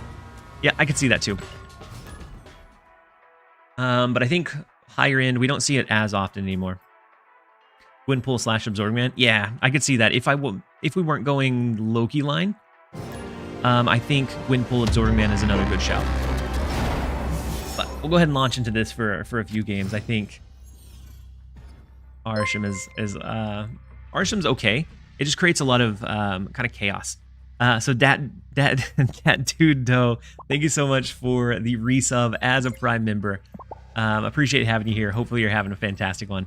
I could see that too. But I think higher end, we don't see it as often anymore. Windpool / Absorbing Man. Yeah, I could see that. If we weren't going Loki line, I think Windpool Absorbing Man is another good shout. But we'll go ahead and launch into this for a few games. I think Arisham Arisham's okay. It just creates a lot of kind of chaos. So that dude Doe, thank you so much for the resub as a Prime member. Appreciate having you here. Hopefully you're having a fantastic one.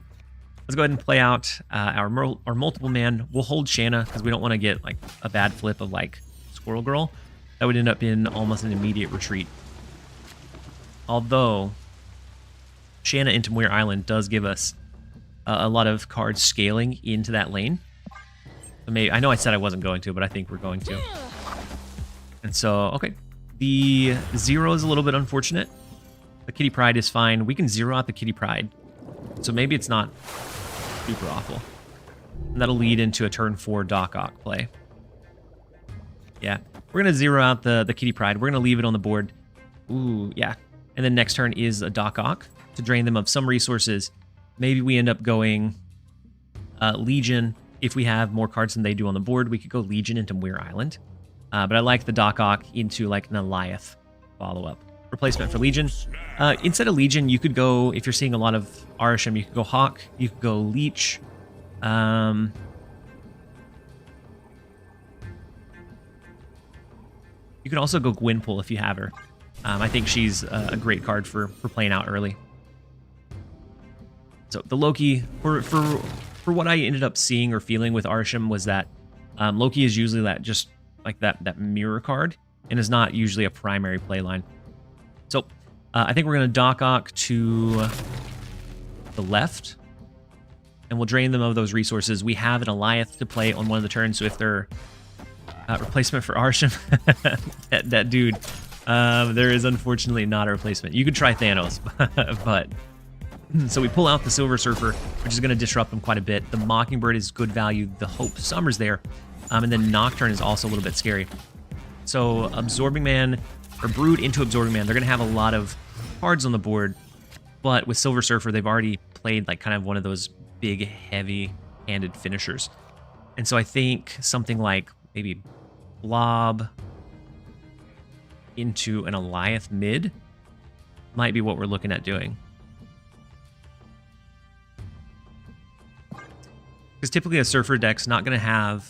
Let's go ahead and play out our multiple man. We'll hold Shanna because we don't want to get like a bad flip of like Squirrel Girl. That would end up in almost an immediate retreat. Although Shanna into Muir Island does give us a lot of cards scaling into that lane. So maybe, I know I said I wasn't going to, but I think we're going to. And so, okay. The 0 is a little bit unfortunate. The Kitty Pride is fine. We can 0 out the Kitty Pride. So maybe it's not super awful. And that'll lead into a turn 4 Doc Ock play. Yeah. We're going to 0 out the Kitty Pride. We're going to leave it on the board. Ooh, yeah. And then next turn is a Doc Ock to drain them of some resources. Maybe we end up going Legion. If we have more cards than they do on the board, we could go Legion into Muir Island. But I like the Doc Ock into like an Eliath follow-up. Replacement for Legion. Instead of Legion, you could go, if you're seeing a lot of Arisham, you could go Hawk, you could go Leech. You could also go Gwynpool if you have her. I think she's a great card for playing out early. So the Loki, for what I ended up seeing or feeling with Arisham was that Loki is usually just like that mirror card and is not usually a primary play line. So I think we're going to Doc Ock to the left, and we'll drain them of those resources. We have an Eliath to play on one of the turns, so if they're replacement for Arisham, that dude, there is unfortunately not a replacement. You could try Thanos, but... So we pull out the Silver Surfer, which is going to disrupt them quite a bit. The Mockingbird is good value. The Hope Summer's there. And then Nocturne is also a little bit scary. So Absorbing Man, or Brood into Absorbing Man, they're going to have a lot of cards on the board. But with Silver Surfer, they've already played like kind of one of those big, heavy-handed finishers. And so I think something like maybe Blob into an Eliath mid might be what we're looking at doing. Because typically a Surfer deck's not going to have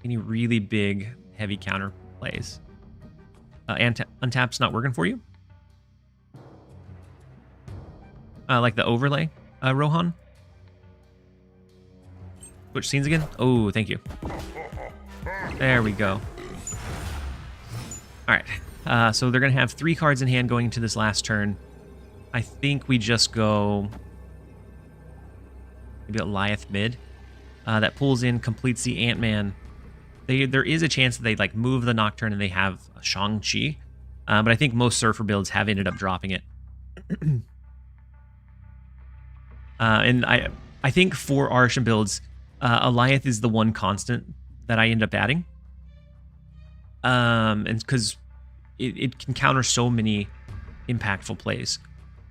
any really big, heavy counter plays. Untap's not working for you? Like the overlay, Rohan? Switch scenes again? Oh, thank you. There we go. Alright, so they're going to have 3 cards in hand going into this last turn. I think we just go... maybe Eliath mid. That pulls in, completes the Ant-Man. There is a chance that they like move the Nocturne and they have a Shang-Chi. But I think most Surfer builds have ended up dropping it. And I think for Arisham builds, Eliath is the one constant that I end up adding. And because it can counter so many impactful plays.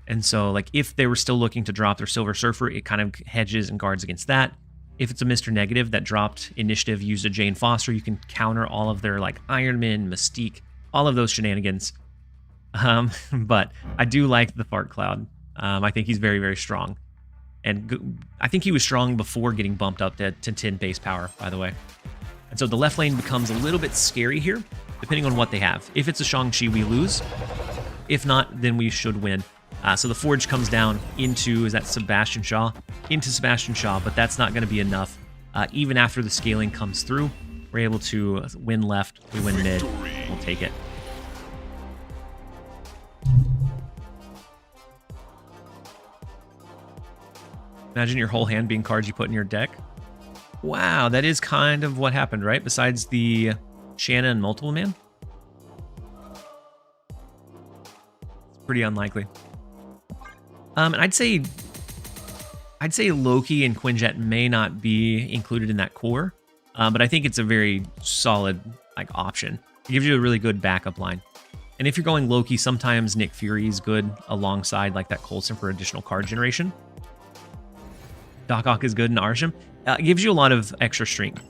And so, like, if they were still looking to drop their Silver Surfer, it kind of hedges and guards against that. If it's a Mr. Negative that dropped Initiative, used a Jane Foster, you can counter all of their, like, Iron Man, Mystique, all of those shenanigans. But I do like the Fart Cloud. I think he's very, very strong. And I think he was strong before getting bumped up to 10 base power, by the way. And so the left lane becomes a little bit scary here, depending on what they have. If it's a Shang-Chi, we lose. If not, then we should win. So the Forge comes down into, is that Sebastian Shaw? Into Sebastian Shaw, but that's not going to be enough. Even after the scaling comes through, we're able to win left, we win mid, we'll take it. Imagine your whole hand being cards you put in your deck. Wow, that is kind of what happened, right? Besides the Shanna and Multiple Man? It's pretty unlikely. And I'd say Loki and Quinjet may not be included in that core, but I think it's a very solid like option. It gives you a really good backup line. And if you're going Loki, sometimes Nick Fury is good alongside like that Coulson for additional card generation. Doc Ock is good in Arsham. It gives you a lot of extra strength.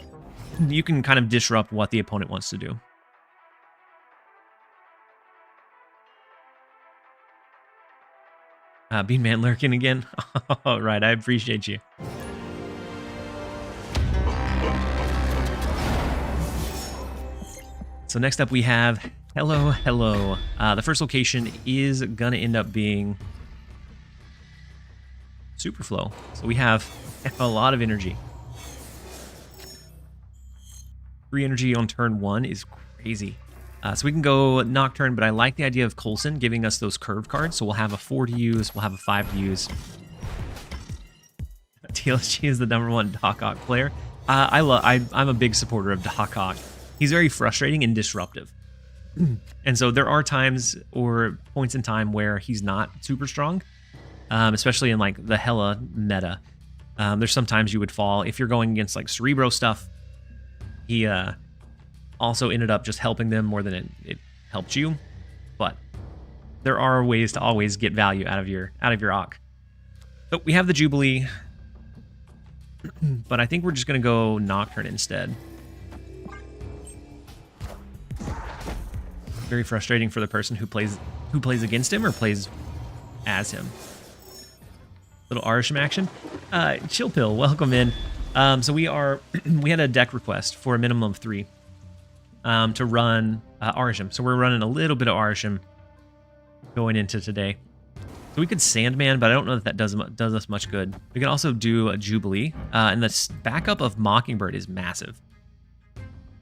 You can kind of disrupt what the opponent wants to do. Bean Man lurking again. All right, I appreciate you. so next up we have Hello, Hello. The first location is gonna end up being Superflow. So we have a lot of energy. 3 energy on turn 1 is crazy. So we can go Nocturne, but I like the idea of Coulson giving us those curve cards. So we'll have a 4 to use, we'll have a 5 to use. TLSG is the #1 Doc Ock player. I'm a big supporter of Doc Ock. He's very frustrating and disruptive. And so there are times or points in time where he's not super strong, especially in like the Hella meta. There's sometimes you would fall if you're going against like Cerebro stuff. He also ended up just helping them more than it helped you. But there are ways to always get value out of your Ock. So we have the Jubilee, but I think we're just gonna go Nocturne instead. Very frustrating for the person who plays against him or plays as him. Little Arisham action. Chill Pill, welcome in. So we had a deck request for a minimum of 3 to run Arisham. So we're running a little bit of Arisham going into today. So we could Sandman, but I don't know that does us much good. We can also do a Jubilee, and the backup of Mockingbird is massive.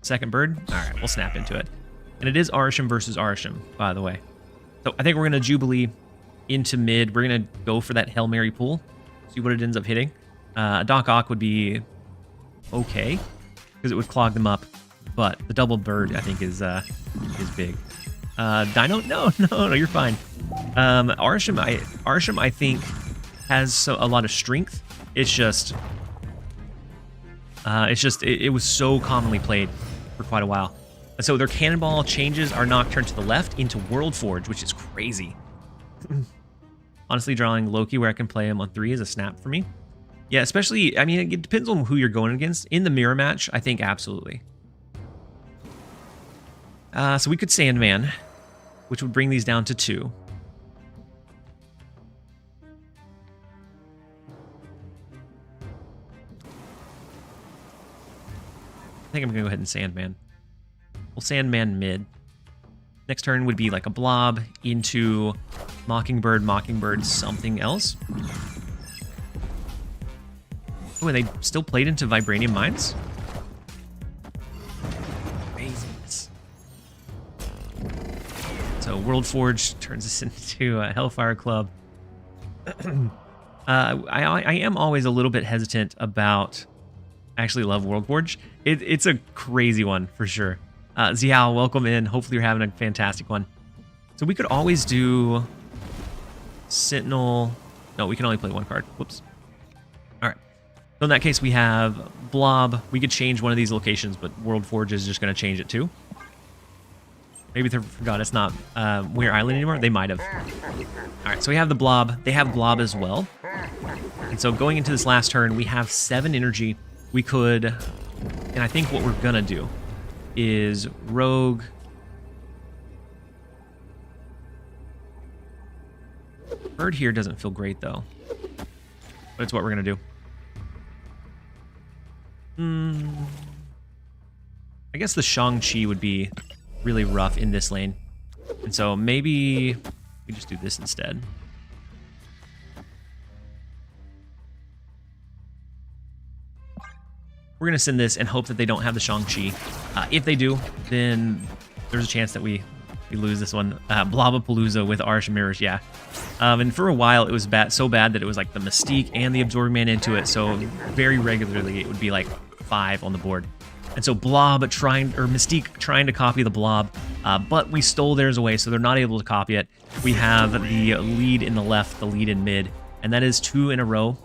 Second bird? All right, we'll snap into it. And it is Arisham versus Arisham, by the way. So I think we're going to Jubilee into mid. We're going to go for that Hail Mary pool, see what it ends up hitting. Doc Ock would be okay, because it would clog them up. But the double bird, I think, is big. Dino? No, you're fine. Arisham, I think, has a lot of strength. It was so commonly played for quite a while. So their cannonball changes our Nocturne to the left into World Forge, which is crazy. Honestly, drawing Loki where I can play him on 3 is a snap for me. Yeah, especially, I mean, it depends on who you're going against. In the mirror match, I think absolutely. So we could Sandman, which would bring these down to 2. I think I'm going to go ahead and Sandman. We'll Sandman mid. Next turn would be like a blob into Mockingbird, something else. Oh, and they still played into Vibranium Mines? Craziness. So World Forge turns us into a Hellfire Club. I am always a little bit hesitant about... I actually love World Forge. It's a crazy one for sure. Xiao, welcome in. Hopefully you're having a fantastic one. So we could always do Sentinel. No, we can only play 1 card. Whoops. All right. So in that case, we have Blob. We could change one of these locations, but World Forge is just going to change it too. Maybe they forgot it's not Weir Island anymore. They might have. All right, so we have the Blob. They have Blob as well. And so going into this last turn, we have 7 energy. We could, and I think what we're going to do is Rogue. Bird here doesn't feel great though, but it's what we're gonna do. I guess the Shang-Chi would be really rough in this lane, and so maybe we just do this instead. We're going to send this and hope that they don't have the Shang-Chi. If they do, then there's a chance that we lose this one. Blobapalooza with Arsh Mirrors, yeah. And for a while, it was so bad that it was like the Mystique and the Absorbing Man into it, so very regularly it would be like 5 on the board. And so Mystique trying to copy the Blob, but we stole theirs away, so they're not able to copy it. We have the lead in the left, the lead in mid, and that is 2 in a row.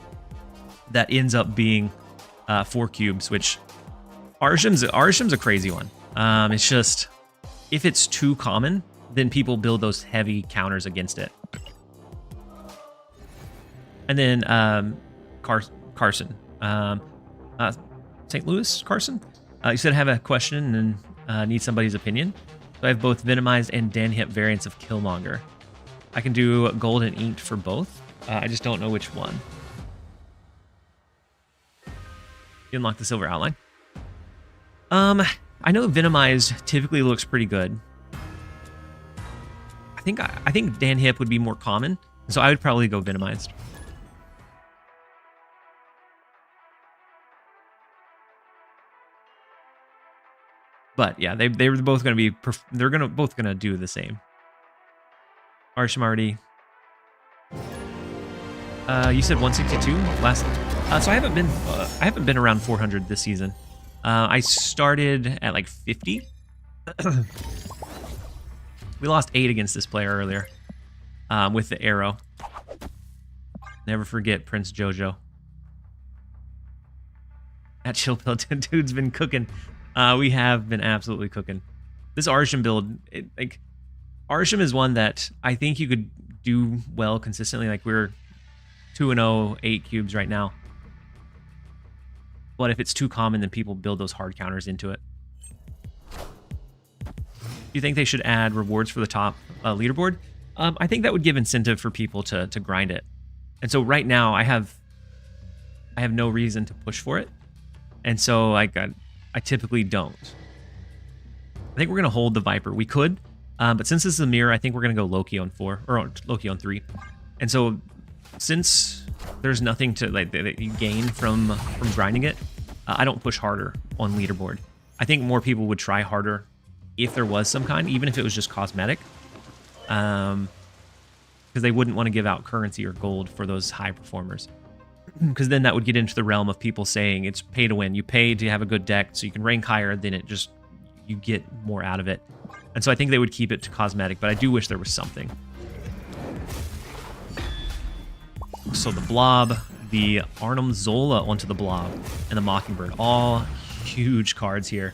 That ends up being 4 cubes, which Arsham's a crazy one. It's just, if it's too common, then people build those heavy counters against it. And then Carson, St. Louis Carson, you said I have a question and need somebody's opinion. So I have both Venomized and Dan Hip variants of Killmonger. I can do gold and inked for both. I just don't know which one. You unlock the silver outline. I know Venomized typically looks pretty good. I think Dan Hip would be more common, so I would probably go Venomized. But yeah, they're both going to be both going to do the same. Arshamarty. You said 162 last. So I haven't been around 400 this season. I started at like 50. We lost 8 against this player earlier with the arrow. Never forget Prince Jojo. That chill pill dude's been cooking. We have been absolutely cooking. This Arsham build, Arsham is one that I think you could do well consistently. Like we're 2-0, 8 cubes right now. But if it's too common, then people build those hard counters into it. Do you think they should add rewards for the top leaderboard? I think that would give incentive for people to grind it. And so right now I have no reason to push for it. And so I typically don't. I think we're going to hold the Viper. We could, but since this is a mirror, I think we're going to go Loki on 4, or Loki on 3. And so since there's nothing to that you gain from grinding it, I don't push harder on leaderboard. I think more people would try harder if there was some kind, even if it was just cosmetic, because they wouldn't want to give out currency or gold for those high performers. Because then that would get into the realm of people saying it's pay to win. You pay to have a good deck so you can rank higher, then you get more out of it. And so I think they would keep it to cosmetic, but I do wish there was something. So the Blob, the Arnim Zola onto the Blob, and the Mockingbird. All huge cards here.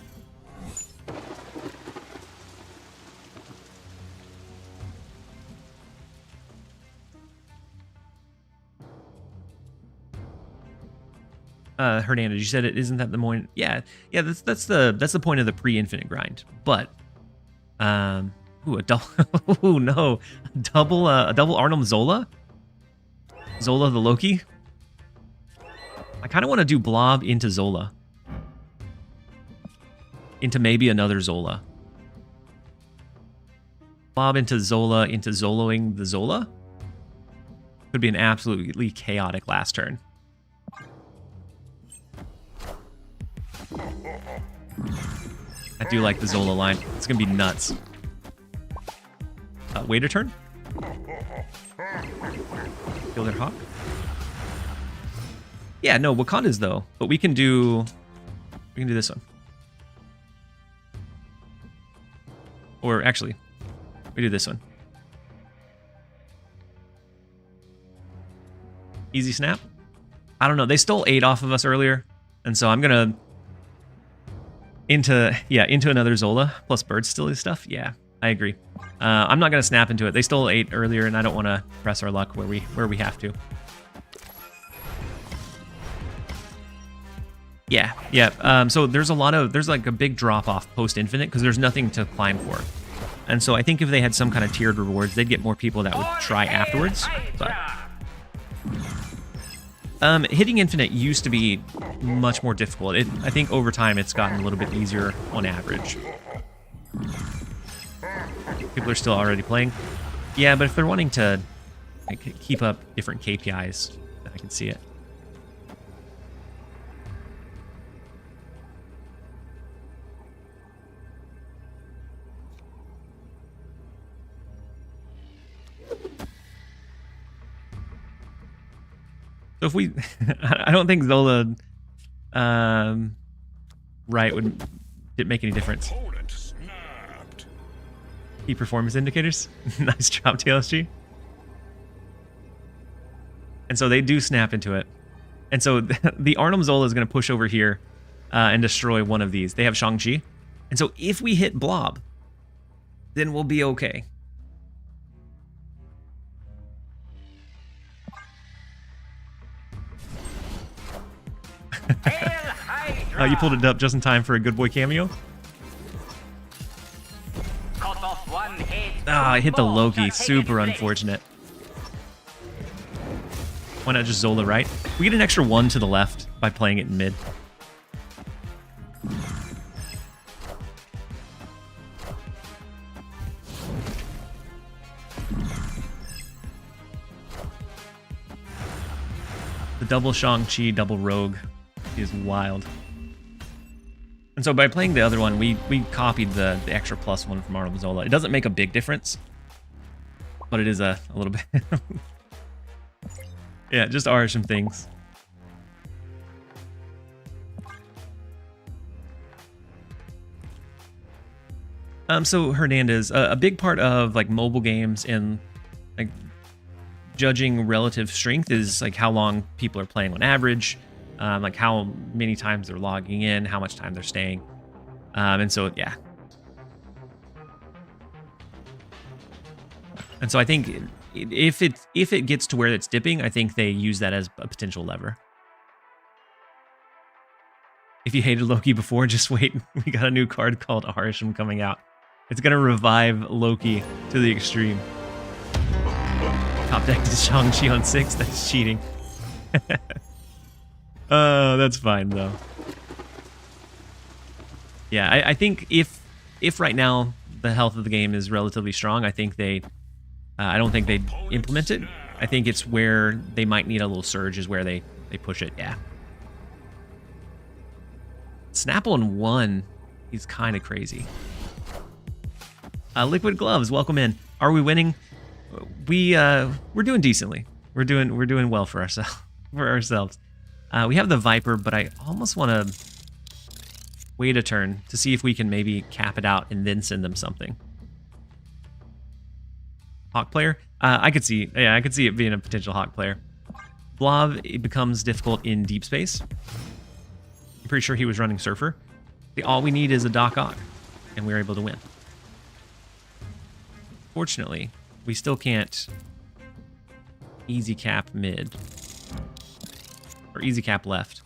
Hernandez, you said it isn't that the point? Yeah, that's the point of the pre-infinite grind. But ooh, a double ooh, no. A double Arnim Zola? Zola the Loki? I kind of want to do Blob into Zola. Into maybe another Zola. Blob into Zola, into Zoloing the Zola? Could be an absolutely chaotic last turn. I do like the Zola line. It's going to be nuts. Wait a turn? Kill their Hawk? Yeah, no, Wakanda's though. But we can do this one. Or actually, we do this one. Easy snap? I don't know. They stole 8 off of us earlier. And so I'm going to into another Zola plus bird stealing stuff. Yeah, I agree. I'm not going to snap into it. They stole 8 earlier, and I don't want to press our luck where we have to. Yeah. So there's like a big drop off post infinite because there's nothing to climb for, and so I think if they had some kind of tiered rewards, they'd get more people that would try afterwards. But hitting infinite used to be much more difficult. I think over time it's gotten a little bit easier on average. People are still already playing. Yeah, but if they're wanting to keep up different KPIs, I can see it. So if we, I don't think Zola, right, didn't make any difference. Key performance indicators. Nice job, TLSG. And so they do snap into it. And so the Arnim Zola is going to push over here and destroy one of these. They have Shang-Chi. And so if we hit Blob, then we'll be okay. You pulled it up just in time for a good boy cameo. I hit the Loki. Super unfortunate. Why not just Zola right? We get an extra 1 to the left by playing it in mid. double Shang-Chi, double Rogue is wild. And so by playing the other one, we copied the extra plus one from Arnold Zola. It doesn't make a big difference, but it is a little bit. Yeah, just are some things. So Hernandez, a big part of like mobile games and like judging relative strength is like how long people are playing on average, like how many times they're logging in, how much time they're staying, and so yeah. And so I think if it gets to where it's dipping, I think they use that as a potential lever. If you hated Loki before, just wait. We got a new card called Arisham coming out. It's gonna revive Loki to the extreme. Top deck to Shang-Chi on 6. That's cheating. Oh, that's fine though. Yeah, I think if right now the health of the game is relatively strong, I think I don't think they'd implement it. I think it's where they might need a little surge is where they push it. Yeah. Snapple in 1 is kind of crazy. Liquid Gloves, welcome in. Are we winning? We're doing decently. We're doing well for ourselves. We have the Viper, but I almost want to wait a turn to see if we can maybe cap it out and then send them something. Hawk player? I could see it being a potential Hawk player. Blob, it becomes difficult in deep space. I'm pretty sure he was running Surfer. All we need is a Doc Ock, and we're able to win. Fortunately, we still can't easy cap mid. Or easy cap left.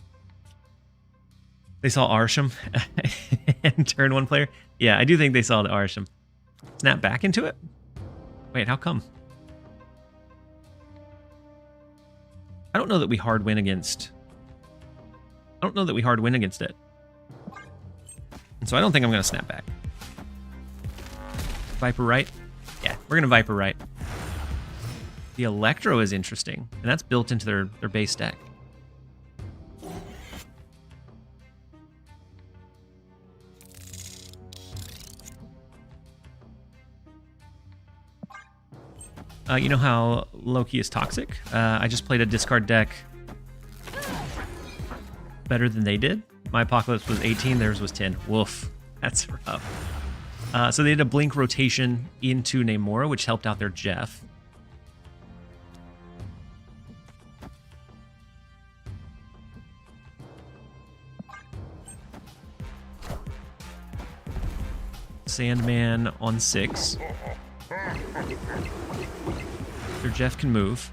They saw Arsham and turn 1 player. Yeah, I do think they saw the Arsham. Snap back into it? Wait, how come? I don't know that we hard win against... I don't know that we hard win against it. And so I don't think I'm going to snap back. Viper right? Yeah, we're going to Viper right. The Electro is interesting, and that's built into their base deck. You know how Loki is toxic? I just played a discard deck better than they did. My Apocalypse was 18, theirs was 10. Woof. That's rough. So they did a blink rotation into Namora, which helped out their Jeff. Sandman on 6. Their Jeff can move.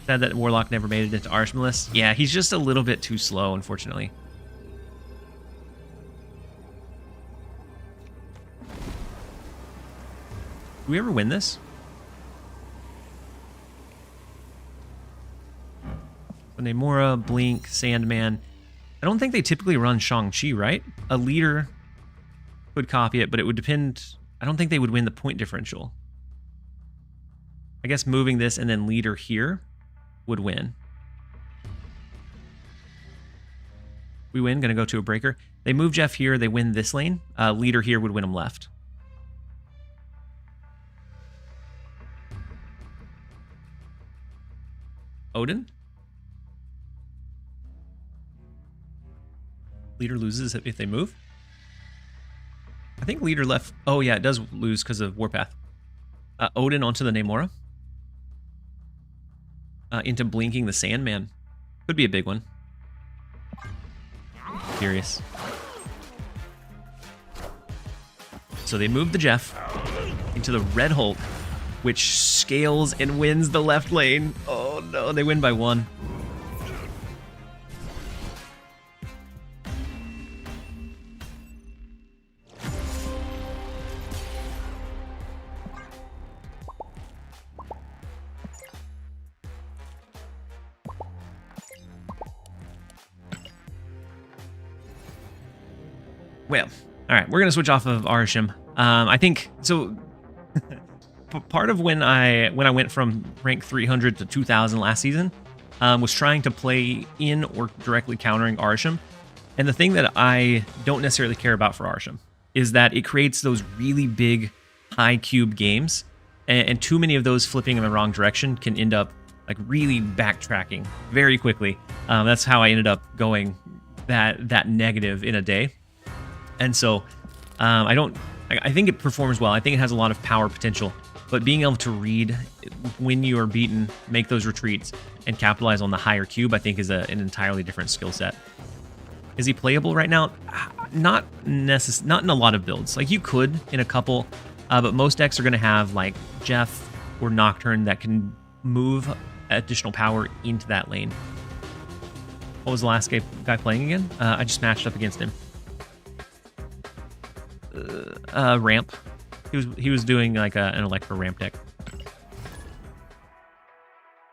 Sad that Warlock never made it into Arshmalus. Yeah, he's just a little bit too slow, unfortunately. Do we ever win this? So Namora, Blink, Sandman. I don't think they typically run Shang-Chi, right? A leader could copy it, but it would depend. I don't think they would win the point differential. I guess moving this and then leader here would win. We win, gonna go to a breaker. They move Jeff here, they win this lane. Leader here would win them left. Odin? Leader loses if they move? I think leader left. Oh yeah, it does lose because of Warpath. Odin onto the Namora. Into blinking the Sandman. Could be a big one. Curious. So they move the Jeff into the Red Hulk, which scales and wins the left lane. Oh no, they win by 1. Well, all right, we're gonna switch off of Arisham. I think so. Part of when I went from rank 300 to 2000 last season, was trying to play in or directly countering Arsham. And the thing that I don't necessarily care about for Arsham is that it creates those really big high cube games, and too many of those flipping in the wrong direction can end up like really backtracking very quickly. That's how I ended up going that negative in a day. And so I think it performs well. I think it has a lot of power potential, but being able to read when you are beaten, make those retreats, and capitalize on the higher cube, I think is an entirely different skill set. Is he playable right now? Not in a lot of builds. Like you could in a couple, but most decks are going to have like Jeff or Nocturne that can move additional power into that lane. What was the last guy playing again? I just matched up against him. Ramp. He was doing like an Electro ramp deck.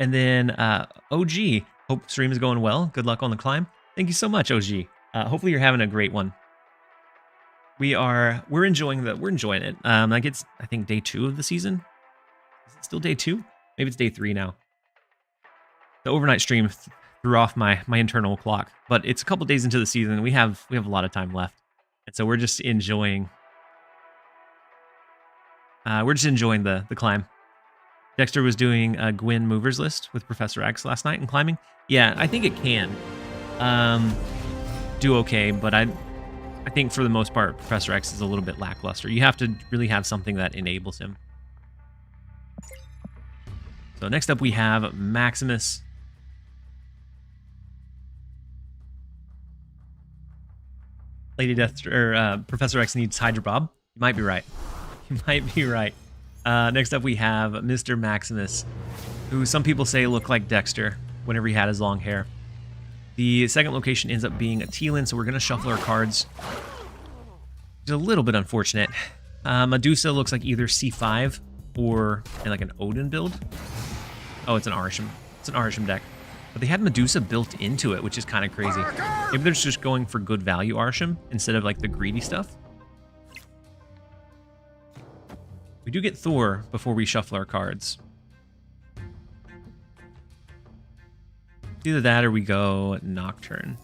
And then OG. Hope stream is going well. Good luck on the climb. Thank you so much, OG. Hopefully you're having a great one. We're enjoying it. Like it's I think day 2 of the season. Is it still day 2? Maybe it's day 3 now. The overnight stream threw off my internal clock, but it's a couple days into the season. We have a lot of time left, and so we're just enjoying. The climb. Dexter was doing a Gwyn movers list with Professor X last night and climbing. Yeah, I think it can do okay, but I think for the most part, Professor X is a little bit lackluster. You have to really have something that enables him. So next up we have Maximus. Lady Death or Professor X needs Hydra Bob. You might be right. You might be right. Next up we have Mr. Maximus, who some people say looked like Dexter whenever he had his long hair. The second location ends up being a Teal'c, so we're going to shuffle our cards. It's a little bit unfortunate. Medusa looks like either C5 or in like an Odin build. Oh, it's an Arsham. It's an Arsham deck. But they had Medusa built into it, which is kind of crazy. Maybe they're just going for good value Arsham instead of like the greedy stuff. We do get Thor before we shuffle our cards. Either that or we go Nocturne.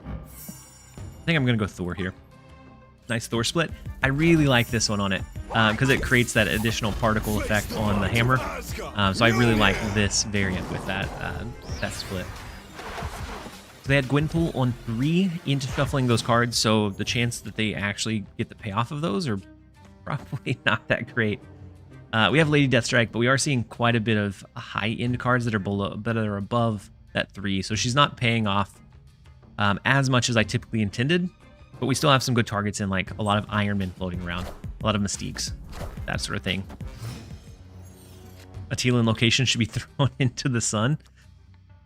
I think I'm going to go Thor here. Nice Thor split. I really like this one on it because it creates that additional particle effect on the hammer. So I really like this variant with that split. So they had Gwynpool on 3 into shuffling those cards, so the chance that they actually get the payoff of those are probably not that great. We have Lady Deathstrike, but we are seeing quite a bit of high-end cards that are above that 3, so she's not paying off as much as I typically intended, but we still have some good targets in like a lot of Iron Men floating around, a lot of Mystiques, that sort of thing. A Teal'c location should be thrown into the sun.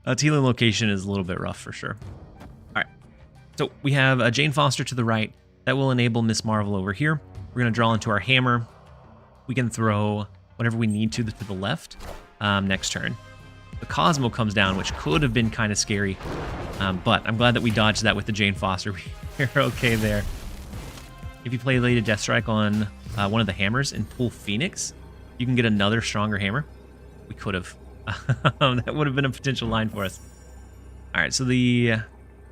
A Teal'c location is a little bit rough for sure. All right, so we have Jane Foster to the right. That will enable Miss Marvel over here. We're going to draw into our hammer. We can throw whatever we need to the left next turn. The Cosmo comes down, which could have been kind of scary, but I'm glad that we dodged that with the Jane Foster. We're okay there. If you play Lady Deathstrike on one of the hammers and pull Phoenix, you can get another stronger hammer. We could have. That would have been a potential line for us. All right, so the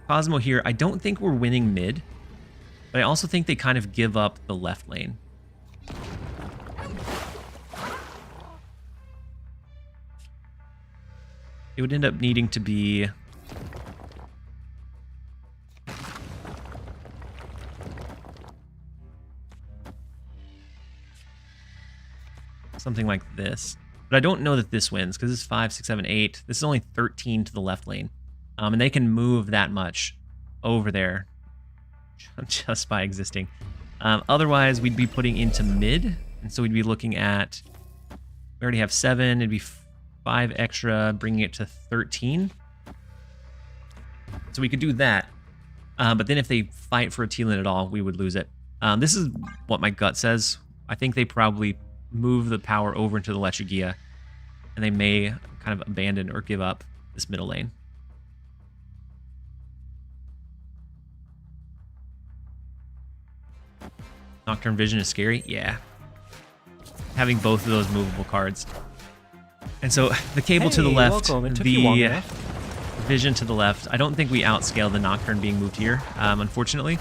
Cosmo here, I don't think we're winning mid, but I also think they kind of give up the left lane. It would end up needing to be something like this. But I don't know that this wins because this is 5, 6, 7, 8. This is only 13 to the left lane. And they can move that much over there just by existing. Otherwise, we'd be putting into mid. And so we'd be looking at, we already have 7. It'd be 5 extra, bringing it to 13. So we could do that. But then if they fight for a Teal'c at all, we would lose it. This is what my gut says. I think they probably move the power over into the Lechugia, and they may kind of abandon or give up this middle lane. Nocturne Vision is scary? Yeah. Having both of those movable cards. And so the cable to the left, welcome. It took you long the enough. vision to the left. I don't think we outscale the Nocturne being moved here, unfortunately.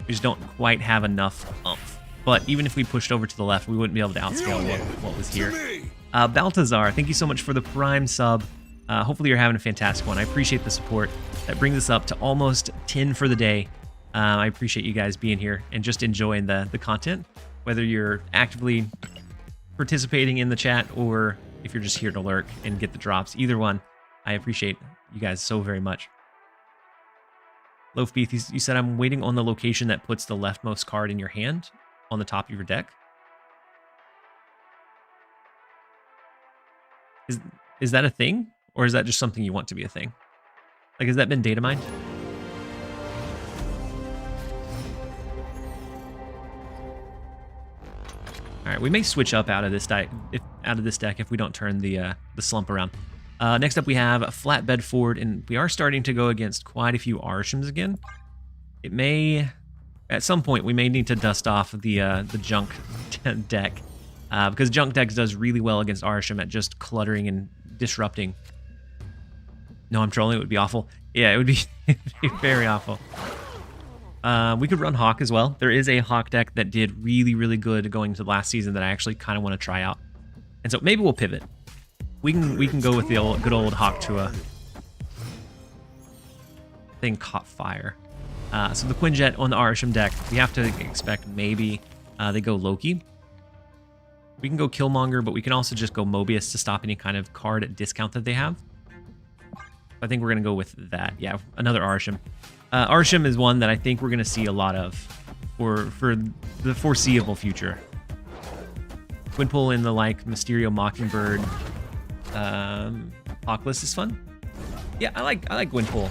We just don't quite have enough oomph. But even if we pushed over to the left, we wouldn't be able to outscale what was here. Baltazar, thank you so much for the Prime sub. Hopefully you're having a fantastic one. I appreciate the support. That brings us up to almost 10 for the day. I appreciate you guys being here and just enjoying the content, whether you're actively participating in the chat or if you're just here to lurk and get the drops. Either one, I appreciate you guys so very much. Loaf Beef, you said I'm waiting on the location that puts the leftmost card in your hand on the top of your deck. Is that a thing? Or is that just something you want to be a thing? Like, has that been data mined? All right, we may switch up out of this deck if we don't turn the slump around. Next up, we have a Flatbed Ford, and we are starting to go against quite a few Arshims again. It may, at some point, we may need to dust off the junk deck, because junk decks does really well against Arshim at just cluttering and disrupting. No, I'm trolling. It would be awful. Yeah, it would be, it'd be very awful. We could run Hawk as well. There is a Hawk deck that did really, really good going to last season that I actually kind of want to try out. And so maybe we'll pivot. We can go with the good old Hawk Tua. Thing caught fire. So the Quinjet on the Arshim deck, we have to expect maybe they go Loki. We can go Killmonger, but we can also just go Mobius to stop any kind of card discount that they have. I think we're going to go with that. Yeah, another Arshim. Arshim is one that I think we're going to see a lot of for the foreseeable future. Twinpool in the Mysterio Mockingbird Hawkless is fun. Yeah, I like Gwynpool.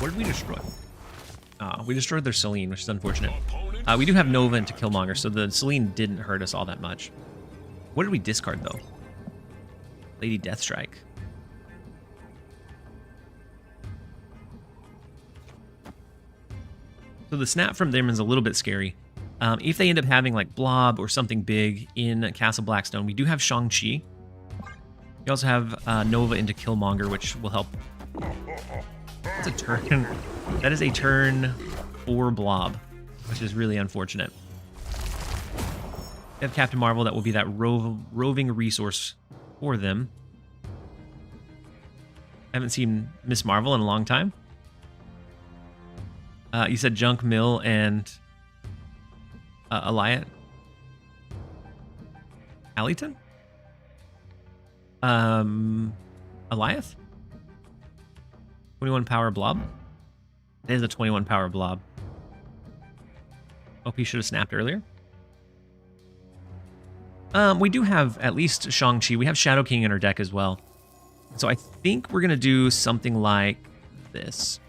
What did we destroy? We destroyed their Selene, which is unfortunate. We do have Nova into Killmonger, so the Selene didn't hurt us all that much. What did we discard, though? Lady Deathstrike. So the snap from them is a little bit scary. If they end up having Blob or something big in Castle Blackstone, we do have Shang-Chi. We also have Nova into Killmonger, which will help. That's a turn. That is a turn 4 Blob, which is really unfortunate. We have Captain Marvel. That will be that roving resource for them. I haven't seen Miss Marvel in a long time. You said Junk Mill and Alliant? Alleyton? Eliath? 21 power blob? It is a 21 power blob. Hope he should have snapped earlier. We do have at least Shang-Chi. We have Shadow King in our deck as well. So I think we're going to do something like this.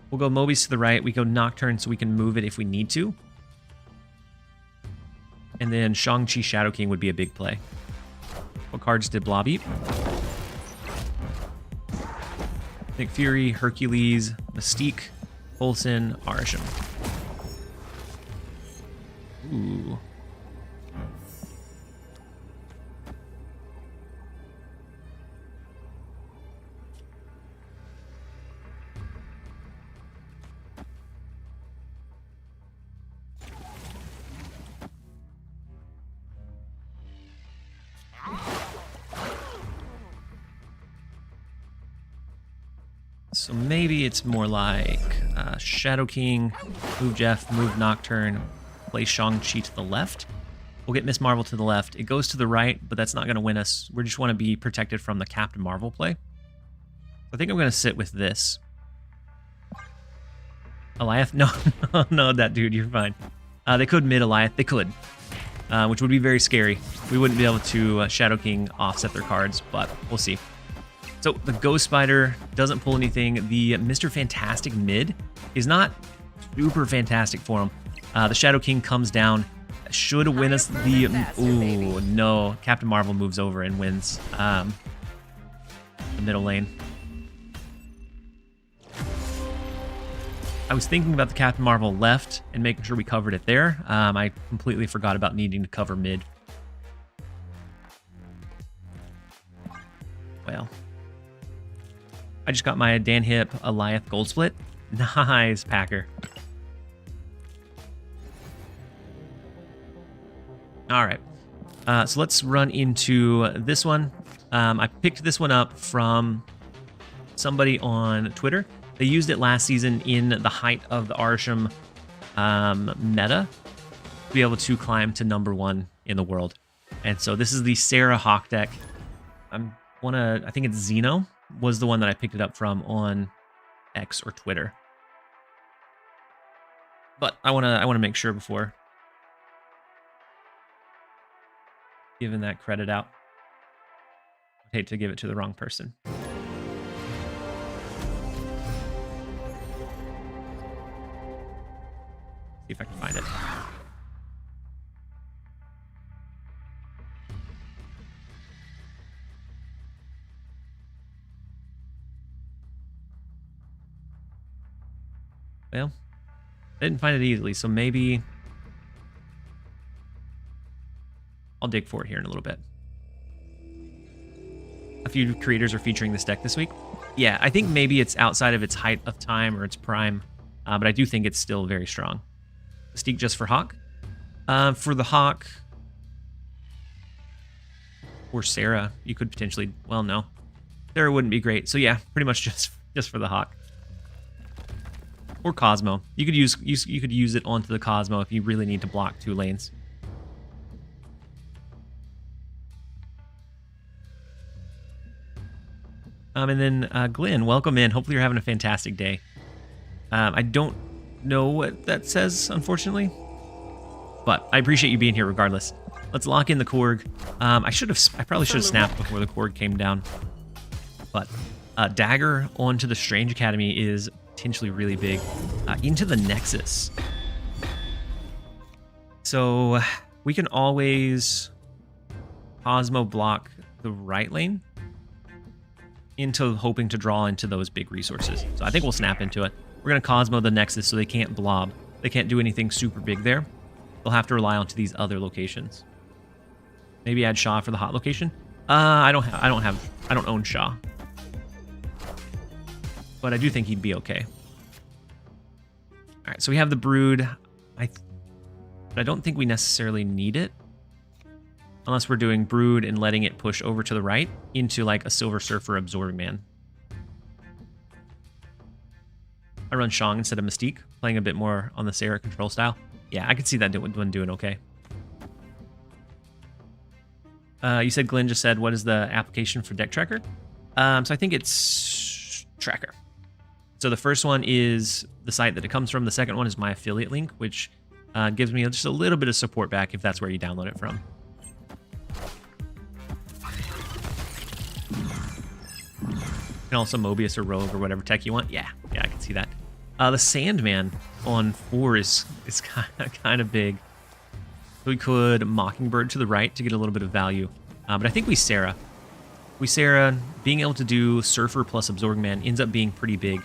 We'll go Mobius to the right. We go Nocturne so we can move it if we need to. And then Shang-Chi Shadow King would be a big play. What cards did Blob eat? Nick Fury, Hercules, Mystique, Coulson, Arshim. Ooh. So maybe it's more like Shadow King, move Jeff, move Nocturne, play Shang-Chi to the left. We'll get Miss Marvel to the left. It goes to the right, but that's not going to win us. We just want to be protected from the Captain Marvel play. I think I'm going to sit with this. Eliath? No, no, that dude, you're fine. They could mid Eliath. They could, which would be very scary. We wouldn't be able to Shadow King offset their cards, but we'll see. So the Ghost Spider doesn't pull anything. The Mr. Fantastic mid is not super fantastic for him. The Shadow King comes down. Should win us the... Ooh, no. Captain Marvel moves over and wins the middle lane. I was thinking about the Captain Marvel left and making sure we covered it there. I completely forgot about needing to cover mid. Well, I just got my Dan Hip Eliath Gold Split. Nice, Packer. All right. So let's run into this one. I picked this one up from somebody on Twitter. They used it last season in the height of the Arsham meta to be able to climb to #1 in the world. And so this is the Sarah Hawk deck. I think it's Zeno was the one that I picked it up from on X or Twitter. But I wanna make sure before giving that credit out. I'd hate to give it to the wrong person. See if I can find it. Well, I didn't find it easily, so maybe I'll dig for it here in a little bit. A few creators are featuring this deck this week. Yeah, I think maybe it's outside of its height of time or its prime, but I do think it's still very strong. Mystique just for Hawk. For the Hawk or Sarah, you could potentially, well, no. Sarah wouldn't be great. So yeah, pretty much just for the Hawk. Or Cosmo. You could use it onto the Cosmo if you really need to block 2 lanes. And then Glenn, welcome in. Hopefully you're having a fantastic day. I don't know what that says, unfortunately, but I appreciate you being here regardless. Let's lock in the Korg. I probably should have snapped before the Korg came down, but Dagger onto the Strange Academy is potentially really big. Into the Nexus. So we can always Cosmo block the right lane into hoping to draw into those big resources. So I think we'll snap into it. We're going to Cosmo the Nexus so they can't blob. They can't do anything super big there. They'll have to rely on to these other locations. Maybe add Shaw for the hot location. I don't own Shaw. But I do think he'd be okay. All right, so we have the Brood. But I don't think we necessarily need it. Unless we're doing Brood and letting it push over to the right into like a Silver Surfer Absorbing Man. I run Shang instead of Mystique, playing a bit more on the Sarah control style. Yeah, I could see that one doing okay. You said Glenn just said, what is the application for Deck Tracker? So I think it's Tracker. So the first one is the site that it comes from. The second one is my affiliate link, which gives me just a little bit of support back if that's where you download it from. And also Mobius or Rogue or whatever tech you want. Yeah, I can see that. The Sandman on 4 is kind of big. So we could Mockingbird to the right to get a little bit of value. But I think we Sarah. Being able to do Surfer plus Absorbing Man ends up being pretty big.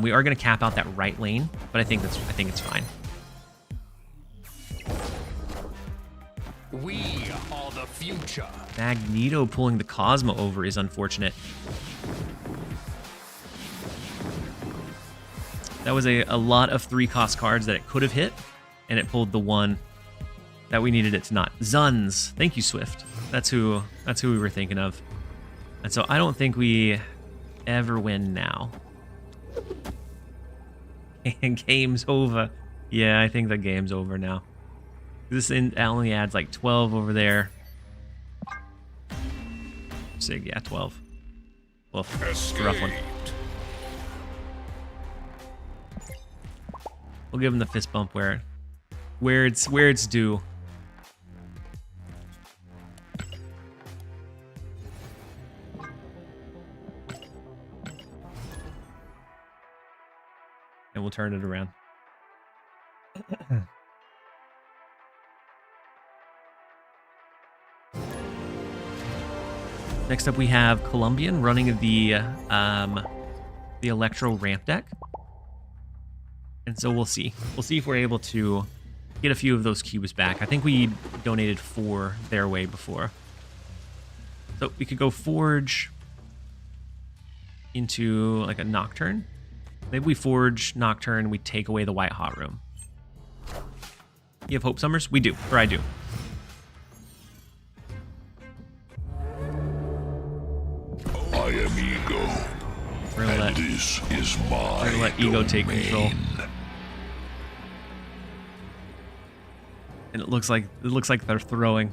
We are going to cap out that right lane, but I think it's fine. We are the future. Magneto pulling the Cosmo over is unfortunate. That was a lot of 3-cost cards that it could have hit, and it pulled the one that we needed it to not. Zuns. Thank you, Swift. That's who we were thinking of. And so I don't think we ever win now. And game's over. Yeah, I think the game's over now. This only adds like 12 over there. Sig, yeah, 12. Well, it's a rough one. We'll give him the fist bump where it's due. And we'll turn it around. Next up, we have Colombian running the Electro ramp deck. And so we'll see. We'll see if we're able to get a few of those cubes back. I think we donated 4 their way before. So we could go Forge. into like a Nocturne. Maybe we forge Nocturne, we take away the White Hot Room. You have Hope Summers? We do, or I do. I am Ego, We're gonna and this is my we're gonna let Ego take control. And it looks like they're throwing.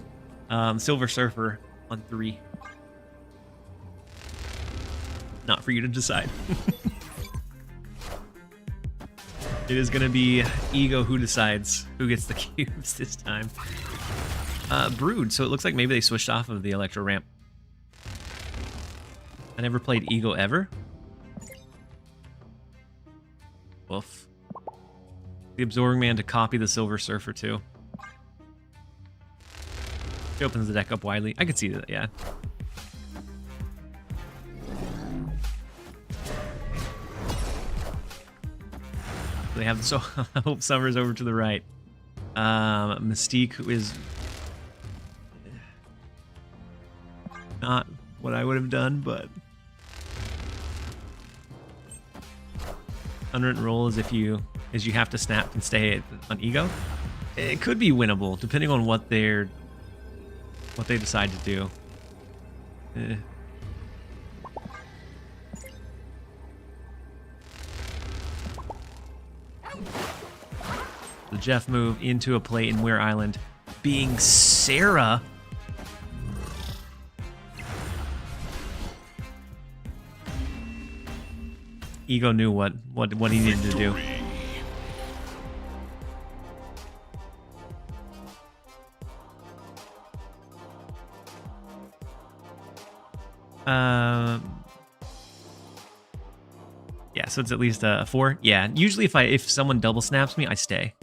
Silver Surfer on 3. Not for you to decide. It is gonna be Ego who decides who gets the cubes this time. Brood, so it looks like maybe they switched off of the Electro Ramp. I never played Ego ever. Woof. The Absorbing Man to copy the Silver Surfer too. He opens the deck up widely. I could see that, yeah. They have so Hope Summers over to the right. Mystique is not what I would have done, but unwritten rule is you have to snap and stay on Ego. It could be winnable depending on what they decide to do. The Jeff move into a play in Weir Island, being Sarah. Ego knew what he needed to do. Yeah, so it's at least a 4. Yeah, usually if someone double snaps me, I stay.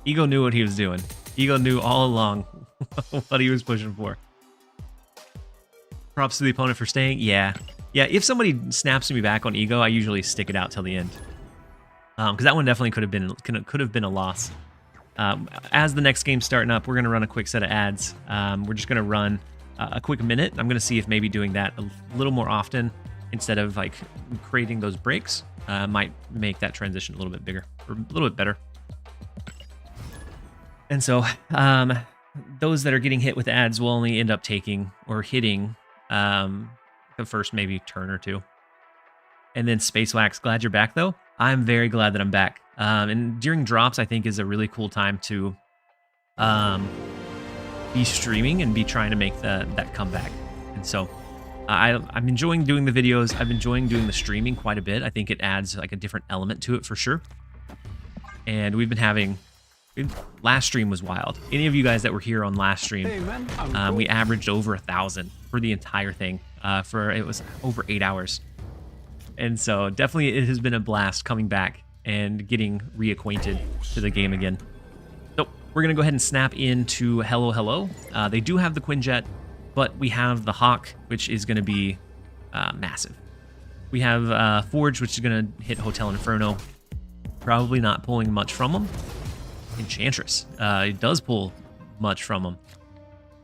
Ego knew what he was doing. Ego knew all along what he was pushing for. Props to the opponent for staying. Yeah. Yeah, if somebody snaps me back on Ego, I usually stick it out till the end. Because that one definitely could have been a loss. As the next game's starting up, we're going to run a quick set of ads. We're just going to run a quick minute. I'm going to see if maybe doing that a little more often instead of like creating those breaks might make that transition a little bit bigger or a little bit better. And so those that are getting hit with ads will only end up taking or hitting the first maybe turn or two. And then Space Wax, glad you're back though. I'm very glad that I'm back. And during drops, I think is a really cool time to be streaming and be trying to make that comeback. And so I'm enjoying doing the videos. I've been enjoying doing the streaming quite a bit. I think it adds like a different element to it for sure. And we've been having... Last stream was wild. Any of you guys that were here on last stream, Hey man, we averaged over 1,000 for the entire thing. It was over 8 hours. And so definitely it has been a blast coming back and getting reacquainted to the game again. So we're going to go ahead and snap into Hello Hello. They do have the Quinjet, but we have the Hawk, which is going to be massive. We have Forge, which is going to hit Hotel Inferno. Probably not pulling much from them. Enchantress. It does pull much from them.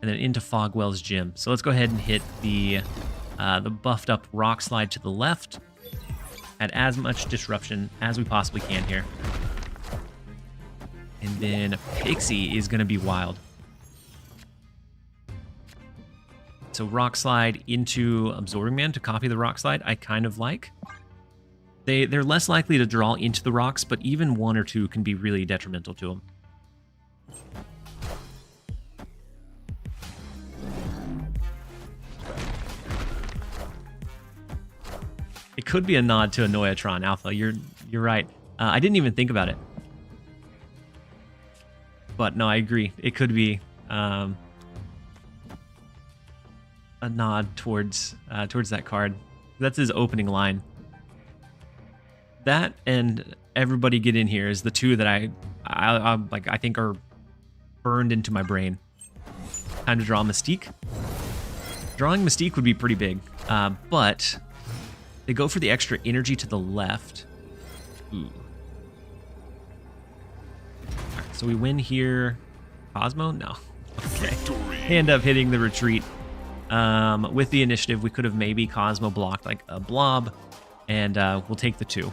And then into Fogwell's Gym. So let's go ahead and hit the buffed up Rock Slide to the left. Add as much disruption as we possibly can here. And then Pixie is going to be wild. So Rock Slide into Absorbing Man to copy the Rock Slide, I kind of like. They're less likely to draw into the rocks, but even 1 or 2 can be really detrimental to them. It could be a nod to Annoyatron Alpha. You're right. I didn't even think about it. But no, I agree. It could be a nod towards that card. That's his opening line. That and Everybody Get In Here is the two that I think are burned into my brain. Time to draw Mystique. Drawing Mystique would be pretty big, but they go for the extra energy to the left. Ooh. All right, so we win here. Cosmo? No. Okay. They end up hitting the retreat. With the initiative, we could have maybe Cosmo blocked like a blob, and we'll take the 2.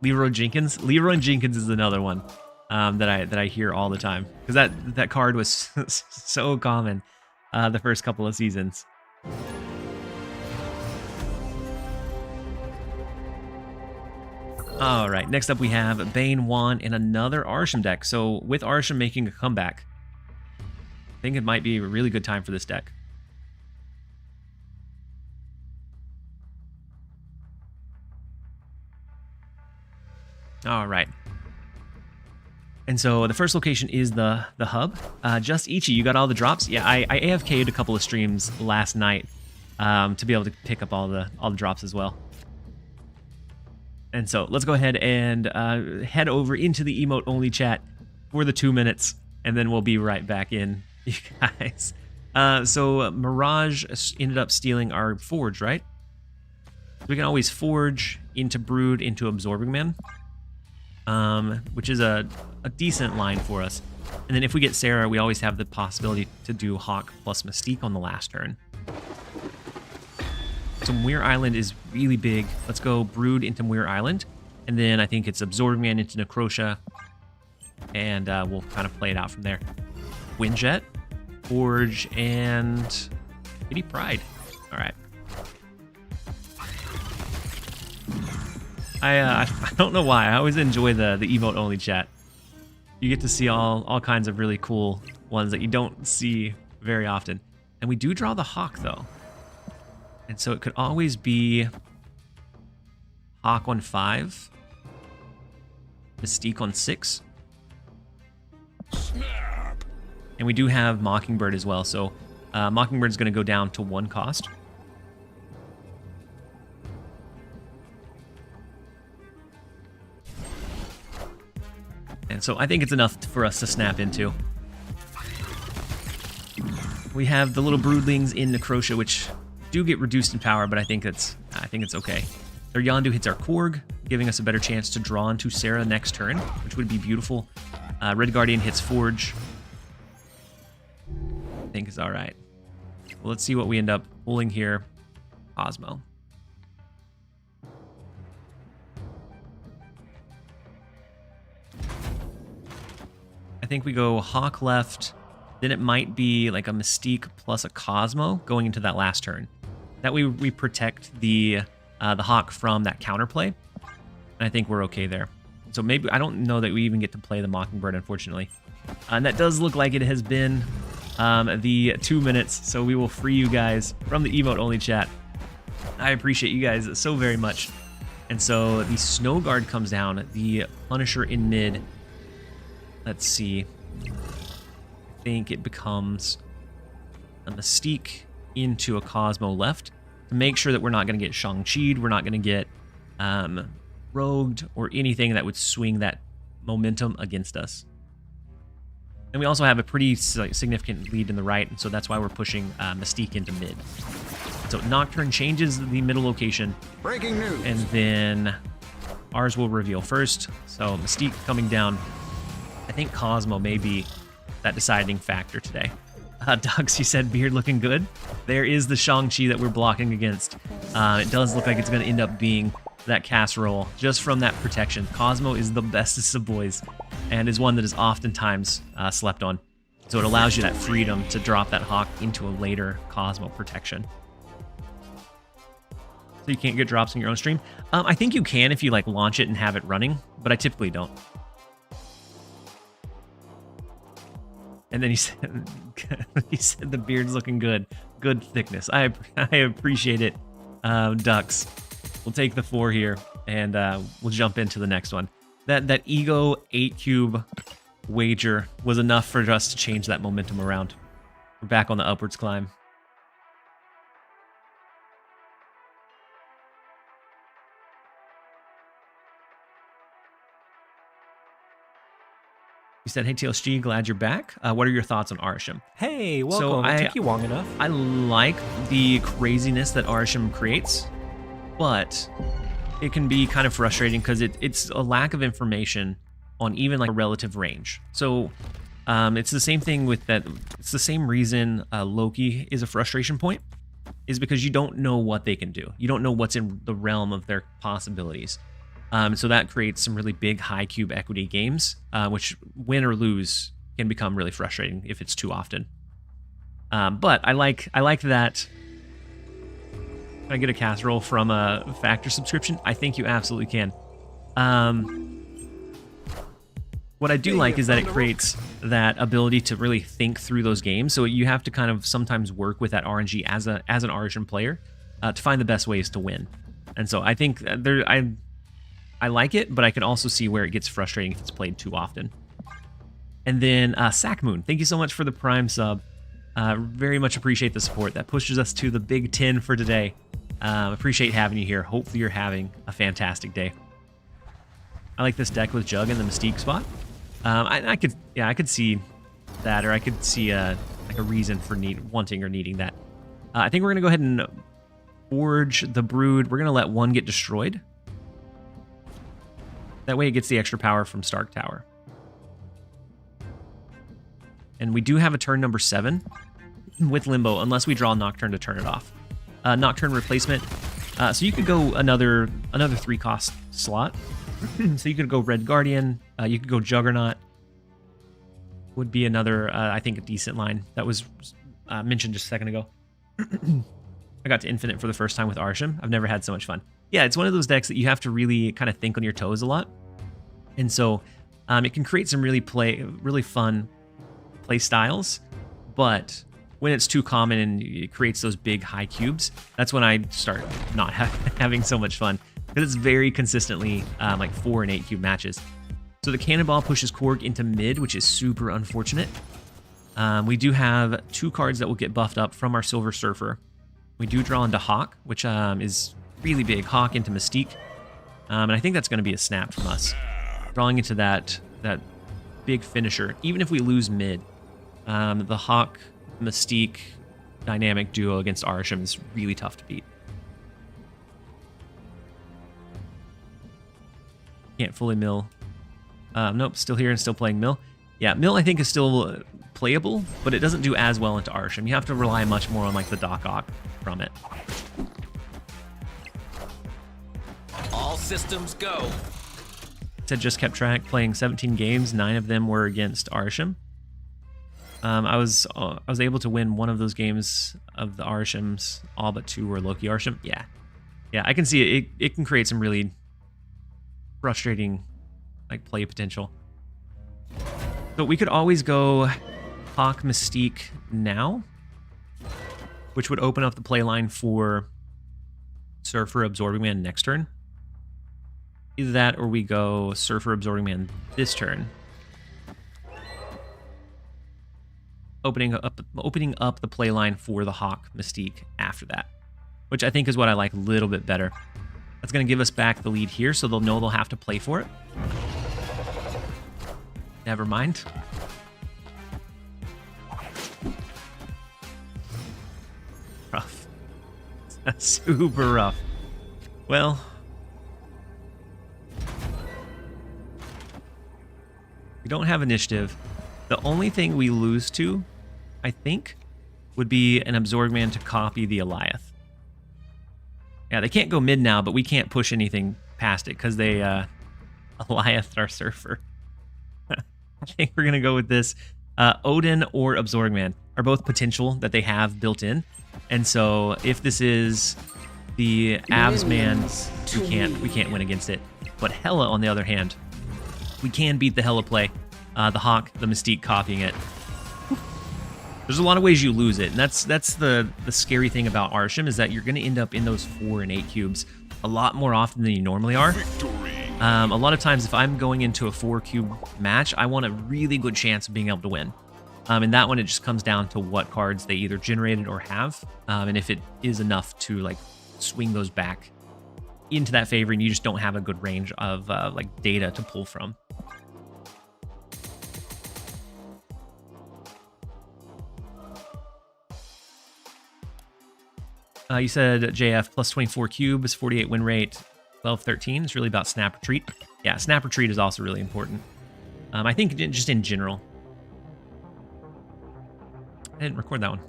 Leroy Jenkins. Leroy Jenkins is another one that I hear all the time, because that card was so common the first couple of seasons. All right, next up we have Bane, Juan, and another Arsham deck. So with Arsham making a comeback, I think it might be a really good time for this deck. All right. And so the first location is the hub. Just Ichi, you got all the drops? Yeah, I AFK'd a couple of streams last night to be able to pick up all the drops as well. And so let's go ahead and head over into the emote only chat for the 2 minutes, and then we'll be right back in, you guys. So Mirage ended up stealing our Forge, right? We can always Forge into Brood into Absorbing Man, which is a decent line for us. And then if we get Sarah, we always have the possibility to do Hawk plus Mystique on the last turn. So Muir Island is really big. Let's go Brood into Muir Island. And then I think it's Absorbing Man into Necrotia. And we'll kind of play it out from there. Windjet, Forge, and Kitty Pride. All right. I don't know why. I always enjoy the emote only chat. You get to see all kinds of really cool ones that you don't see very often. And we do draw the Hawk though. And so it could always be Hawk on 5, Mystique on 6. Snap. And we do have Mockingbird as well. So Mockingbird's going to go down to 1 cost. And so I think it's enough for us to snap into. We have the little broodlings in Necrotia, which do get reduced in power, but I think it's okay. Their Yondu hits our Korg, giving us a better chance to draw into Sarah next turn, which would be beautiful. Red Guardian hits Forge. I think is all right. Well, let's see what we end up pulling here. Cosmo. I think we go Hawk left, then it might be like a Mystique plus a Cosmo going into that last turn. That way we protect the Hawk from that counterplay, and I think we're okay there. So maybe, I don't know that we even get to play the Mockingbird, unfortunately. And that does look like it has been the 2 minutes, so we will free you guys from the emote only chat. I appreciate you guys so very much. And so the Snow Guard comes down, the Punisher in mid. Let's see. I think it becomes a Mystique into a Cosmo left to make sure that we're not going to get Shang-Chi'd, we're not going to get rogued or anything that would swing that momentum against us. And we also have a pretty significant lead in the right, and so that's why we're pushing Mystique into mid. So Nocturne changes the middle location. Breaking news. And then ours will reveal first. So Mystique coming down. I think Cosmo may be that deciding factor today. Dogs, you said beard looking good. There is the Shang-Chi that we're blocking against. It does look like it's going to end up being that casserole just from that protection. Cosmo is the bestest of boys and is one that is oftentimes slept on. So it allows you that freedom to drop that Hawk into a later Cosmo protection. So you can't get drops in your own stream. I think you can if you like launch it and have it running, but I typically don't. And then he said the beard's looking good. Good thickness. I appreciate it, Ducks. We'll take the 4 here, and we'll jump into the next one. That Ego 8 cube wager was enough for us to change that momentum around. We're back on the upwards climb. You said, hey, TLSG, glad you're back. What are your thoughts on Arsham? Hey, welcome. It took you long enough. I like the craziness that Arsham creates, but it can be kind of frustrating because it's a lack of information on even like a relative range. So it's the same thing with that. It's the same reason Loki is a frustration point, is because you don't know what they can do. You don't know what's in the realm of their possibilities. So that creates some really big high cube equity games, which win or lose can become really frustrating if it's too often. But I like that. Can I get a casserole from a Factor subscription? I think you absolutely can. What I do like is that it creates that ability to really think through those games. So you have to kind of sometimes work with that RNG as an Origin player to find the best ways to win. And so I think I like it, but I can also see where it gets frustrating if it's played too often. And then Sackmoon, thank you so much for the Prime sub. Very much appreciate the support. That pushes us to the Big 10 for today. Appreciate having you here. Hopefully you're having a fantastic day. I like this deck with Jug in the Mystique spot. I could see that, or I could see like a reason for wanting or needing that. I think we're gonna go ahead and forge the Brood. We're gonna let one get destroyed. That way it gets the extra power from Stark Tower. And we do have a turn number 7 with Limbo, unless we draw Nocturne to turn it off. Nocturne replacement. So you could go another 3-cost slot. So you could go Red Guardian. You could go Juggernaut. Would be another, I think, a decent line. That was mentioned just a second ago. I got to Infinite for the first time with Arsham. I've never had so much fun. Yeah, it's one of those decks that you have to really kind of think on your toes a lot. And so it can create some really fun play styles, but when it's too common and it creates those big high cubes, that's when I start not having so much fun, because it's very consistently like 4 and 8 cube matches. So the Cannonball pushes Korg into mid, which is super unfortunate. We do have 2 cards that will get buffed up from our Silver Surfer. We do draw into Hawk, which is really big. Hawk into Mystique. And I think that's going to be a snap from us. Drawing into that big finisher. Even if we lose mid, the Hawk Mystique dynamic duo against Arsham is really tough to beat. Can't fully mill. Nope, still here and still playing mill. Yeah, mill I think is still playable, but it doesn't do as well into Arsham. You have to rely much more on like the Doc Ock from it. All systems go. Said just kept track, playing 17 games. 9 of them were against Arsham. I was able to win one of those games of the Arshams. All but 2 were Loki Arsham. Yeah, I can see it. It can create some really frustrating like play potential. So we could always go Hawk Mystique now, which would open up the play line for Surfer Absorbing Man next turn. Either that or we go Surfer Absorbing Man this turn. Opening up the play line for the Hawk Mystique after that, which I think is what I like a little bit better. That's going to give us back the lead here, so they'll know they'll have to play for it. Never mind. Rough. Super rough. Well, we don't have initiative. The only thing we lose to, I think, would be an Absorb Man to copy the Eliath. Yeah, they can't go mid now, but we can't push anything past it because they Eliath our Surfer. I think we're going to go with this. Odin or Absorb Man are both potential that they have built in. And so if this is the Abs Man, we can't win against it. But Hela, on the other hand, we can beat the Hela play. The Hawk, the Mystique copying it. There's a lot of ways you lose it, and that's the scary thing about Arsham, is that you're going to end up in those 4 and 8 cubes a lot more often than you normally are. A lot of times, if I'm going into a 4-cube match, I want a really good chance of being able to win. And that one, it just comes down to what cards they either generated or have, and if it is enough to like swing those back into that favor, and you just don't have a good range of like data to pull from. You said JF plus 24 cubes, 48 win rate, 12-13. It's really about Snap Retreat. Yeah, Snap Retreat is also really important. I think just in general. I didn't record that one.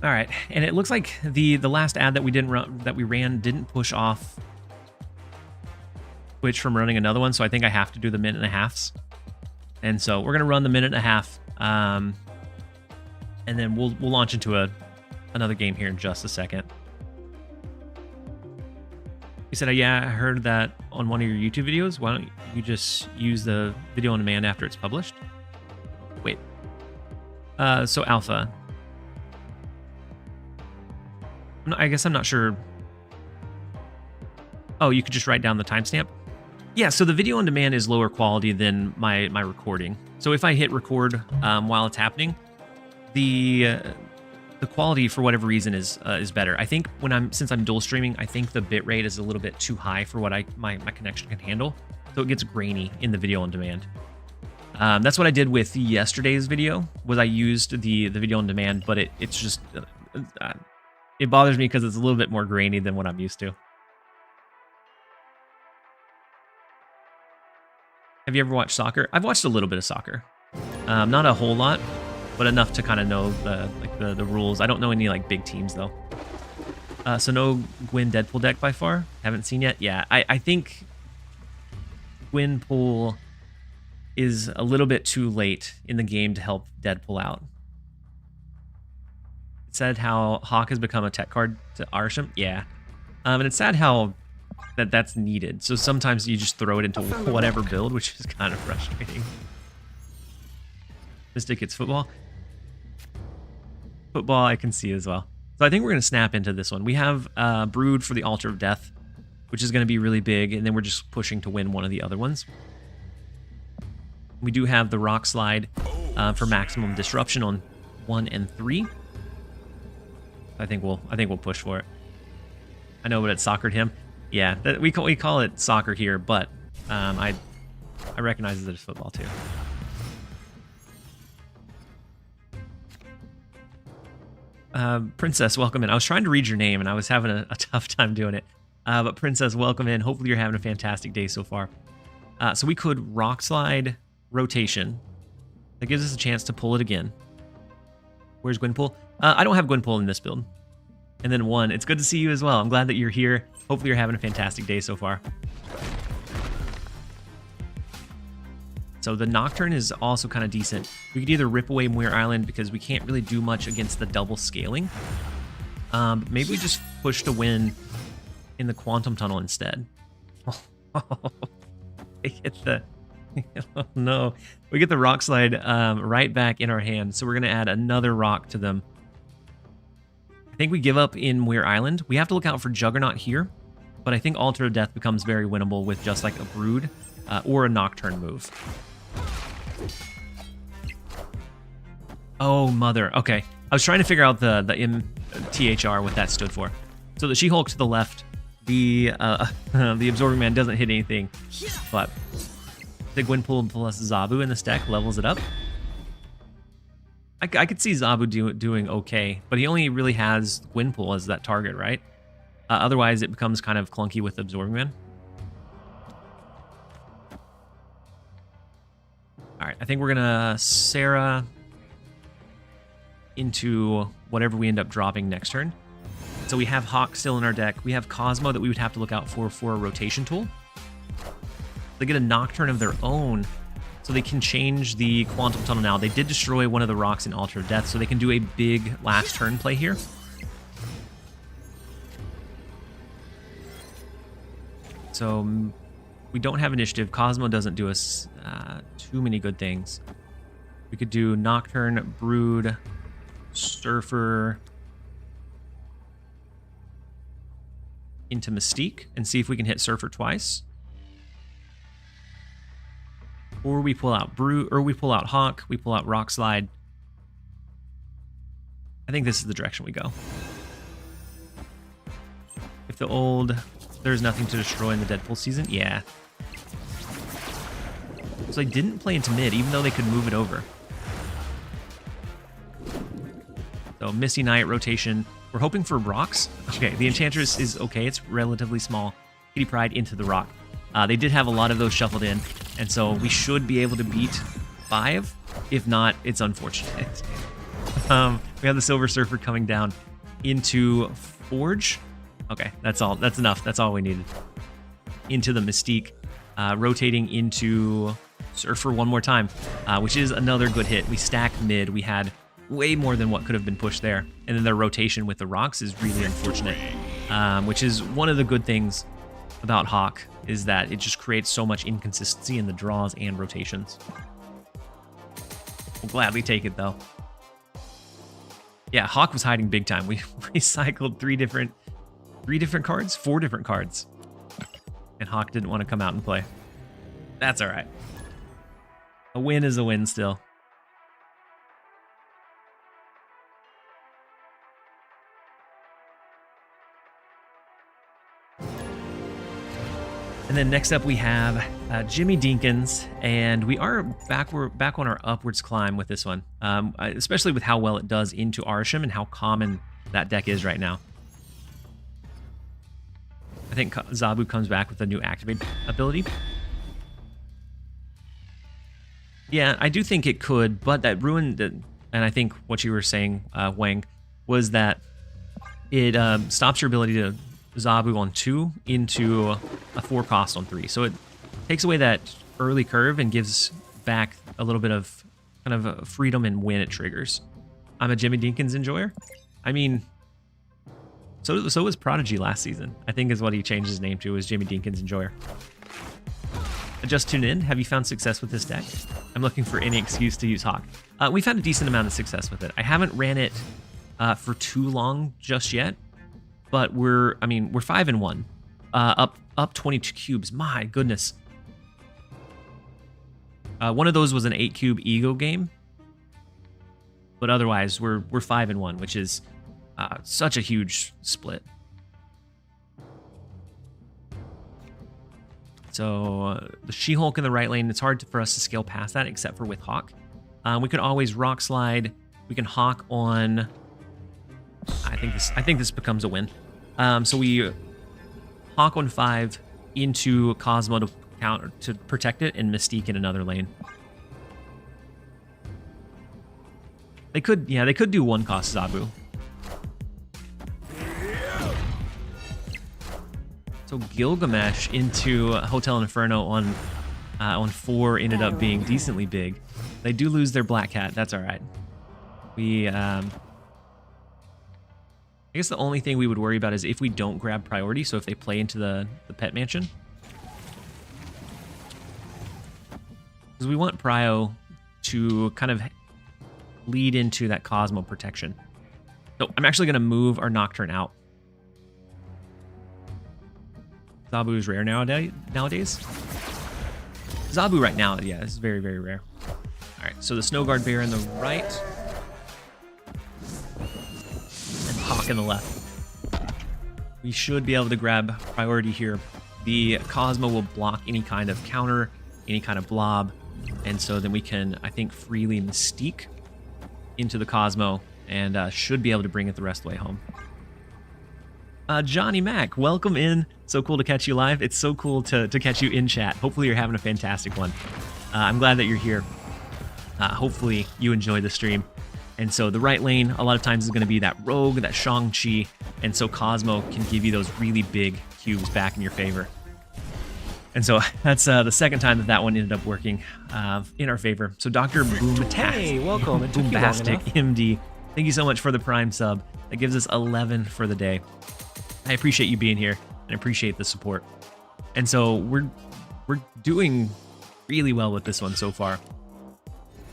All right, and it looks like the last ad that we ran didn't push off Twitch from running another one, so I think I have to do the minute and a halves. And so we're gonna run the minute and a half, and then we'll launch into another game here in just a second. You said, yeah, I heard that on one of your YouTube videos. Why don't you just use the video on demand after it's published? Wait. So Alpha. I guess I'm not sure. Oh, you could just write down the timestamp? Yeah, so the video on demand is lower quality than my recording. So if I hit record while it's happening, the quality for whatever reason is better. I think since I'm dual streaming, I think the bitrate is a little bit too high for what my connection can handle. So it gets grainy in the video on demand. That's what I did with yesterday's video. Was I used the video on demand, but it's just it bothers me because it's a little bit more grainy than what I'm used to. Have you ever watched soccer? I've watched a little bit of soccer. Not a whole lot, but enough to kind of know the rules. I don't know any like big teams though. So no Gwyn Deadpool deck by far. Haven't seen yet. Yeah, I think Gwynpool is a little bit too late in the game to help Deadpool out. It said how Hawk has become a tech card to Arsham. Yeah, and it's sad how that's needed. So sometimes you just throw it into whatever build, which is kind of frustrating. Mystic, it's football. Football I can see as well. So I think we're going to snap into this one. We have Brood for the Altar of Death, which is going to be really big, and then we're just pushing to win one of the other ones. We do have the Rock Slide for maximum disruption on 1 and 3. I think we'll push for it. I know, but it's soccered him. Yeah, we call it soccer here, but I recognize it as football too. Princess, welcome in. I was trying to read your name and I was having a tough time doing it. But Princess, welcome in. Hopefully you're having a fantastic day so far. So we could Rock Slide Rotation. That gives us a chance to pull it again. Where's Gwynpool? I don't have Gwynpool in this build. And then 1. It's good to see you as well. I'm glad that you're here. Hopefully you're having a fantastic day so far. So the Nocturne is also kind of decent. We could either rip away Muir Island because we can't really do much against the double scaling. Maybe we just push to win in the Quantum Tunnel instead. They get the... oh no. We get the Rock Slide right back in our hand. So we're going to add another rock to them. I think we give up in Muir Island. We have to look out for Juggernaut here. But I think Altar of Death becomes very winnable with just like a Brood or a Nocturne move. Oh, mother. Okay. I was trying to figure out the MTHR, what that stood for. So the She-Hulk to the left, the Absorbing Man doesn't hit anything, but the Gwynpool plus Zabu in this deck levels it up. I could see Zabu doing okay, but he only really has Gwynpool as that target, right? Otherwise, it becomes kind of clunky with Absorbing Man. All right, I think we're going to Sarah into whatever we end up dropping next turn. So we have Hawk still in our deck. We have Cosmo that we would have to look out for a rotation tool. They get a Nocturne of their own, so they can change the Quantum Tunnel now. They did destroy one of the rocks in Altar of Death, so they can do a big last turn play here. So we don't have initiative. Cosmo doesn't do us too many good things. We could do Nocturne, Brood, Surfer into Mystique and see if we can hit Surfer twice. Or we pull out Brood, or we pull out Hawk, we pull out Rock Slide. I think this is the direction we go. If the old, there's nothing to destroy in the Deadpool season, yeah. So they didn't play into mid, even though they could move it over. So Misty Knight rotation. We're hoping for rocks. Okay, the Enchantress is okay. It's relatively small. Kitty Pryde into the rock. They did have a lot of those shuffled in, and so we should be able to beat 5. If not, it's unfortunate. We have the Silver Surfer coming down into Forge. Okay, that's all. That's enough. That's all we needed. Into the Mystique, rotating into Surfer one more time, which is another good hit. We stack mid. We had way more than what could have been pushed there. And then their rotation with the rocks is really unfortunate, which is one of the good things about Hawk, is that it just creates so much inconsistency in the draws and rotations. We'll gladly take it, though. Yeah, Hawk was hiding big time. We recycled 4 different cards. And Hawk didn't want to come out and play. That's all right. A win is a win still. And then next up we have Jimmy Dinkins, and we are back on our upwards climb with this one, especially with how well it does into Arsham and how common that deck is right now. I think Zabu comes back with a new activate ability. Yeah, I do think it could, but that ruined it. And I think what you were saying, Wang, was that it stops your ability to Zabu on 2 into a 4 cost on 3. So it takes away that early curve and gives back a little bit of kind of freedom and when it triggers. I'm a Jimmy Dinkins enjoyer. I mean, so was Prodigy last season, I think is what he changed his name to, is Jimmy Dinkins enjoyer. Just tune in. Have you found success with this deck? I'm looking for any excuse to use Hawk. We've had a decent amount of success with it. I haven't ran it for too long just yet, but we're 5-1, up 22 cubes. My goodness. One of those was an 8-cube ego game, but otherwise we're 5-1, which is such a huge split. So the She-Hulk in the right lane, it's hard for us to scale past that except for with Hawk. We can always Rock Slide. We can Hawk on... I think this becomes a win. So we Hawk on 5 into Cosmo to protect it, and Mystique in another lane. They could do 1 cost Zabu. So Gilgamesh into Hotel Inferno on 4 ended up being decently big. They do lose their Black Cat. That's all right. I guess the only thing we would worry about is if we don't grab priority. So if they play into the pet mansion, because we want Prio to kind of lead into that Cosmo protection. So I'm actually going to move our Nocturne out. Zabu is rare nowadays. Zabu right now, yeah, is very, very rare. All right, so the Snow Guard Bear in the right. And Hawk in the left. We should be able to grab priority here. The Cosmo will block any kind of counter, any kind of blob. And so then we can, I think, freely Mystique into the Cosmo and should be able to bring it the rest of the way home. Johnny Mac, welcome in. So cool to catch you live. It's so cool to catch you in chat. Hopefully you're having a fantastic one. I'm glad that you're here. Hopefully you enjoy the stream. And so the right lane, a lot of times is going to be that Rogue, that Shang-Chi. And so Cosmo can give you those really big cubes back in your favor. And so that's the second time that one ended up working in our favor. So Dr. Boomtastic, hey, welcome. It took you long enough. MD, thank you so much for the Prime sub. That gives us 11 for the day. I appreciate you being here and appreciate the support. And so we're doing really well with this one so far.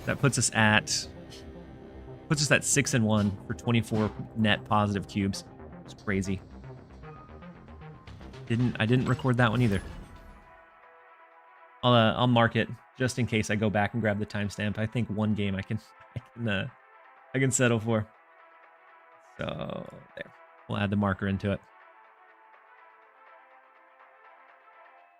That puts us at 6-1 for 24 net positive cubes. It's crazy. I didn't record that one either. I'll mark it just in case I go back and grab the timestamp. I think one game I can settle for. So there, we'll add the marker into it.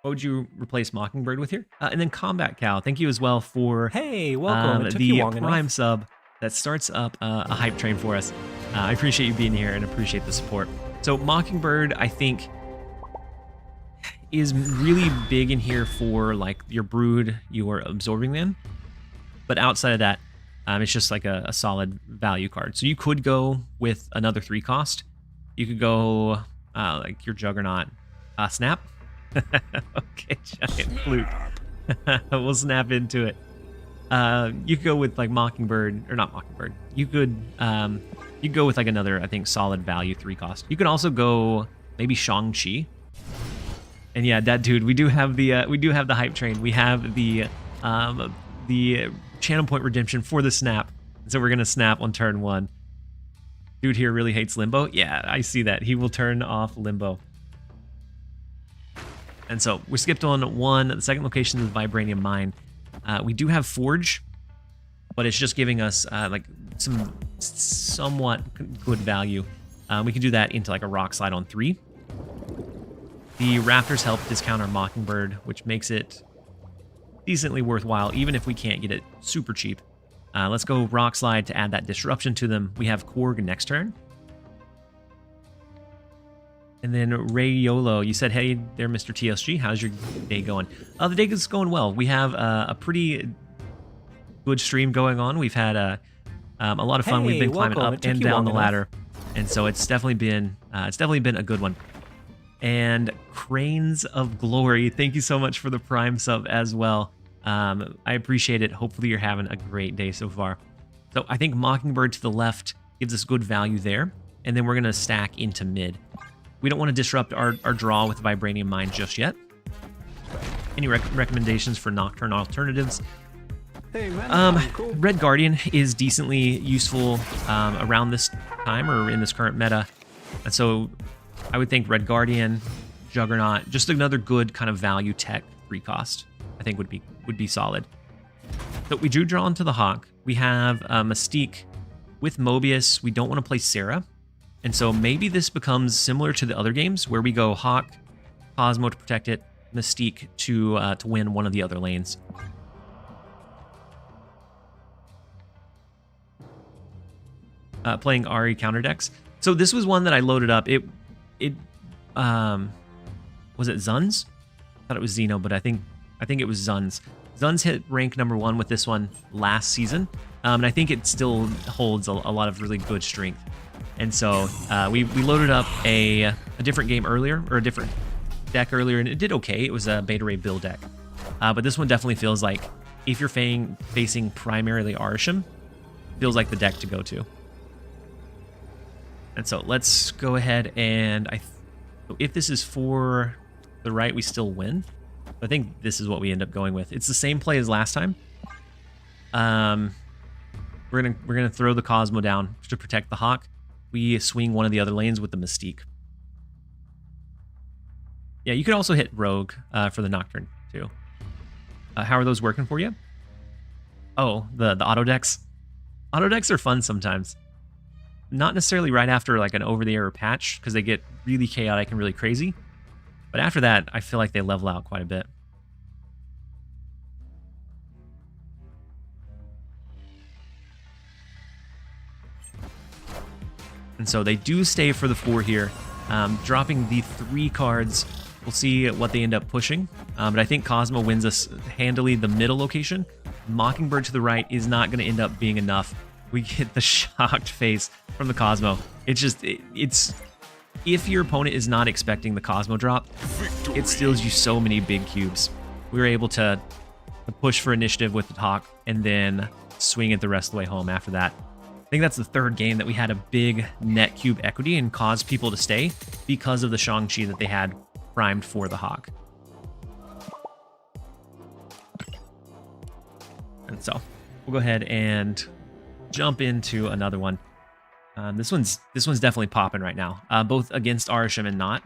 What would you replace Mockingbird with here? And then Combat Cow, thank you as well for hey, welcome. It took you long Prime enough. sub. that starts up a hype train for us. I appreciate you being here and appreciate the support. So Mockingbird, I think, is really big in here for like your brood you are absorbing in. But outside of that, it's just like a solid value card. So you could go with another 3 cost. You could go like your Juggernaut. Snap? Okay, giant flute. We'll snap into it. You could go with like Mockingbird, or not Mockingbird. You could go with like another, I think, solid value 3 cost. You could also go maybe Shang-Chi. And yeah, that dude, we do have the hype train. We have the channel point redemption for the snap. So we're gonna snap on turn 1. Dude here really hates Limbo. Yeah, I see that. He will turn off Limbo. And so we skipped on 1. The second location is Vibranium Mine. We do have Forge, but it's just giving us like some somewhat good value. We can do that into like a Rock Slide on 3. The Raptors help discount our Mockingbird, which makes it decently worthwhile, even if we can't get it super cheap. Let's go Rock Slide to add that disruption to them. We have Korg next turn. And then Ray Yolo, you said, hey there, Mr. TLSG, how's your day going? The day is going well. We have a pretty good stream going on. We've had a lot of fun. We've been climbing up and down the ladder, and so it's definitely been a good one. And Cranes of Glory, thank you so much for the Prime sub as well. I appreciate it. Hopefully you're having a great day so far. So I think Mockingbird to the left gives us good value there, and then we're gonna stack into mid. We don't want to disrupt our draw with Vibranium Mine just yet. Any recommendations for Nocturne alternatives? Hey, man, cool. Red Guardian is decently useful around this time or in this current meta. And so I would think Red Guardian, Juggernaut, just another good kind of value tech 3 cost, I think would be solid. So we do draw into the Hawk. We have Mystique with Mobius. We don't want to play Sarah. And so maybe this becomes similar to the other games where we go Hawk, Cosmo to protect it, Mystique to win one of the other lanes. Playing Ari counter decks. So this was one that I loaded up. It was it Zun's? I thought it was Xeno, but I think it was Zun's. Zun's hit rank number 1 with this one last season, and I think it still holds a lot of really good strength. And so we loaded up a different game earlier, or a different deck earlier, and it did okay. It was a Beta Ray Bill deck. But this one definitely feels like, if you're facing primarily Arisham, feels like the deck to go to. And so let's go ahead and, if this is for the right, we still win. I think this is what we end up going with. It's the same play as last time. We're gonna throw the Cosmo down to protect the Hawk. We swing one of the other lanes with the Mystique. Yeah, you could also hit Rogue for the Nocturne too. How are those working for you? Oh, the auto decks. Auto decks are fun sometimes. Not necessarily right after like an over-the-air patch, because they get really chaotic and really crazy. But after that, I feel like they level out quite a bit. And so they do stay for the 4 here, dropping the 3 cards. We'll see what they end up pushing. But I think Cosmo wins us handily the middle location. Mockingbird to the right is not going to end up being enough. We get the shocked face from the Cosmo. It's just, it's if your opponent is not expecting the Cosmo drop, it steals you so many big cubes. We were able to push for initiative with the Hawk and then swing it the rest of the way home after that. I think that's the 3rd game that we had a big net cube equity and caused people to stay because of the Shang-Chi that they had primed for the Hawk. And so we'll go ahead and jump into another one. This one's definitely popping right now, both against Arisham and not.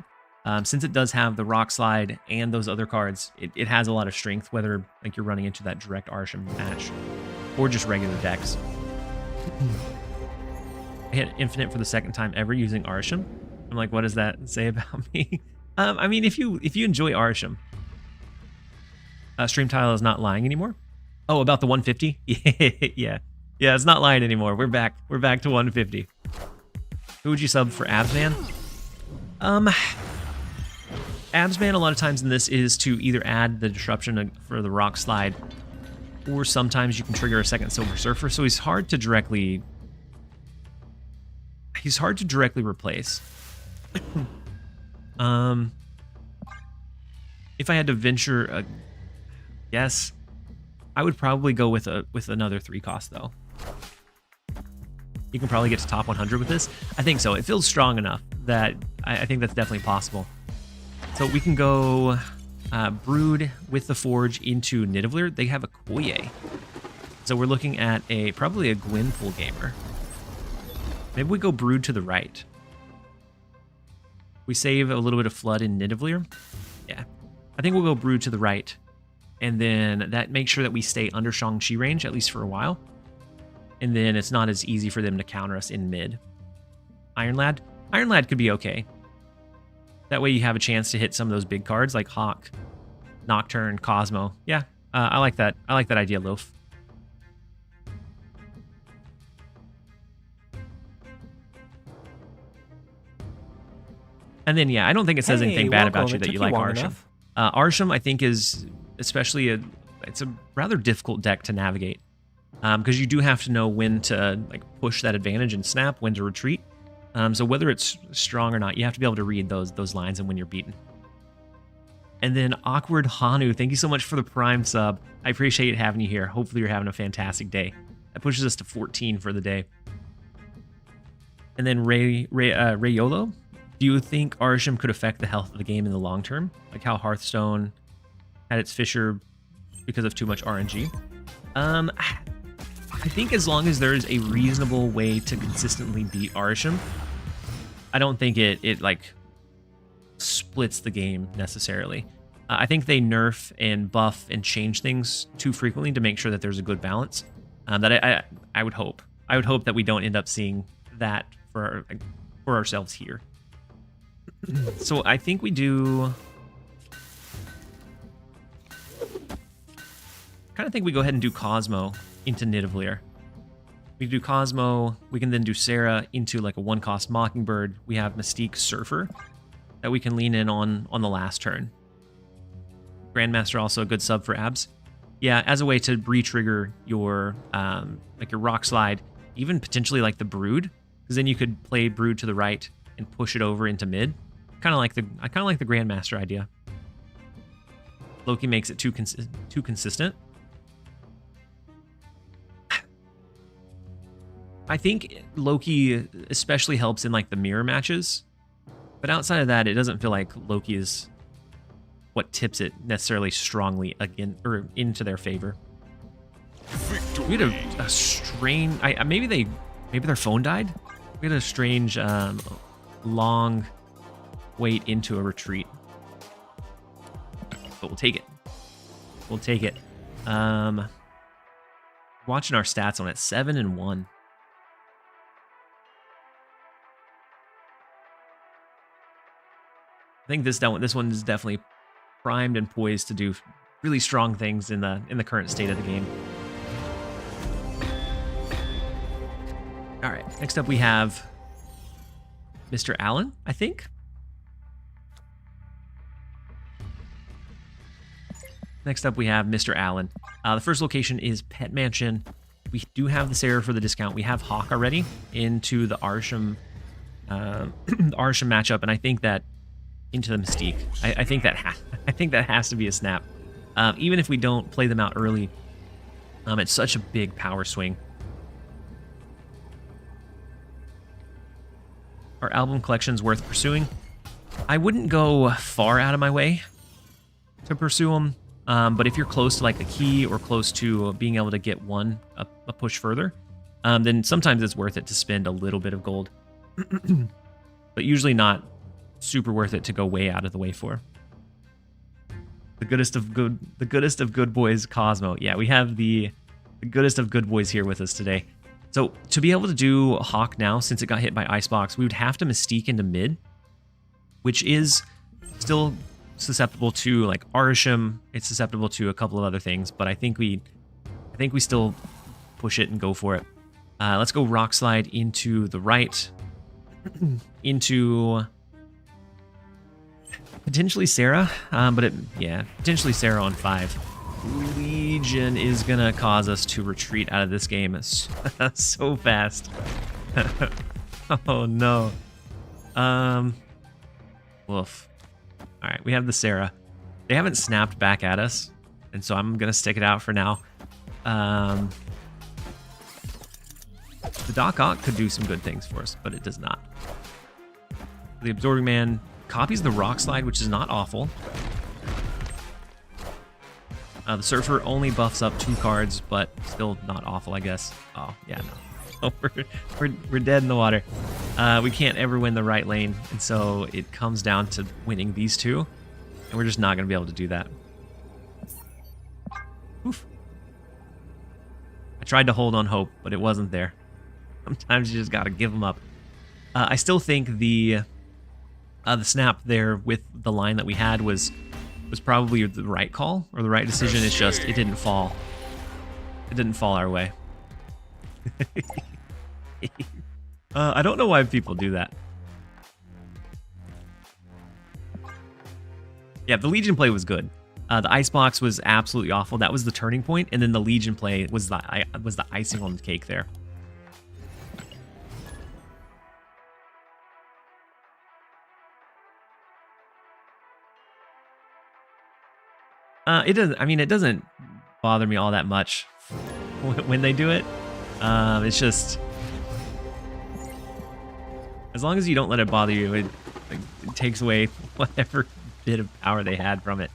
Since it does have the Rock Slide and those other cards, it has a lot of strength, whether like you're running into that direct Arisham match or just regular decks. I hit Infinite for the 2nd time ever using Arisham. I'm like, what does that say about me? I mean, if you enjoy Arisham, Stream Tile is not lying anymore. Oh, about the 150? Yeah. Yeah, it's not lying anymore. We're back. We're back to 150. Who would you sub for Absman? Absman a lot of times in this is to either add the disruption for the rock slide, or sometimes you can trigger a second Silver Surfer, so he's hard to directly replace. If I had to venture a guess, I would probably go with another 3 cost though. You can probably get to top 100 with this. I think so. It feels strong enough that I think that's definitely possible. So we can go Brood with the Forge into Nidavellir. They have a Koye. So we're looking at probably a Gwynful gamer. Maybe we go Brood to the right. We save a little bit of Flood in Nidavellir. Yeah. I think we'll go Brood to the right. And then that makes sure that we stay under Shang-Chi range, at least for a while. And then it's not as easy for them to counter us in mid. Iron Lad? Iron Lad could be okay. That way you have a chance to hit some of those big cards like Hawk, Nocturne, Cosmo. Yeah, I like that. I like that idea, Loaf. And then, yeah, I don't think it says anything bad about you that you like Arsham. Arsham, I think, is especially it's a rather difficult deck to navigate. Because you do have to know when to like push that advantage and snap, when to retreat. So whether it's strong or not, you have to be able to read those lines and when you're beaten. And then Awkward Hanu, thank you so much for the Prime sub. I appreciate having you here. Hopefully you're having a fantastic day. That pushes us to 14 for the day. And then Rayolo, do you think Arsham could affect the health of the game in the long term? Like how Hearthstone had its fissure because of too much RNG? I think as long as there's a reasonable way to consistently beat Arsham, I don't think it like splits the game necessarily. I think they nerf and buff and change things too frequently to make sure that there's a good balance. That I would hope. I would hope that we don't end up seeing that for ourselves here. So I think we do. Kind of think we go ahead and do Cosmo into Nidavellir. We do Cosmo, we can then do Sarah into like a 1-cost Mockingbird. We have Mystique Surfer that we can lean in on the last turn. Grandmaster also a good sub for Abs. Yeah, as a way to re-trigger your like your Rock Slide, even potentially like the Brood, because then you could play Brood to the right and push it over into mid. I kind of like the Grandmaster idea. Loki makes it too consistent. I think Loki especially helps in like the mirror matches, but outside of that, it doesn't feel like Loki is what tips it necessarily strongly again or into their favor. We had a strange. Maybe their phone died. We had a strange long wait into a retreat, but we'll take it. We'll take it. Watching our stats on it, 7-1. I think this one is definitely primed and poised to do really strong things in the current state of the game. All right, next up we have Mr. Allen, I think. Next up we have Mr. Allen. The first location is Pet Mansion. We do have the Sarah for the discount. We have Hawk already into the Arsham, matchup, and I think that into the Mystique. I think that has to be a snap. Even if we don't play them out early, it's such a big power swing. Our album collection's worth pursuing. I wouldn't go far out of my way to pursue them, but if you're close to like a key or close to being able to get one a push further, then sometimes it's worth it to spend a little bit of gold, but usually not super worth it to go way out of the way for. The goodest of good boys, Cosmo. Yeah, we have the goodest of good boys here with us today. So to be able to do Hawk now, since it got hit by Icebox, we would have to Mystique into mid, which is still susceptible to like Arsham. It's susceptible to a couple of other things, but I think we still push it and go for it. Let's go Rock Slide into the right. Into potentially Sarah, potentially Sarah on 5. Legion is going to cause us to retreat out of this game so fast. Oh, no. Woof. All right, we have the Sarah. They haven't snapped back at us, and so I'm going to stick it out for now. The Doc Ock could do some good things for us, but it does not. The Absorbing Man copies the Rock Slide, which is not awful. The Surfer only buffs up 2 cards, but still not awful, I guess. Oh, yeah, no. We're dead in the water. We can't ever win the right lane, and so it comes down to winning these 2, and we're just not going to be able to do that. Oof. I tried to hold on hope, but it wasn't there. Sometimes you just got to give them up. I still think the snap there with the line that we had was probably the right call or the right decision. It's just it didn't fall. It didn't fall our way. I don't know why people do that. Yeah, the Legion play was good. The Icebox was absolutely awful. That was the turning point, and then the Legion play was the icing on the cake there. It doesn't. I mean, it doesn't bother me all that much when they do it. It's just as long as you don't let it bother you, it takes away whatever bit of power they had from it.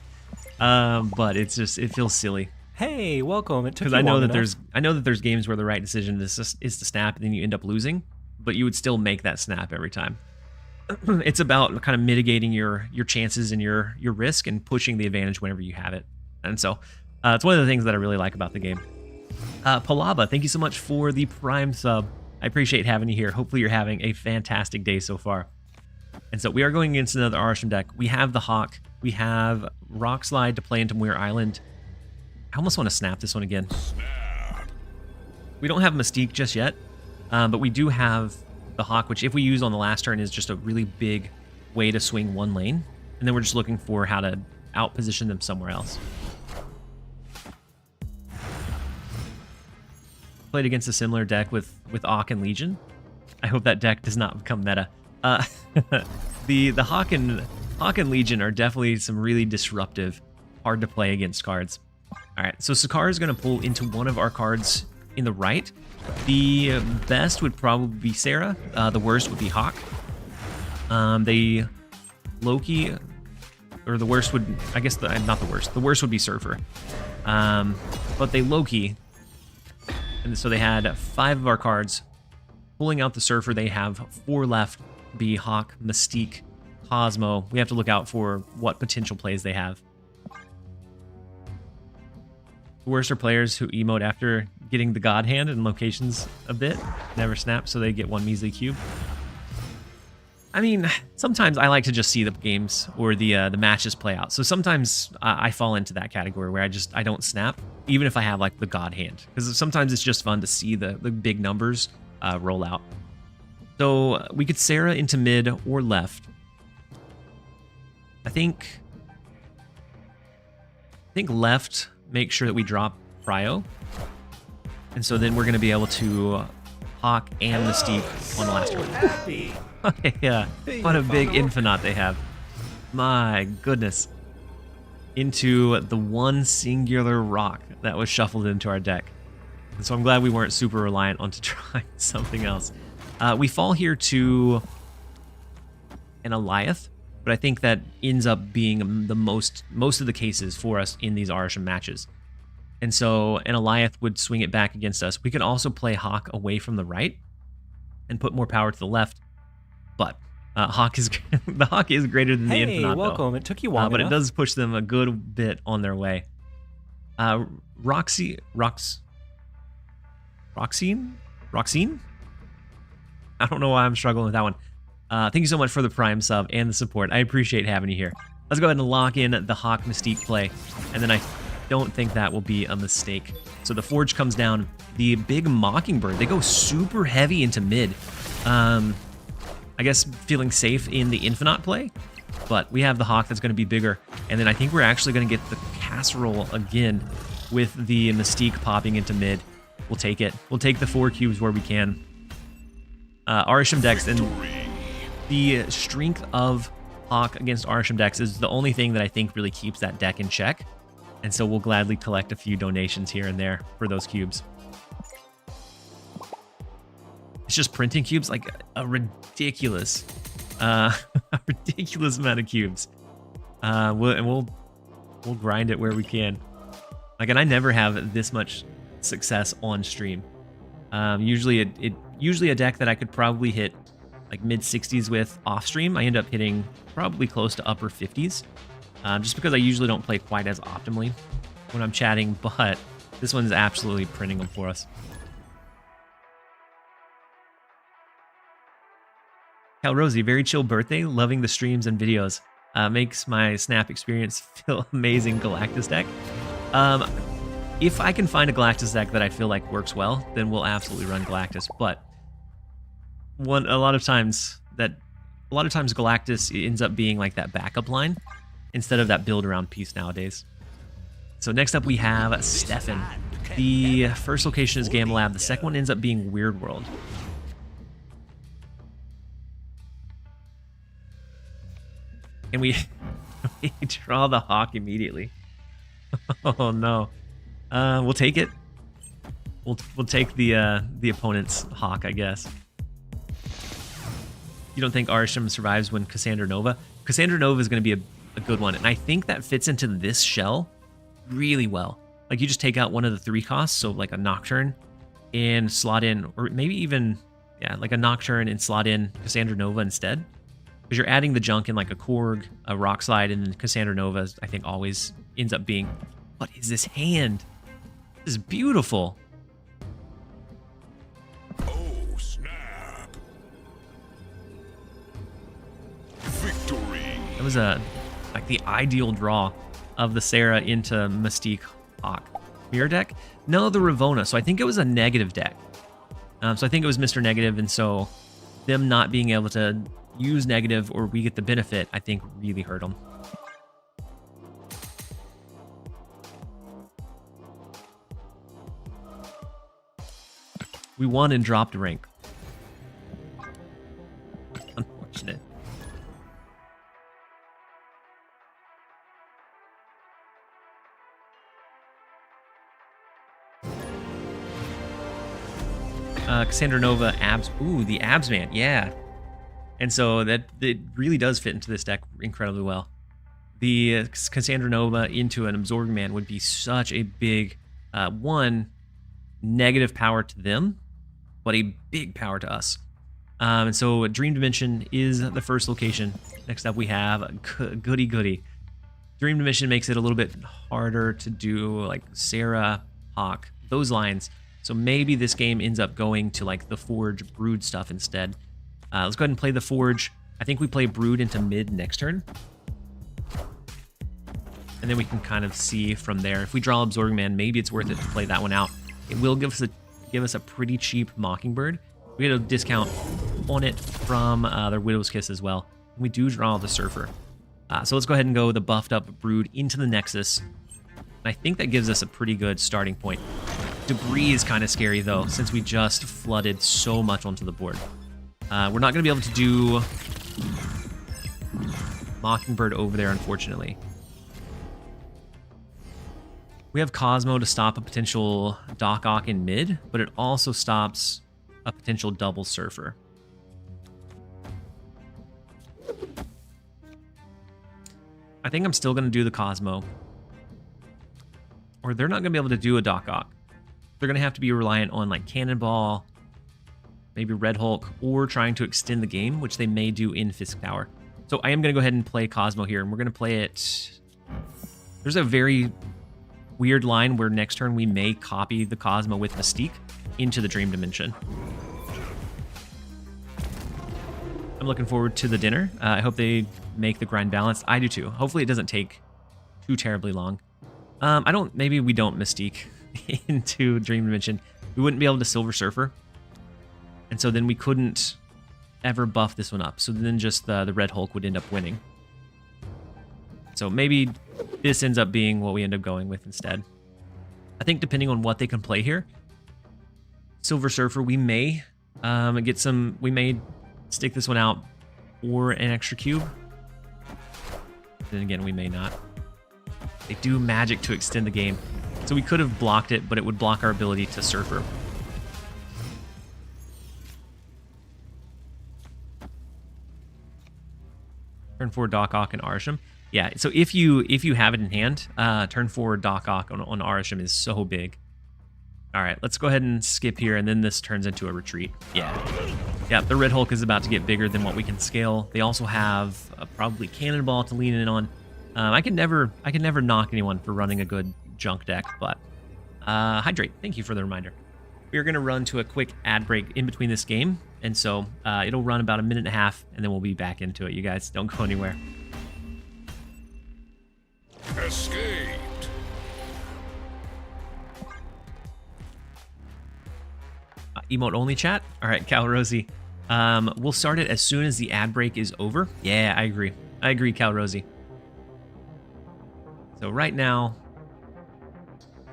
But it's just it feels silly. Hey, welcome. It took Because I know that there's games where the right decision is to snap, and then you end up losing, but you would still make that snap every time. It's about kind of mitigating your chances and your risk and pushing the advantage whenever you have it. And so it's one of the things that I really like about the game. Palaba, thank you so much for the Prime sub. I appreciate having you here. Hopefully you're having a fantastic day so far. And so we are going against another Arsham deck. We have the Hawk. We have Rock Slide to play into Muir Island. I almost want to snap this one again. We don't have Mystique just yet, but we do have the Hawk, which if we use on the last turn is just a really big way to swing one lane, and then we're just looking for how to out-position them somewhere else. Played against a similar deck with Auk and Legion. I hope that deck does not become meta. The Hawk and Legion are definitely some really disruptive, hard to play against cards. All right, so Sakara is going to pull into one of our cards in the right. The best would probably be Sarah. The worst would be Hawk. The Loki, or the worst would, I guess, not the worst. The worst would be Surfer. But they Loki, and so they had 5 of our cards. Pulling out the Surfer, they have 4 left. Be Hawk, Mystique, Cosmo. We have to look out for what potential plays they have. The worst are players who emote after getting the God Hand in locations a bit. Never snap, so they get 1 measly cube. I mean, sometimes I like to just see the games or the matches play out. So sometimes I fall into that category where I don't snap, even if I have like the God Hand, because sometimes it's just fun to see the big numbers roll out. So we could Sarah into mid or left. I think left. Make sure that we drop Cryo, and so then we're going to be able to Hawk and Mystique on the last turn. Yeah, what a big Infinite they have. My goodness. Into the one singular rock that was shuffled into our deck. And so I'm glad we weren't super reliant on to try something else. We fall here to an Eliath, but I think that ends up being the most of the cases for us in these Arsham matches. And so an Eliath would swing it back against us. We could also play Hawk away from the right and put more power to the left, but the Hawk is greater than the Infinite. Hey, welcome. Though. It took you long but enough. It does push them a good bit on their way. Roxine? I don't know why I'm struggling with that one. Thank you so much for the Prime sub and the support. I appreciate having you here. Let's go ahead and lock in the Hawk Mystique play. And then I don't think that will be a mistake. So the Forge comes down. The big Mockingbird, they go super heavy into mid. I guess feeling safe in the Infinite play, but we have the Hawk that's going to be bigger. And then I think we're actually going to get the Casserole again with the Mystique popping into mid. We'll take it. We'll take the 4 cubes where we can. Arisham decks, and the strength of Hawk against Arisham decks is the only thing that I think really keeps that deck in check. And so we'll gladly collect a few donations here and there for those cubes. It's just printing cubes, like a ridiculous, a ridiculous amount of cubes. We'll grind it where we can. Like, and I never have this much success on stream. Usually a deck that I could probably hit like mid 60s with off stream, I end up hitting probably close to upper 50s. Just because I usually don't play quite as optimally when I'm chatting, but this one's absolutely printing them for us. Cal Rosie, very chill birthday, loving the streams and videos. Makes my Snap experience feel amazing. Galactus deck. If I can find a Galactus deck that I feel like works well, then we'll absolutely run Galactus. But a lot of times Galactus ends up being like that backup line instead of that build around piece nowadays. So next up we have Stefan. The first location is Gamma Lab. The second one ends up being Weird World. And we draw the Hawk immediately. Oh no. We'll take it. We'll take the opponent's Hawk, I guess. You don't think Arisham survives when Cassandra Nova? Cassandra Nova is going to be a good one, and I think that fits into this shell really well. Like, you just take out one of the 3 costs, so like a Nocturne, and slot in, or maybe even, yeah, like a Nocturne and slot in Cassandra Nova instead. Because you're adding the junk in like a Korg, a Rock Slide, and then Cassandra Nova, I think, always ends up being... What is this hand? This is beautiful. Oh, snap. Victory. That was like the ideal draw of the Sarah into Mystique Hawk. Mirror deck? No, the Ravona. So I think it was a negative deck. So I think it was Mr. Negative, and so them not being able to use negative or we get the benefit, I think really hurt them. We won and dropped a rank. Unfortunate. Cassandra Nova, Abs. Ooh, the Abs Man, yeah. And so that it really does fit into this deck incredibly well. The Cassandra Nova into an Absorbing Man would be such a big, one, negative power to them, but a big power to us. And so Dream Dimension is the first location. Next up we have Goody Goody. Dream Dimension makes it a little bit harder to do like Sarah, Hawk, those lines. So maybe this game ends up going to like the Forge Brood stuff instead. Let's go ahead and play the Forge. I think we play Brood into mid next turn. And then we can kind of see from there. If we draw Absorbing Man, maybe it's worth it to play that one out. It will give us a pretty cheap Mockingbird. We get a discount on it from their Widow's Kiss as well. And we do draw the Surfer. So let's go ahead and go the buffed up Brood into the Nexus. And I think that gives us a pretty good starting point. Debris is kind of scary though, since we just flooded so much onto the board. We're not going to be able to do Mockingbird over there, unfortunately. We have Cosmo to stop a potential Doc Ock in mid, but it also stops a potential double Surfer. I think I'm still going to do the Cosmo. Or they're not going to be able to do a Doc Ock. They're going to have to be reliant on like Cannonball, maybe Red Hulk, or trying to extend the game, which they may do in Fisk Tower. So I am going to go ahead and play Cosmo here, and we're going to play it... There's a very weird line where next turn we may copy the Cosmo with Mystique into the Dream Dimension. I'm looking forward to the dinner. I hope they make the grind balanced. I do too. Hopefully it doesn't take too terribly long. Maybe we don't Mystique into Dream Dimension. We wouldn't be able to Silver Surfer. And so then we couldn't ever buff this one up. So then just the Red Hulk would end up winning. So maybe this ends up being what we end up going with instead. I think depending on what they can play here, Silver Surfer, we may we may stick this one out for an extra cube. Then again, we may not. They do magic to extend the game. So we could have blocked it, but it would block our ability to Surfer. Turn 4 Doc Ock and Arisham. Yeah, so if you have it in hand, turn 4 Doc Ock on Arisham is so big. All right, let's go ahead and skip here, and then this turns into a retreat. Yeah, the Red Hulk is about to get bigger than what we can scale. They also have probably Cannonball to lean in on. I can never knock anyone for running a good junk deck, but Hydrate, thank you for the reminder. We are going to run to a quick ad break in between this game, and so it'll run about a minute and a half, and then we'll be back into it. You guys don't go anywhere. Escaped. Emote only chat. All right, Cal Rosie. We'll start it as soon as the ad break is over. Yeah, I agree, Cal Rosie. So right now,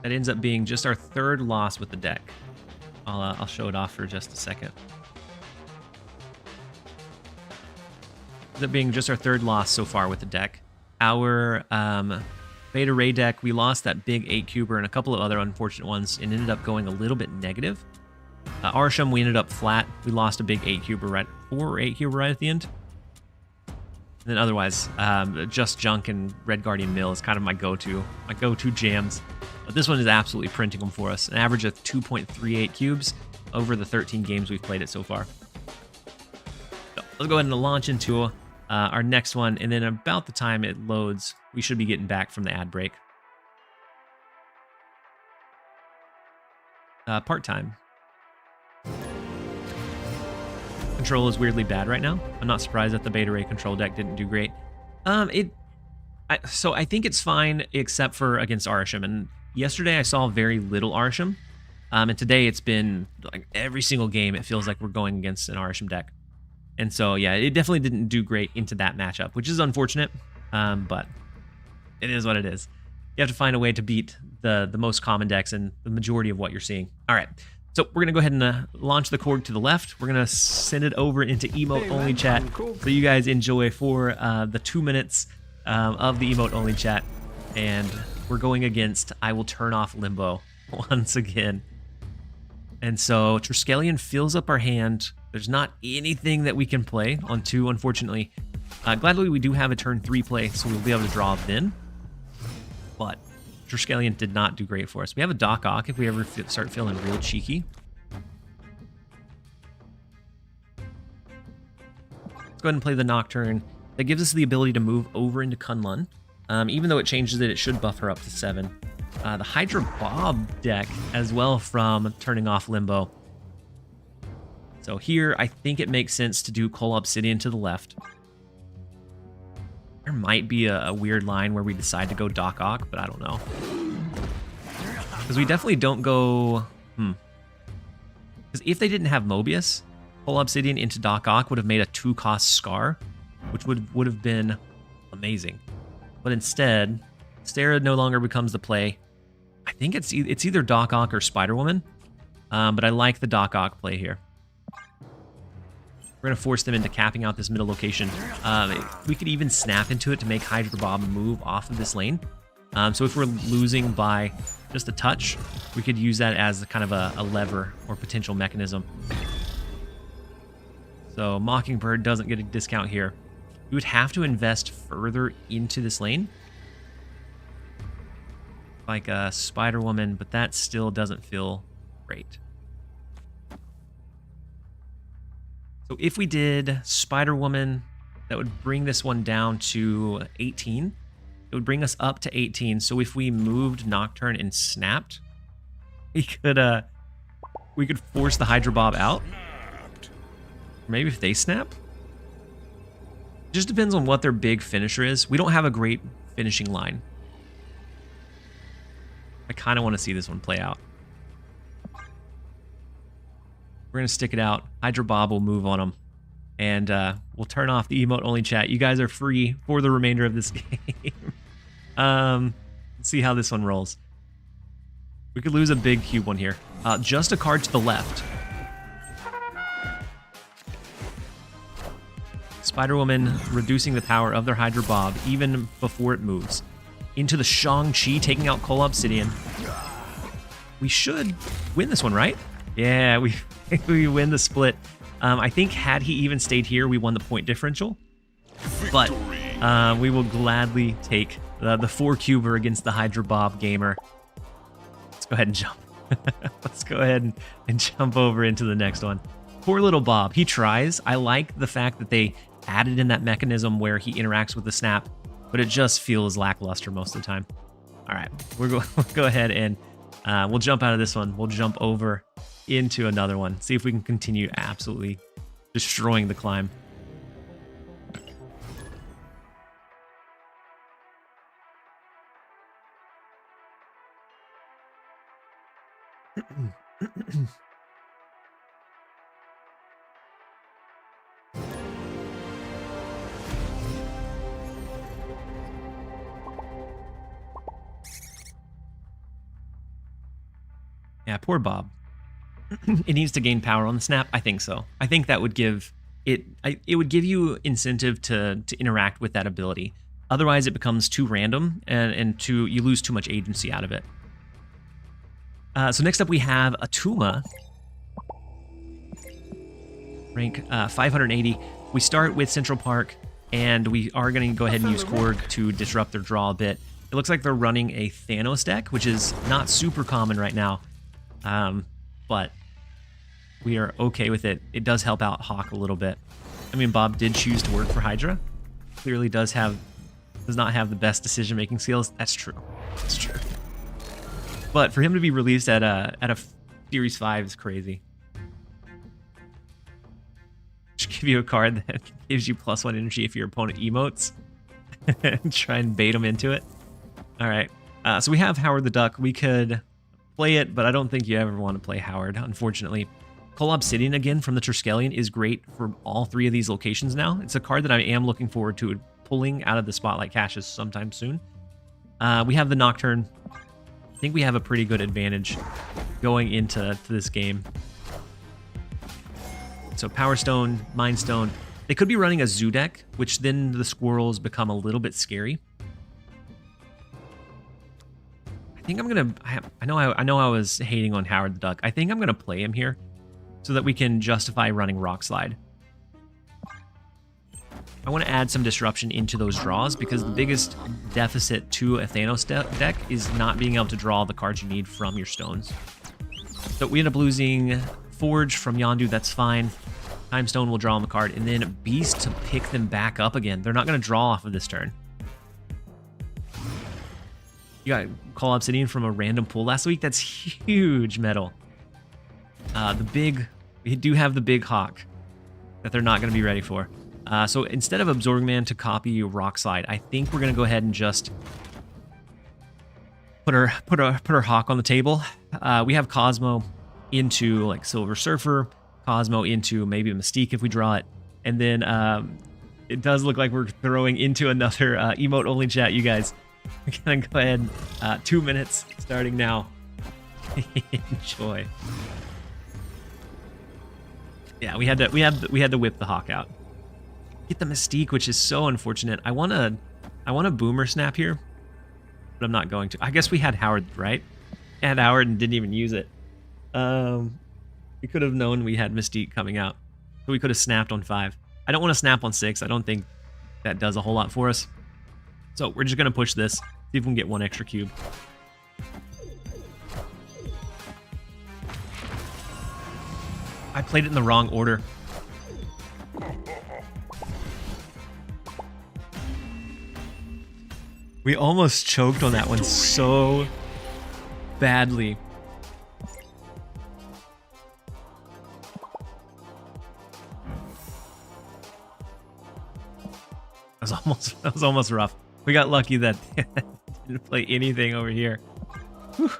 that ends up being just our third loss with the deck. I'll show it off for just a second. Ends up being just our third loss so far with the deck. Our Beta Ray deck, we lost that big 8-cuber and a couple of other unfortunate ones and ended up going a little bit negative. Arsham, we ended up flat. We lost a big 8-cuber right, 4 or 8-cuber right at the end. And then otherwise, Just Junk and Red Guardian Mill is kind of my go-to jams. But this one is absolutely printing them for us. An average of 2.38 cubes over the 13 games we've played it so far. So let's go ahead and launch into our next one, and then about the time it loads, we should be getting back from the ad break. Part-time. Control is weirdly bad right now. I'm not surprised that the Beta Ray control deck didn't do great. So I think it's fine except for against Arisham. And yesterday I saw very little Arisham. And today it's been like every single game it feels like we're going against an Arisham deck. And so yeah, it definitely didn't do great into that matchup, which is unfortunate. But it is what it is. You have to find a way to beat the most common decks and the majority of what you're seeing. All right. So we're going to go ahead and launch the Korg to the left. We're going to send it over into emote-only chat so you guys enjoy for the 2 minutes of the emote-only chat. And we're going against I Will Turn Off Limbo once again. And so Triskelion fills up our hand. There's not anything that we can play on 2, unfortunately. Gladly, we do have a turn 3 play, so we'll be able to draw then. But Triskelion did not do great for us. We have a Doc Ock if we ever start feeling real cheeky. Let's go ahead and play the Nocturne. That gives us the ability to move over into Kunlun. Even though it changes it, it should buff her up to 7. The Hydra Bob deck as well from turning off Limbo. So here, I think it makes sense to do Coal Obsidian to the left. There might be a weird line where we decide to go Doc Ock, but I don't know. Because we definitely don't go... Because if they didn't have Mobius, Coal Obsidian into Doc Ock would have made a 2-cost Scar, which would have been amazing. But instead, Stera no longer becomes the play. I think it's either Doc Ock or Spider-Woman, but I like the Doc Ock play here. We're going to force them into capping out this middle location. We could even snap into it to make Hydra Bob move off of this lane. So if we're losing by just a touch, we could use that as kind of a lever or potential mechanism. So Mockingbird doesn't get a discount here. We would have to invest further into this lane. Like a Spider-Woman, but that still doesn't feel great. So if we did Spider-Woman, that would bring this one down to 18. It would bring us up to 18. So if we moved Nocturne and snapped, we could force the Hydra Bob out. Or maybe if they snap. It just depends on what their big finisher is. We don't have a great finishing line. I kind of want to see this one play out. We're going to stick it out. Hydra Bob will move on him. And we'll turn off the emote-only chat. You guys are free for the remainder of this game. Let's see how this one rolls. We could lose a big cube one here. Just a card to the left. Spider-Woman reducing the power of their Hydra Bob even before it moves. Into the Shang-Chi, taking out Cole Obsidian. We should win this one, right? Yeah, we win the split. I think had he even stayed here, we won the point differential. But we will gladly take the 4-cuber against the Hydra Bob gamer. Let's go ahead and jump. Let's go ahead and jump over into the next one. Poor little Bob. He tries. I like the fact that they added in that mechanism where he interacts with the snap, but it just feels lackluster most of the time. All right, we'll go ahead and we'll jump out of this one. We'll jump over into another one. See if we can continue absolutely destroying the climb. Yeah, poor Bob. It needs to gain power on the snap. I think so. I think that would give it. It would give you incentive to interact with that ability. Otherwise, it becomes too random and you lose too much agency out of it. So next up, we have Atuma, rank 580. We start with Central Park, and we are going to go ahead and use Korg to disrupt their draw a bit. It looks like they're running a Thanos deck, which is not super common right now. But we are okay with it. It does help out Hawk a little bit. I mean, Bob did choose to work for Hydra. Clearly does not have the best decision-making skills. That's true. That's true. But for him to be released at a Series 5 is crazy. Just give you a card that gives you +1 energy if your opponent emotes. And try and bait him into it. All right. So we have Howard the Duck. We could play it, but I don't think you ever want to play Howard, unfortunately. Cole Obsidian again from the Triskelion is great for all 3 of these locations now. It's a card that I am looking forward to pulling out of the Spotlight caches sometime soon. We have the Nocturne. I think we have a pretty good advantage going into this game. So Power Stone, Mind Stone. They could be running a Zoo deck, which then the squirrels become a little bit scary. I think I'm gonna. I know I was hating on Howard the Duck. I think I'm gonna play him here, so that we can justify running Rock Slide. I want to add some disruption into those draws because the biggest deficit to a Thanos deck is not being able to draw the cards you need from your stones. So we end up losing Forge from Yondu. That's fine. Time Stone will draw on the card, and then Beast to pick them back up again. They're not going to draw off of this turn. You got Call Obsidian from a random pool last week. That's huge metal. We do have the big Hawk that they're not going to be ready for. So instead of Absorbing Man to copy Rock Slide, I think we're going to go ahead and just put our Hawk on the table. We have Cosmo into like Silver Surfer, Cosmo into maybe a Mystique if we draw it, and then it does look like we're throwing into another emote-only chat, you guys. We're gonna go ahead. 2 minutes starting now. Enjoy. Yeah, we had to whip the Hawk out. Get the Mystique, which is so unfortunate. I want a Boomer Snap here, but I'm not going to. I guess we had Howard, right? Had Howard and didn't even use it. We could have known we had Mystique coming out, so we could have snapped on 5. I don't want to snap on 6. I don't think that does a whole lot for us. So we're just gonna push this, see if we can get 1 extra cube. I played it in the wrong order. We almost choked on that one so badly. That was almost rough. We got lucky that didn't play anything over here. Whew.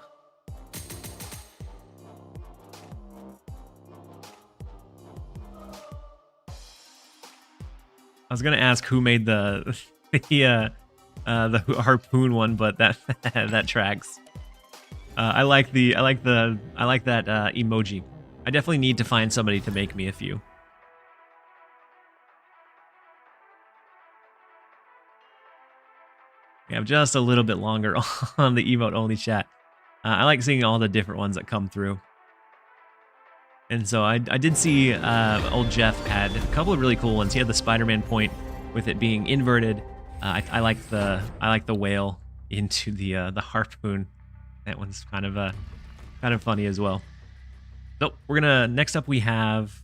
I was gonna ask who made the the harpoon one, but that that tracks. I like that emoji. I definitely need to find somebody to make me a few. We have just a little bit longer on the emote only chat. I like seeing all the different ones that come through. And so I did see old Jeff had a couple of really cool ones. He had the Spider-Man point with it being inverted. I like the whale into the harpoon. That one's kind of funny as well. So we're gonna next up we have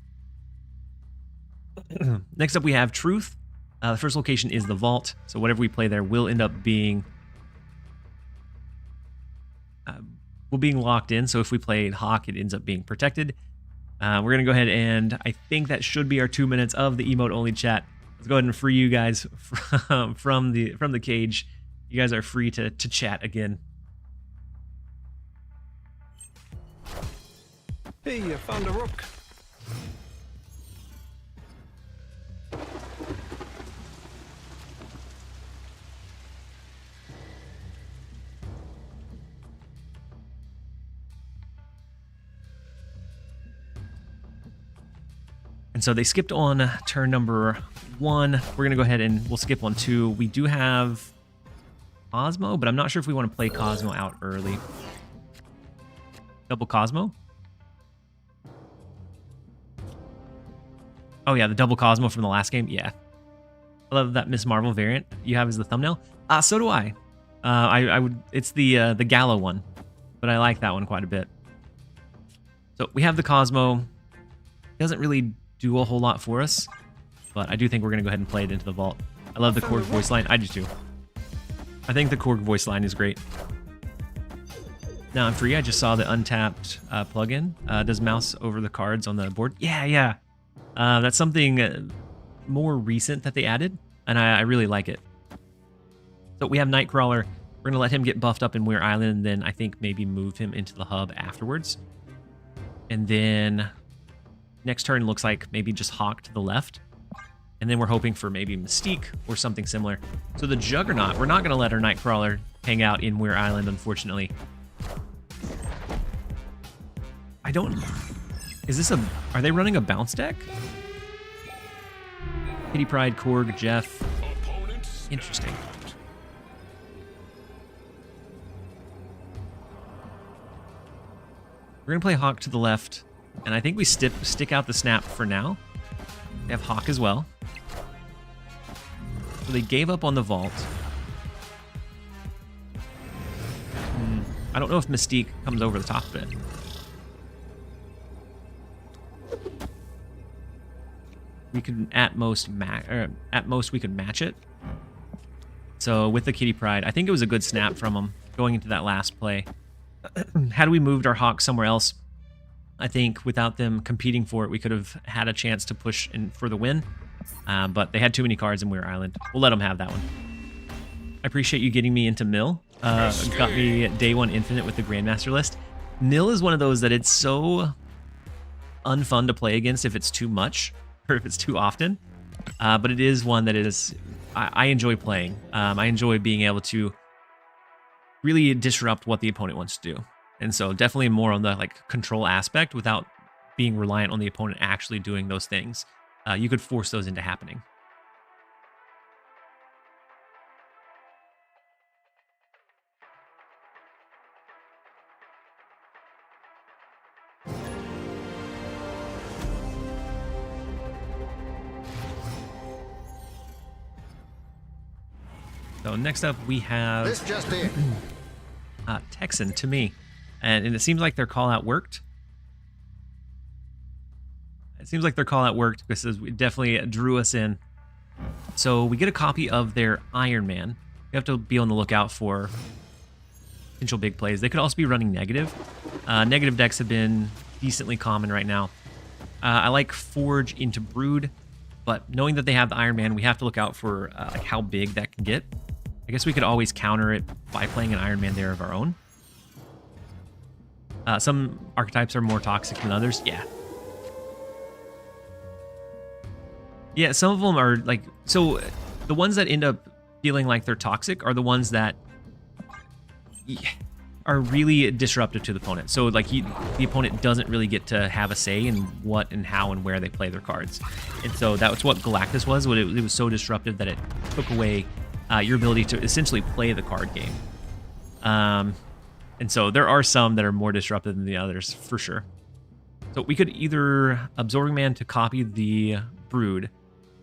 Truth. The first location is the vault. So whatever we play there will end up being locked in. So if we played Hawk, it ends up being protected. We're going to go ahead and I think that should be our 2 minutes of the emote only chat. Let's go ahead and free you guys from the cage. You guys are free to chat again. Hey, I found a rook. And so they skipped on turn number 1. We're going to go ahead and we'll skip on 2. We do have Cosmo, but I'm not sure if we want to play Cosmo out early. Double Cosmo? Oh yeah, the double Cosmo from the last game. Yeah. I love that Miss Marvel variant you have as the thumbnail. So do I. I would. It's the Gala one, but I like that one quite a bit. So we have the Cosmo. Doesn't really do a whole lot for us, but I do think we're gonna go ahead and play it into the vault. I love the Korg voice line. I do too. I think the Korg voice line is great. Now I'm free. I just saw the untapped plugin. Does mouse over the cards on the board? Yeah. That's something more recent that they added, and I really like it. So we have Nightcrawler. We're going to let him get buffed up in Weir Island, and then I think maybe move him into the hub afterwards. And then next turn looks like maybe just Hawk to the left. And then we're hoping for maybe Mystique or something similar. So the Juggernaut, we're not going to let our Nightcrawler hang out in Weir Island, unfortunately. I don't... Is this a... Are they running a bounce deck? Kitty Pryde, Korg, Jeff. Interesting. We're going to play Hawk to the left. And I think we stick out the snap for now. They have Hawk as well. So they gave up on the vault. I don't know if Mystique comes over the top of it. We could at most we could match it. So with the Kitty Pryde, I think it was a good snap from them going into that last play. Had we moved our Hawk somewhere else, I think without them competing for it, we could have had a chance to push in for the win. But they had too many cards in Weir Island. We'll let them have that one. I appreciate you getting me into Mill. Got me day one infinite with the Grandmaster list. Mill is one of those that it's so unfun to play against if it's too much or if it's too often. But it is one that is I enjoy playing. I enjoy being able to really disrupt what the opponent wants to do. And so definitely more on the control aspect without being reliant on the opponent actually doing those things. You could force those into happening. So next up we have This just in. Texan to me. And it seems like their call out worked. It seems like their call out worked because it definitely drew us in. So we get a copy of their Iron Man. We have to be on the lookout for potential big plays. They could also be running negative. Negative decks have been decently common right now. I like Forge into Brood, but knowing that they have the Iron Man, we have to look out for how big that can get. I guess we could always counter it by playing an Iron Man there of our own. Some archetypes are more toxic than others. Yeah. Yeah, some of them are like, so the ones that end up feeling like they're toxic are the ones that are really disruptive to the opponent. So like the opponent doesn't really get to have a say in what and how and where they play their cards. And so that was what Galactus was. It was so disruptive that it took away your ability to essentially play the card game. And so there are some that are more disruptive than the others, for sure. So we could either Absorbing Man to copy the Brood,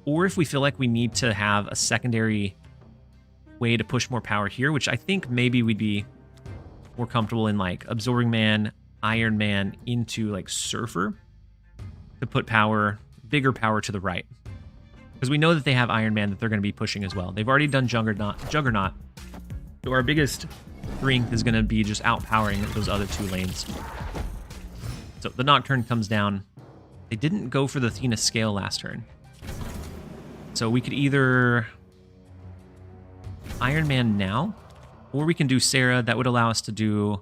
or if we feel like we need to have a secondary way to push more power here, which I think maybe we'd be more comfortable in, like Absorbing Man, Iron Man into like Surfer to put power, bigger power to the right. Because we know that they have Iron Man that they're going to be pushing as well. They've already done Juggernaut. So our biggest strength is going to be just outpowering those other two lanes. So the Nocturne comes down. They didn't go for the Athena scale last turn. So we could either Iron Man now, or we can do Sarah. That would allow us to do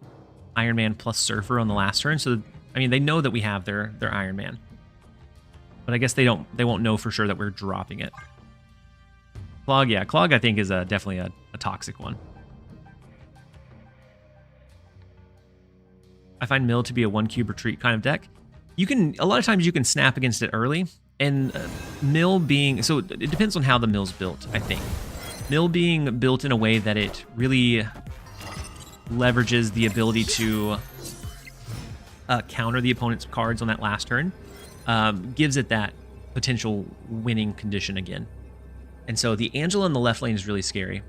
Iron Man plus Surfer on the last turn. So, I mean, they know that we have their Iron Man. But I guess they won't know for sure that we're dropping it. Clog, yeah. Clog, I think, is definitely a toxic one. I find Mill to be a 1-cube retreat kind of deck. A lot of times you can snap against it early. And Mill being, so it depends on how the Mill's built, I think. Mill being built in a way that it really leverages the ability to counter the opponent's cards on that last turn, gives it that potential winning condition again. And so the Angela in the left lane is really scary.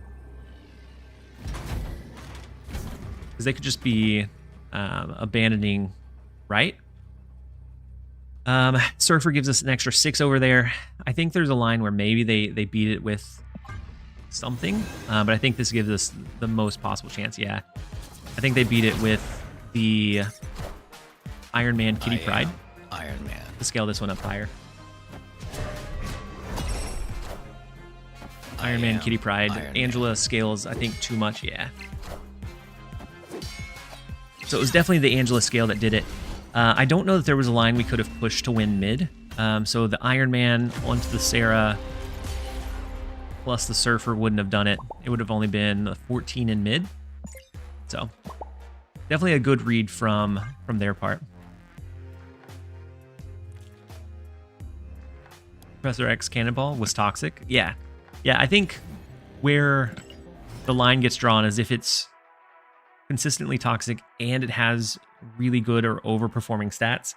Because they could just be abandoning right. Surfer gives us an extra 6 over there. I think there's a line where maybe they beat it with something, but I think this gives us the most possible chance. Yeah, I think they beat it with the Iron Man Kitty Pride. Iron Man. Let's scale this one up higher. Iron Man Kitty Pride. Angela scales, I think, too much. Yeah. So it was definitely the Angela scale that did it. I don't know that there was a line we could have pushed to win mid. So the Iron Man onto the Sarah plus the Surfer wouldn't have done it. It would have only been 14 in mid. So definitely a good read from their part. Professor X Cannonball was toxic. Yeah. Yeah, I think where the line gets drawn is if it's consistently toxic and it has really good or overperforming stats.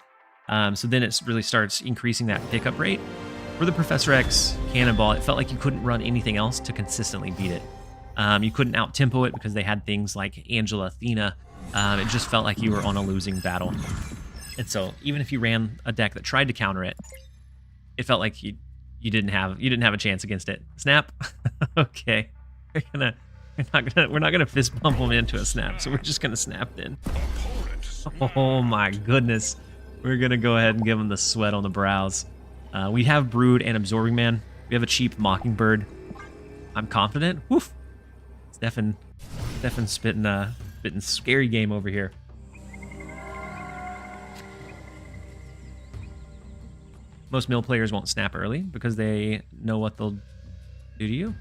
So then it really starts increasing that pickup rate. For the Professor X Cannonball, it felt like you couldn't run anything else to consistently beat it. You couldn't out-tempo it because they had things like Angela, Athena. It just felt like you were on a losing battle. And so even if you ran a deck that tried to counter it, it felt like you didn't have a chance against it. Snap. Okay. We're not gonna fist bump them into a snap, so we're just gonna snap then. Oh my goodness. We're gonna go ahead and give them the sweat on the brows. We have Brood and Absorbing Man. We have a cheap Mockingbird. I'm confident. Woof. Stefan spitting scary game over here. Most mill players won't snap early because they know what they'll do to you.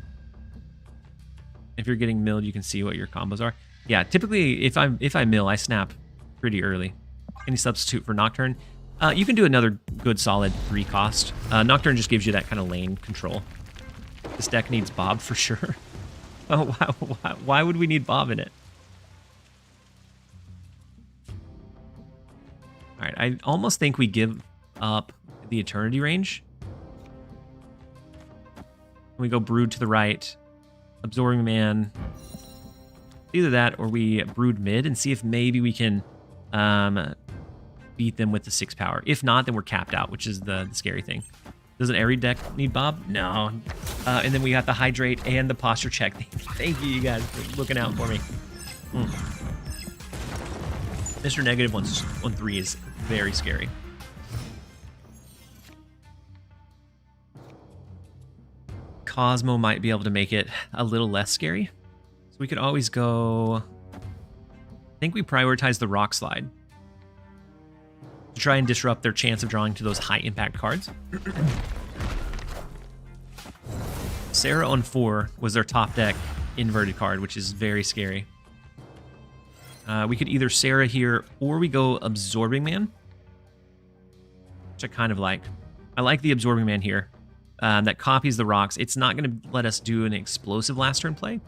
If you're getting milled, you can see what your combos are. Yeah, typically if I mill, I snap pretty early. Any substitute for Nocturne. You can do another good solid 3 cost. Nocturne just gives you that kind of lane control. This deck needs Bob for sure. Oh, why would we need Bob in it? All right, I almost think we give up the Eternity range. We go Brood to the right, Absorbing Man. Either that or we Brood mid and see if maybe we can beat them with the 6 power. If not, then we're capped out, which is the scary thing. Doesn't every deck need Bob? No. And then we got the Hydrate and the Posture Check. Thank you guys for looking out for me. Mr. Negative on 3 is very scary. Cosmo might be able to make it a little less scary. So we could always go... I think we prioritize the Rock Slide. to try and disrupt their chance of drawing to those high impact cards. Sarah on 4 was their top deck inverted card, which is very scary. We could either Sarah here, or we go Absorbing Man, which I kind of like. I like the Absorbing Man here. That copies the rocks. It's not going to let us do an explosive last turn play.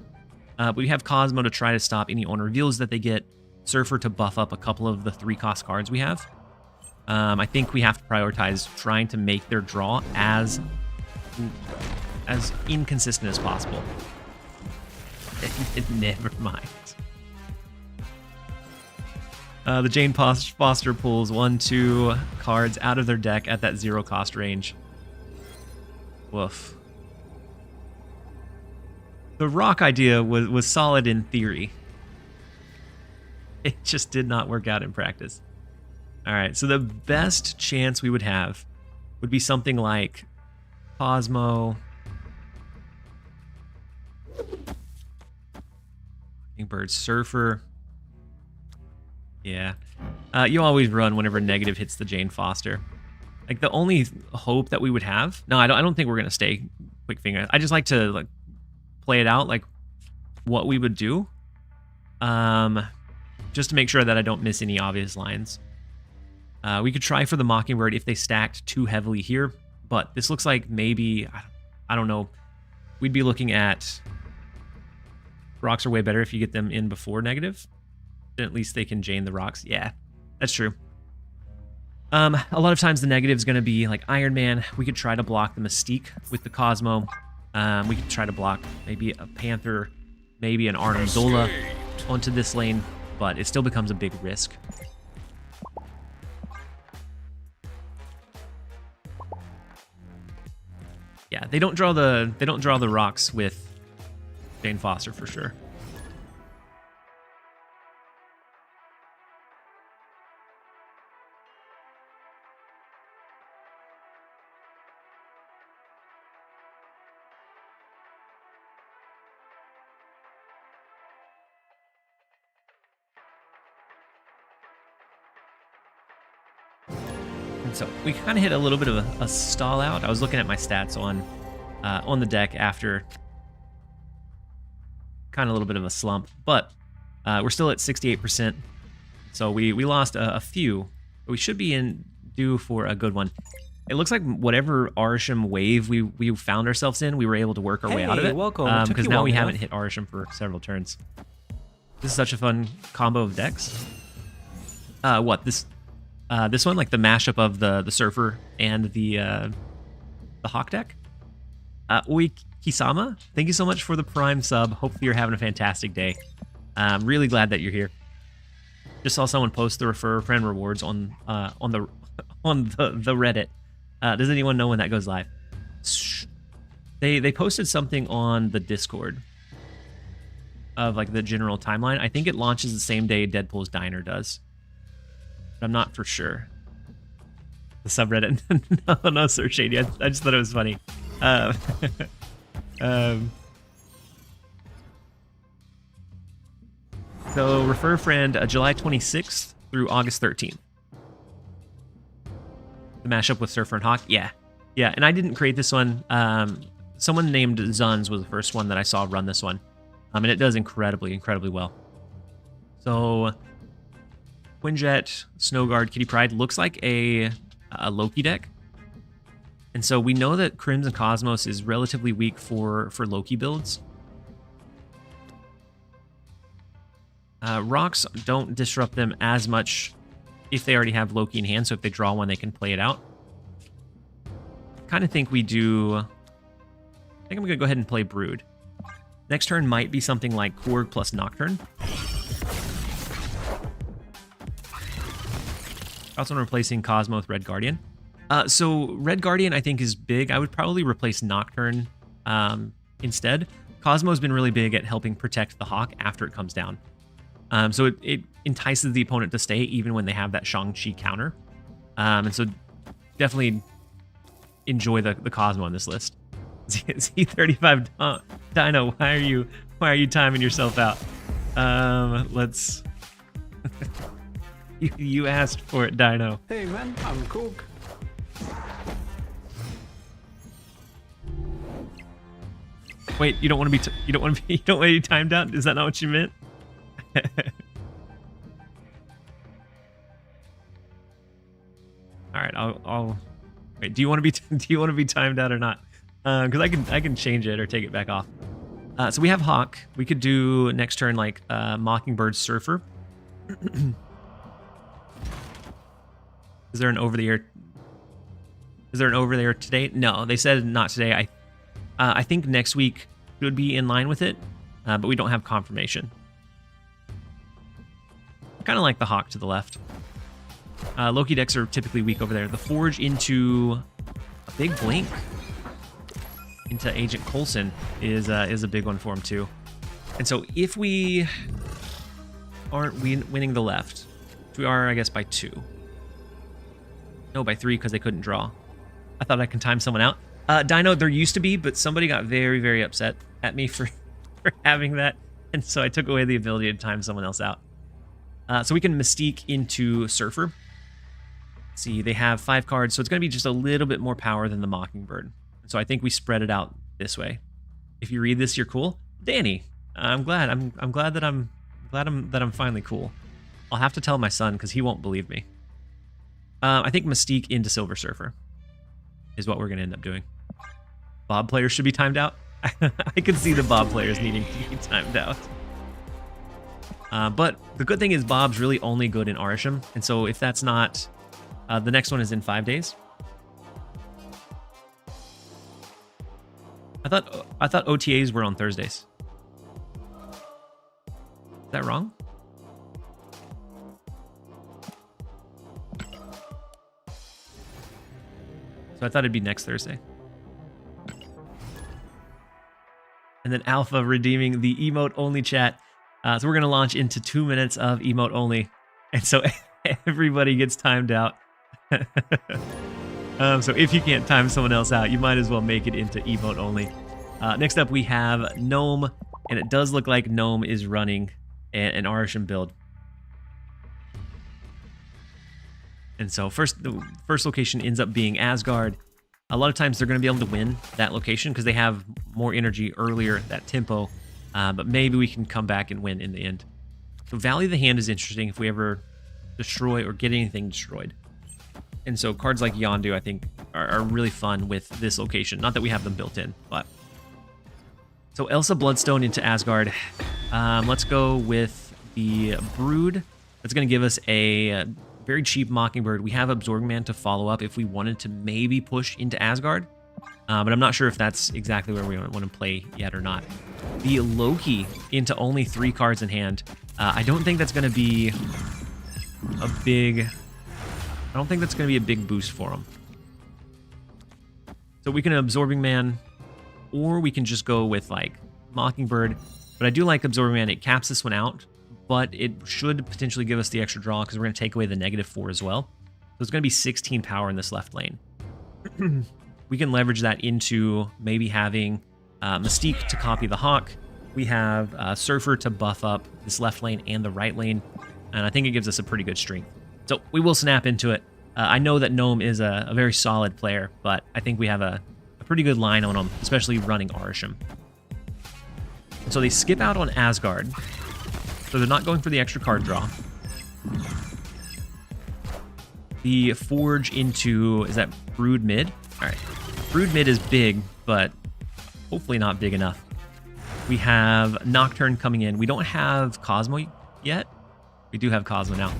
But we have Cosmo to try to stop any on reveals that they get. Surfer to buff up a couple of the 3-cost cards we have. I think we have to prioritize trying to make their draw as inconsistent as possible. Never mind. The Jane Foster pulls 1-2 cards out of their deck at that 0-cost range. Woof. The rock idea was solid in theory. It just did not work out in practice. All right, so the best chance we would have would be something like Cosmo, Bird, Surfer. Yeah. You always run whenever negative hits the Jane Foster. Like, the only hope that we would have... No, I don't think we're going to stay Quick Finger. I just like to like play it out, like what we would do. Just to make sure that I don't miss any obvious lines. We could try for the Mockingbird if they stacked too heavily here. But this looks like maybe... I don't know. We'd be looking at... Rocks are way better if you get them in before negative. Then at least they can Jane the rocks. Yeah, that's true. A lot of times the negative is going to be like Iron Man. We could try to block the Mystique with the Cosmo. We could try to block maybe a Panther, maybe an Arnim Zola onto this lane, but it still becomes a big risk. Yeah, they don't draw the rocks with Jane Foster for sure. So we kind of hit a little bit of a stall out. I was looking at my stats on the deck after kind of a little bit of a slump, but we're still at 68%. So we lost a few, but we should be due for a good one. It looks like whatever Arisham wave we found ourselves in, we were able to work our way out of it. Welcome. Because now we haven't hit Arisham for several turns. This is such a fun combo of decks. This one, like the mashup of the Surfer and the Hawk deck. Oi Kisama, thank you so much for the Prime sub. Hopefully you're having a fantastic day. I'm really glad that you're here. Just saw someone post the refer a friend rewards on the Reddit. Does anyone know when that goes live? They posted something on the Discord of like the general timeline. I think it launches the same day Deadpool's Diner does. I'm not for sure. The subreddit. no, Sir Shady. I just thought it was funny. So refer friend July 26th through August 13th. The mashup with Surfer and Hawk. Yeah. And I didn't create this one. Someone named Zuns was the first one that I saw run this one. And it does incredibly well. So Quinjet, Snowguard, Kitty Pryde looks like a Loki deck. And so we know that Crimson Cosmos is relatively weak for Loki builds. Rocks don't disrupt them as much if they already have Loki in hand, so if they draw one, they can play it out. Kind of think we do... I think I'm going to go ahead and play Brood. Next turn might be something like Korg plus Nocturne. Also replacing Cosmo with Red Guardian. So Red Guardian I think is big. I would probably replace Nocturne instead. Cosmo's been really big at helping protect the Hawk after it comes down. So it entices the opponent to stay even when they have that Shang-Chi counter. And so definitely enjoy the Cosmo on this list. Z35 Dino, why are you timing yourself out? Let's... You asked for it, Dino. Hey man, I'm cook. Wait, you don't want to be you don't want to be timed out? Is that not what you meant? All right, I'll wait. Do you want to be timed out or not? Because I can change it or take it back off. So we have Hawk. We could do next turn like Mockingbird Surfer. Is there an over the air? Is there an over there today? No, they said not today. I think next week should be in line with it, but we don't have confirmation. Kind of like the Hawk to the left. Loki decks are typically weak over there. The Forge into a big blink into Agent Coulson is a big one for him too. And so if we aren't winning the left, which we are, I guess, by 2. No, by 3 because they couldn't draw. I thought I can time someone out. Dino, there used to be, but somebody got very, very upset at me for having that. And so I took away the ability to time someone else out. So we can Mystique into Surfer. See, they have 5 cards, so it's going to be just a little bit more power than the Mockingbird. So I think we spread it out this way. If you read this, you're cool. Danny, I'm glad. I'm glad that I'm finally cool. I'll have to tell my son because he won't believe me. I think Mystique into Silver Surfer is what we're going to end up doing. Bob players should be timed out. I can see the Bob players needing to be timed out. But the good thing is Bob's really only good in Arisham. And so if that's not... the next one is in 5 days. I thought OTAs were on Thursdays. Is that wrong? So I thought it'd be next Thursday. And then Alpha redeeming the emote only chat. So we're going to launch into 2 minutes of emote only. And so everybody gets timed out. So if you can't time someone else out, you might as well make it into emote only. Next up, we have Gnome. And it does look like Gnome is running an Arisham build. And so the first location ends up being Asgard. A lot of times they're going to be able to win that location because they have more energy earlier, that tempo. But maybe we can come back and win in the end. So Valley of the Hand is interesting if we ever destroy or get anything destroyed. And so cards like Yondu, I think, are really fun with this location. Not that we have them built in, but... So Elsa Bloodstone into Asgard. Let's go with the Brood. That's going to give us a very cheap Mockingbird. We have Absorbing Man to follow up if we wanted to maybe push into Asgard. But I'm not sure if that's exactly where we want to play yet or not. The Loki into only 3 cards in hand. I don't think that's going to be a big... I don't think that's going to be a big boost for him. So we can Absorbing Man, or we can just go with like Mockingbird. But I do like Absorbing Man. It caps this one out, but it should potentially give us the extra draw because we're going to take away the -4 as well. So it's going to be 16 power in this left lane. We can leverage that into maybe having Mystique to copy the Hawk. We have Surfer to buff up this left lane and the right lane. And I think it gives us a pretty good strength. So we will snap into it. I know that Gnome is a very solid player, but I think we have a pretty good line on him, especially running Arisham. So they skip out on Asgard. So they're not going for the extra card draw. The Forge into, is that Brood mid? All right. Brood mid is big, but hopefully not big enough. We have Nocturne coming in. We don't have Cosmo yet. We do have Cosmo now.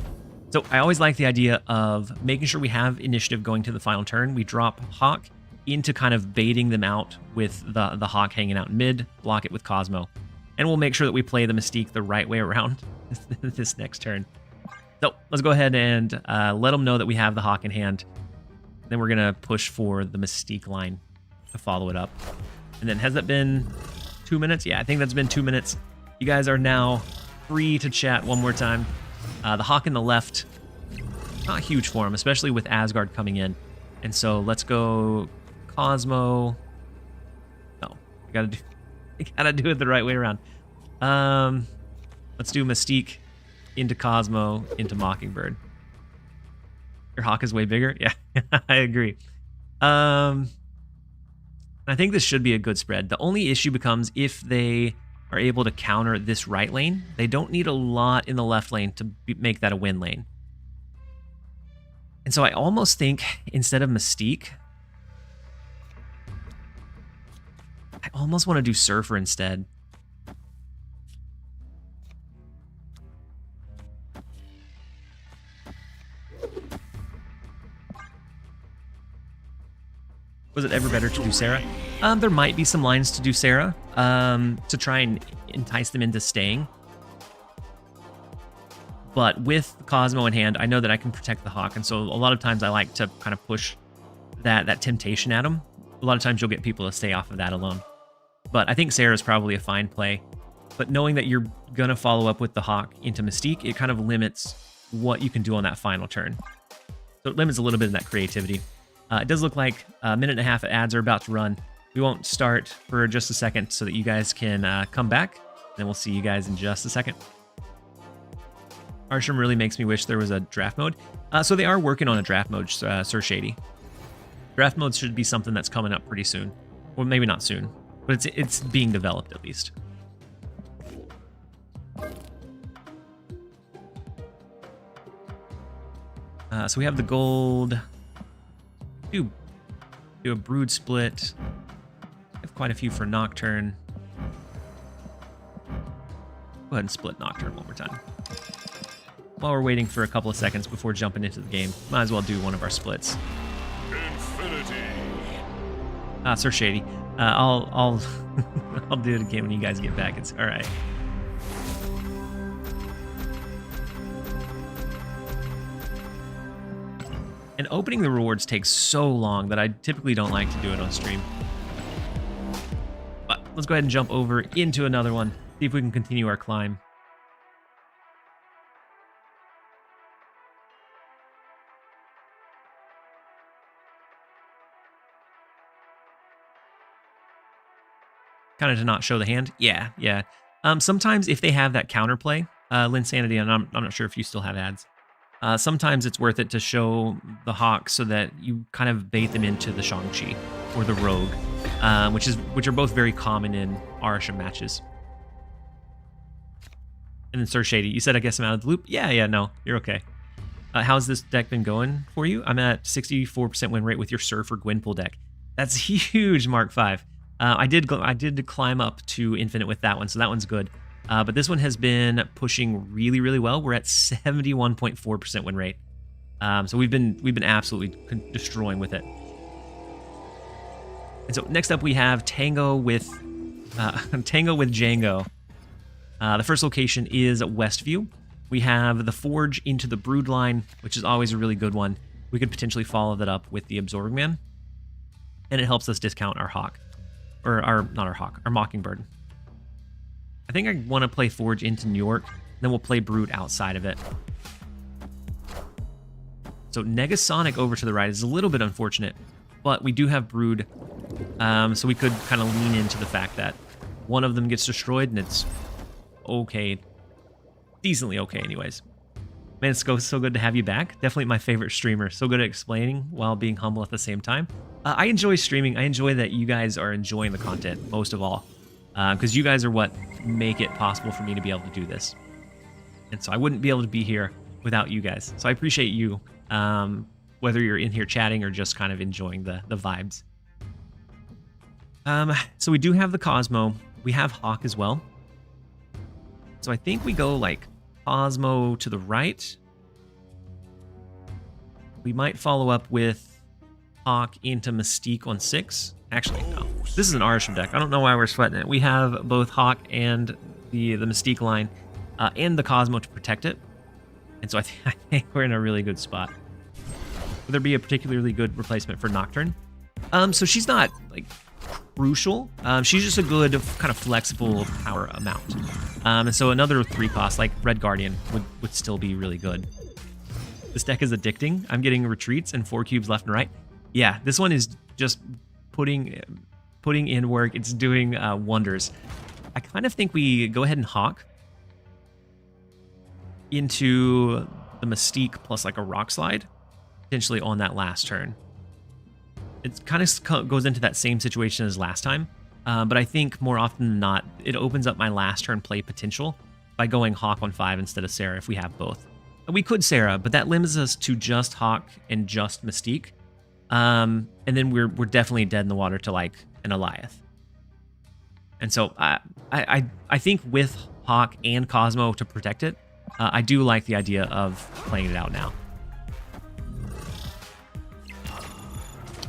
So I always like the idea of making sure we have initiative going to the final turn. We drop Hawk into kind of baiting them out with the Hawk hanging out in mid, block it with Cosmo. And we'll make sure that we play the Mystique the right way around this next turn. So let's go ahead and let them know that we have the Hawk in hand. Then we're going to push for the Mystique line to follow it up. And then has that been 2 minutes? Yeah, I think that's been 2 minutes. You guys are now free to chat one more time. The Hawk in the left, not huge for him, especially with Asgard coming in. And so let's go Cosmo. No, you gotta do it the right way around. Let's do Mystique into Cosmo into Mockingbird. Your Hawk is way bigger. Yeah, I agree. I think this should be a good spread. The only issue becomes if they are able to counter this right lane. They don't need a lot in the left lane to make that a win lane. And so I almost think instead of Mystique, I almost want to do Surfer instead. Was it ever better to do Sarah? There might be some lines to do Sarah to try and entice them into staying. But with Cosmo in hand, I know that I can protect the Hawk, and so a lot of times I like to kind of push that temptation at them. A lot of times you'll get people to stay off of that alone. But I think Sarah is probably a fine play. But knowing that you're going to follow up with the Hawk into Mystique, it kind of limits what you can do on that final turn. So it limits a little bit of that creativity. It does look like a minute and a half of ads are about to run. We won't start for just a second so that you guys can come back. Then we'll see you guys in just a second. Arsham really makes me wish there was a draft mode. So they are working on a draft mode, Sir Shady. Draft mode should be something that's coming up pretty soon. Well, maybe not soon, but it's being developed at least. So we have the gold. Do a Brood split. I have quite a few for Nocturne. Go ahead and split Nocturne one more time. While we're waiting for a couple of seconds before jumping into the game, might as well do one of our splits. Infinity. Sir Shady. I'll I'll do it again when you guys get back. It's all right. And opening the rewards takes so long that I typically don't like to do it on stream. But let's go ahead and jump over into another one. See if we can continue our climb. Kind of to not show the hand. Yeah. Sometimes if they have that counterplay, Linsanity, and I'm not sure if you still have ads. Sometimes it's worth it to show the Hawk so that you kind of bait them into the Shang-Chi or the Rogue, which are both very common in Arasham matches. And then Sir Shady, you said I guess I'm out of the loop? Yeah, no, you're okay. How's this deck been going for you? I'm at 64% win rate with your Surfer Gwynpool deck. That's huge, Mark 5. I did climb up to Infinite with that one, so that one's good. But this one has been pushing really, really well. We're at 71.4% win rate. So we've been absolutely destroying with it. And so next up we have Tango with Django. The first location is Westview. We have the Forge into the Brood line, which is always a really good one. We could potentially follow that up with the Absorbing Man, and it helps us discount our Hawk, or not our Hawk, our Mockingbird. I think I want to play Forge into New York, then we'll play Brood outside of it. So Negasonic over to the right is a little bit unfortunate, but we do have Brood, so we could kind of lean into the fact that one of them gets destroyed, and it's okay, decently okay anyways. Man, it's so good to have you back. Definitely my favorite streamer. So good at explaining while being humble at the same time. I enjoy streaming. I enjoy that you guys are enjoying the content most of all, because you guys are what make it possible for me to be able to do this. And so I wouldn't be able to be here without you guys. So I appreciate you, whether you're in here chatting or just kind of enjoying the vibes. So we do have the Cosmo. We have Hawk as well. So I think we go like Cosmo to the right. We might follow up with Hawk into Mystique on 6. Actually, no. This is an Arsham deck. I don't know why we're sweating it. We have both Hawk and the Mystique line and the Cosmo to protect it. And so I think we're in a really good spot. Would there be a particularly good replacement for Nocturne? So she's not like crucial. She's just a good kind of flexible power amount. And so another 3 cost like Red Guardian would still be really good. This deck is addicting. I'm getting retreats and 4 cubes left and right. Yeah, this one is just putting in work. It's doing wonders. I kind of think we go ahead and Hawk into the Mystique plus like a Rock Slide. potentially on that last turn. It kind of goes into that same situation as last time, but I think more often than not, it opens up my last turn play potential by going Hawk on 5 instead of Sarah if we have both. We could Sarah, but that limits us to just Hawk and just Mystique. And then we're definitely dead in the water to like an Eliath. And so I think with Hawk and Cosmo to protect it, I do like the idea of playing it out now.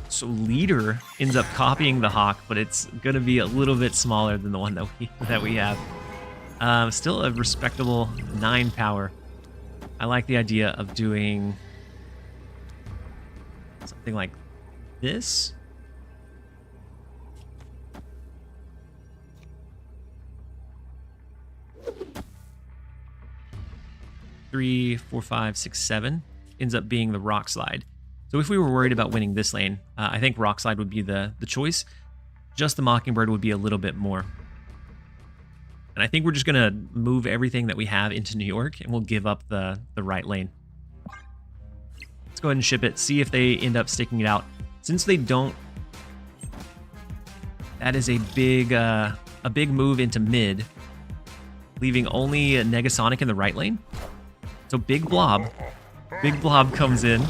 So Leader ends up copying the Hawk, but it's going to be a little bit smaller than the one that we have. Still a respectable 9 power. I like the idea of doing something like this. Three, 4, 5, 6, 7 ends up being the Rock Slide. So if we were worried about winning this lane, I think Rock Slide would be the choice. Just the Mockingbird would be a little bit more. And I think we're just going to move everything that we have into New York, and we'll give up the right lane. Let's go ahead and ship it, see if they end up sticking it out. Since they don't, that is a big move into mid, leaving only a Negasonic in the right lane. So Big Blob comes in.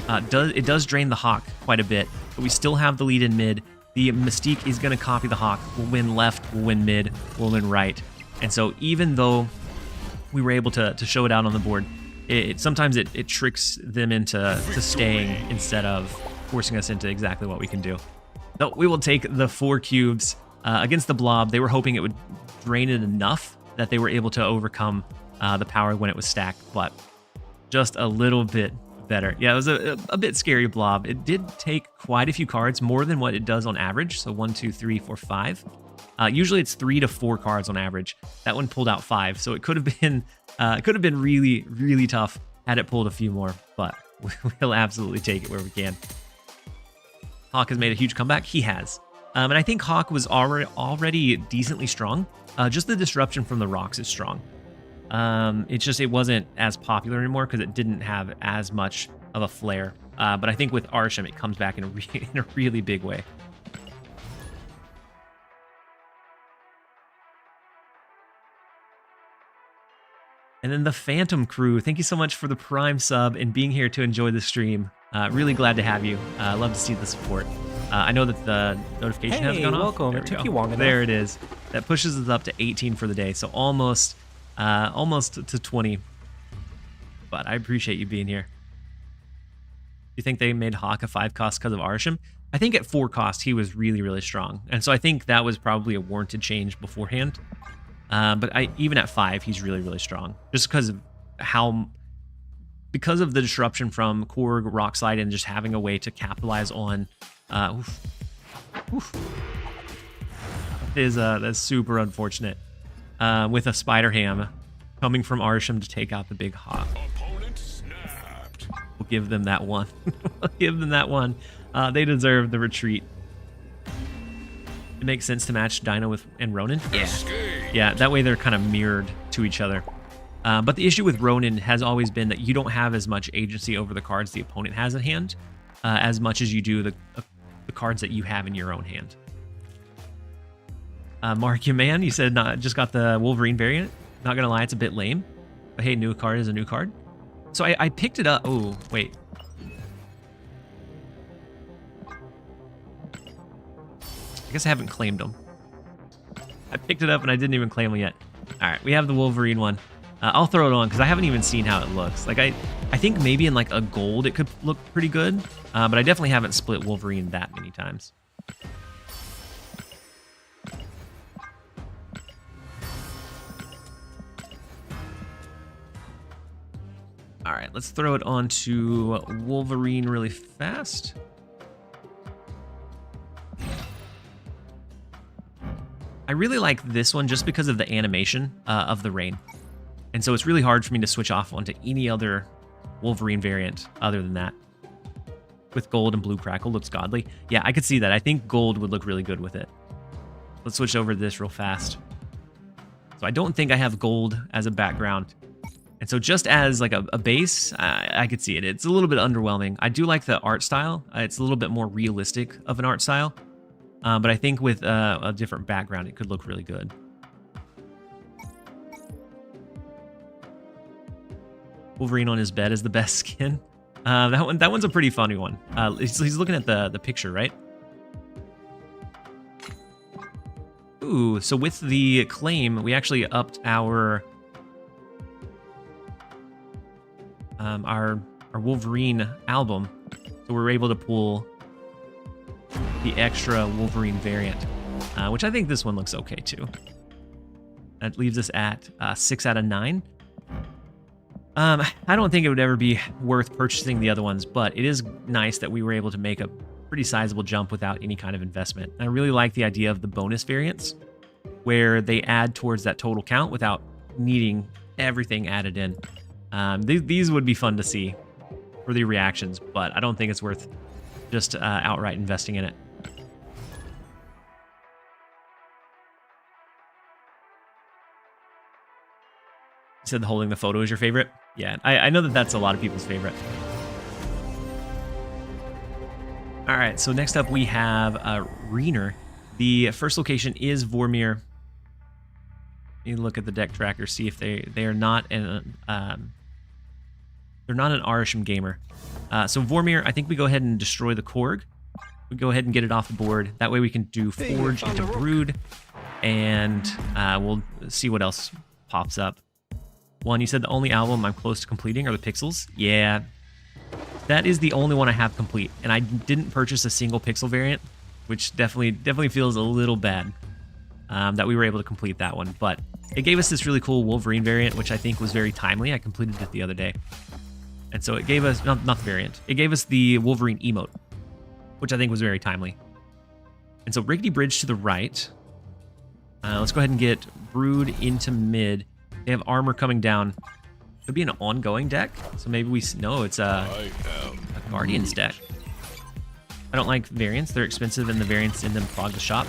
It does drain the Hawk quite a bit, but we still have the lead in mid. The Mystique is going to copy the Hawk. We'll win left, we'll win mid, we'll win right. And so even though we were able to show it out on the board, sometimes it tricks them into staying instead of forcing us into exactly what we can do. So we will take the 4 cubes against the Blob. They were hoping it would drain it enough that they were able to overcome the power when it was stacked, but just a little bit better. Yeah, it was a bit scary Blob. It did take quite a few cards, more than what it does on average. So 1, 2, 3, 4, 5. Usually it's 3 to 4 cards on average. That one pulled out 5, so it could have been really, really tough had it pulled a few more, but we'll absolutely take it where we can. Hawk has made a huge comeback. He has. And I think Hawk was already decently strong. Just the disruption from the rocks is strong. It wasn't as popular anymore because it didn't have as much of a flair. But I think with Arsham, it comes back in a really big way. And then the Phantom Crew, thank you so much for the Prime sub and being here to enjoy the stream. Really glad to have you. Love to see the support. I know that the notification has gone off. Welcome. It took you long enough. There it is. That pushes us up to 18 for the day, so almost to 20. But I appreciate you being here. You think they made Hawk a 5 cost because of Arsham? I think at 4 cost he was really, really strong, and so I think that was probably a warranted change beforehand. But even at 5, he's really, really strong, just because of the disruption from Korg, Rockslide, and just having a way to capitalize on. That's super unfortunate. With a Spider Ham coming from Arsham to take out the big Hawk. Opponent snapped. We'll give them that one. We'll give them that one. They deserve the retreat. It makes sense to match Dino and Ronin. Yeah, that way they're kind of mirrored to each other. But the issue with Ronin has always been that you don't have as much agency over the cards the opponent has at hand, as much as you do the cards that you have in your own hand. Mark, you man, you said just got the Wolverine variant. Not gonna lie, it's a bit lame. But hey, new card is a new card. So I picked it up. Oh, wait. I guess I haven't claimed them. I picked it up and I didn't even claim them yet. All right, we have the Wolverine one. I'll throw it on because I haven't even seen how it looks. Like I think maybe in like a gold it could look pretty good, but I definitely haven't split Wolverine that many times. All right, let's throw it onto Wolverine really fast. I really like this one just because of the animation of the rain. And so it's really hard for me to switch off onto any other Wolverine variant other than that. With gold and blue crackle looks godly. Yeah, I could see that. I think gold would look really good with it. Let's switch over to this real fast. So I don't think I have gold as a background. And so just as like a base, I could see it. It's a little bit underwhelming. I do like the art style. It's a little bit more realistic of an art style. But I think with a different background, it could look really good. Wolverine on his bed is the best skin. That one's a pretty funny one. He's looking at the picture, right? Ooh, so with the claim, we actually upped our Wolverine album, so we were able to pull the extra Wolverine variant, which I think this one looks okay too. That leaves us at 6 out of 9. I don't think it would ever be worth purchasing the other ones, but it is nice that we were able to make a pretty sizable jump without any kind of investment. I really like the idea of the bonus variants, where they add towards that total count without needing everything added in. These would be fun to see for the reactions, but I don't think it's worth just outright investing in it. You said holding the photo is your favorite? Yeah, I know that that's a lot of people's favorite. All right, so next up we have Reener. The first location is Vormir. You look at the deck tracker, see if they are not an they're not an Arisham gamer. So Vormir, I think we go ahead and destroy the Korg. We go ahead and get it off the board. That way we can do Forge into Brood, and we'll see what else pops up. One, you said the only album I'm close to completing are the Pixels. Yeah, that is the only one I have complete, and I didn't purchase a single Pixel variant, which definitely feels a little bad that we were able to complete that one. But it gave us this really cool Wolverine variant, which I think was very timely. I completed it the other day. And so it gave us, not the variant, it gave us the Wolverine emote, which I think was very timely. And so Rickety Bridge to the right. Let's go ahead and get Brood into mid. They have armor coming down. Could be an ongoing deck. So maybe it's a Guardians deck. I don't like variants. They're expensive and the variants in them clog the shop.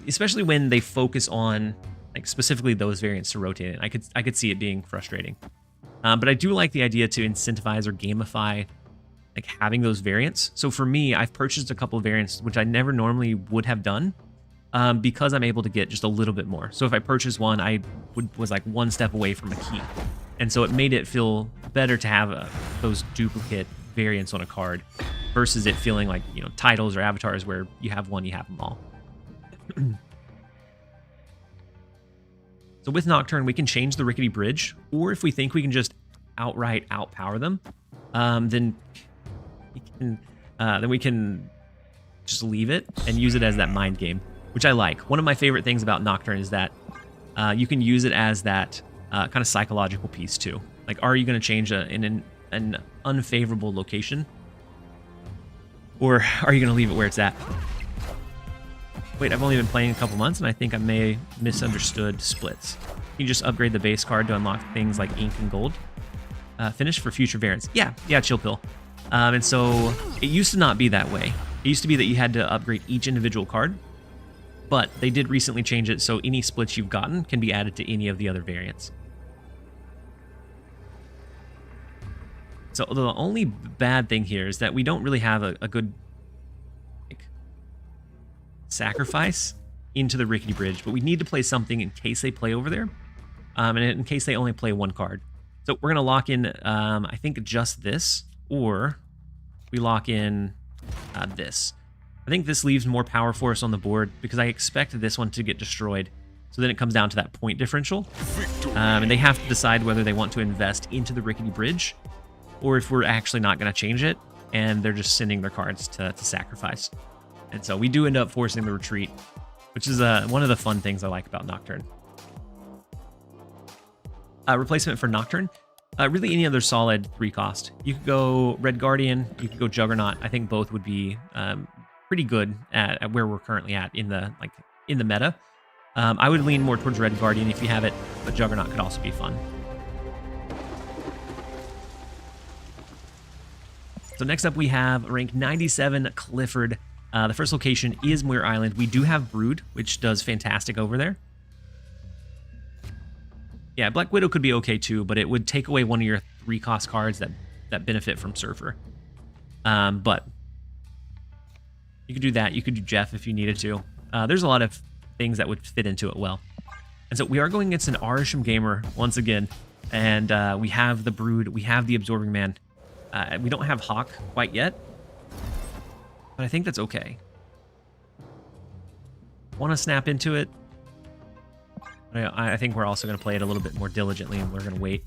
Especially when they focus on like specifically those variants to rotate it. I could see it being frustrating. But I do like the idea to incentivize or gamify like having those variants. So for me, I've purchased a couple of variants, which I never normally would have done, because I'm able to get just a little bit more. So if I purchased one, I was like one step away from a key. And so it made it feel better to have those duplicate variants on a card versus it feeling like, you know, titles or avatars where you have one, you have them all. So with Nocturne, we can change the Rickety Bridge, or if we think we can just outright outpower them, then we can just leave it and use it as that mind game, which I like. One of my favorite things about Nocturne is that you can use it as that kind of psychological piece too. Like, are you going to change in an unfavorable location, or are you going to leave it where it's at? Wait, I've only been playing a couple months, and I think I may misunderstood splits. You just upgrade the base card to unlock things like ink and gold. Finish for future variants. Yeah, chill pill. And so it used to not be that way. It used to be that you had to upgrade each individual card, but they did recently change it so any splits you've gotten can be added to any of the other variants. So the only bad thing here is that we don't really have a good sacrifice into the Rickety Bridge, but we need to play something in case they play over there, and in case they only play one card. So we're going to lock in, I think, just this, or we lock in this. I think this leaves more power for us on the board because I expect this one to get destroyed. So then it comes down to that point differential, and they have to decide whether they want to invest into the Rickety Bridge or if we're actually not going to change it and they're just sending their cards to sacrifice. And so we do end up forcing the retreat, which is one of the fun things I like about Nocturne. Replacement for Nocturne, really any other solid 3 cost. You could go Red Guardian, you could go Juggernaut. I think both would be pretty good at where we're currently at in the meta. I would lean more towards Red Guardian if you have it, but Juggernaut could also be fun. So next up we have rank 97 Clifford. The first location is Muir Island. We do have Brood, which does fantastic over there. Yeah, Black Widow could be okay too, but it would take away one of your 3-cost cards that benefit from Surfer. But you could do that. You could do Jeff if you needed to. There's a lot of things that would fit into it well. And so we are going against an Arisham Gamer once again. And we have the Brood. We have the Absorbing Man. We don't have Hawk quite yet. But I think that's okay. Want to snap into it. I think we're also going to play it a little bit more diligently, and we're going to wait.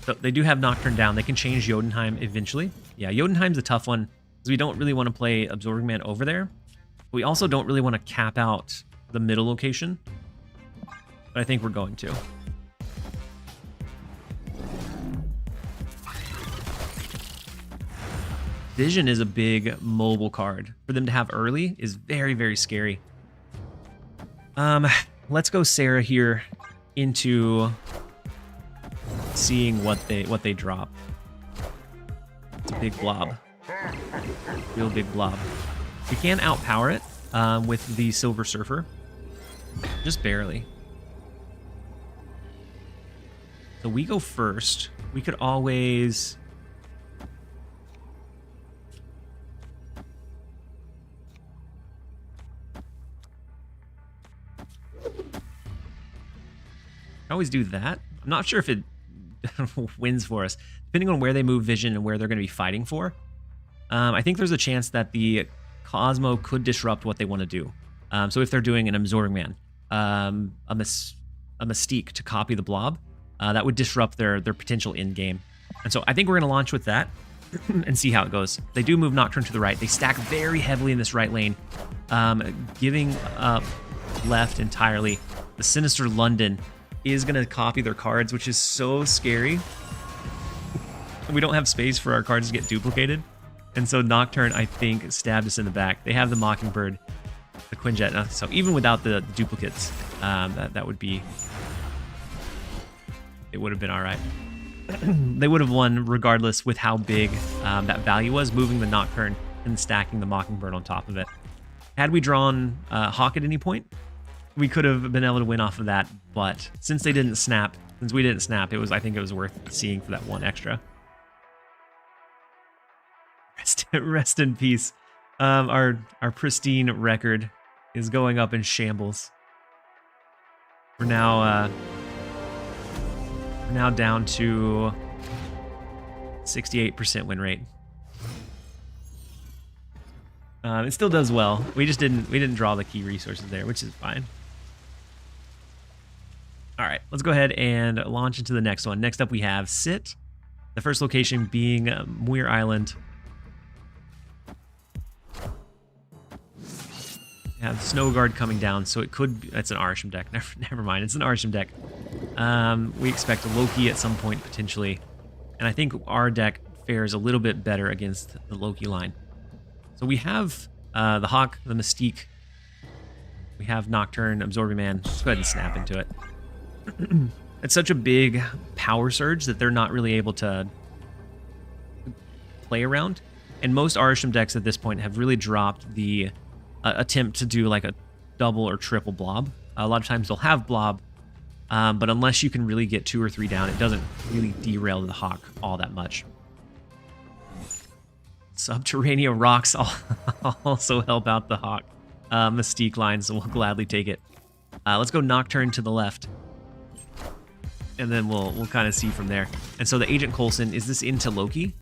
So they do have Nocturne down. They can change Jotunheim eventually. Yeah, Jotunheim's a tough one, because we don't really want to play Absorbing Man over there. But we also don't really want to cap out the middle location. But I think we're going to. Vision is a big mobile card. For them to have early is very, very scary. Let's go Sarah here into seeing what they drop. It's a big blob. Real big blob. We can outpower it with the Silver Surfer. Just barely. So we go first. We could always... always do that. I'm not sure if it wins for us. Depending on where they move Vision and where they're going to be fighting for. I think there's a chance that the Cosmo could disrupt what they want to do. So if they're doing an Absorbing Man, a Mystique to copy the Blob, that would disrupt their potential end game. And so I think we're going to launch with that and see how it goes. They do move Nocturne to the right. They stack very heavily in this right lane, giving up left entirely. The Sinister London is going to copy their cards, which is so scary. We don't have space for our cards to get duplicated. And so Nocturne, I think, stabbed us in the back. They have the Mockingbird, the Quinjet. So even without the duplicates, that would be... it would have been all right. They would have won regardless with how big that value was, moving the Nocturne and stacking the Mockingbird on top of it. Had we drawn Hawk at any point, we could have been able to win off of that, but since we didn't snap, I think it was worth seeing for that one extra. Rest in peace. Our pristine record is going up in shambles. We're now down to 68% win rate. It still does well. We didn't draw the key resources there, which is fine. All right, let's go ahead and launch into the next one. Next up, we have Sit. The first location being Muir Island. We have Snow Guard coming down, so it could be, it's an Arisham deck. Never mind, it's an Arisham deck. We expect Loki at some point potentially, and I think our deck fares a little bit better against the Loki line. So we have the Hawk, the Mystique. We have Nocturne, Absorbing Man. Let's go ahead and snap into it. It's such a big power surge that they're not really able to play around. And most Arisham decks at this point have really dropped the attempt to do like a double or triple blob. A lot of times they'll have blob, but unless you can really get 2 or 3 down, it doesn't really derail the Hawk all that much. Subterranean Rocks also help out the Hawk Mystique line, so we'll gladly take it. Let's go Nocturne to the left, and then we'll kind of see from there. And so the Agent Coulson, is this into Loki?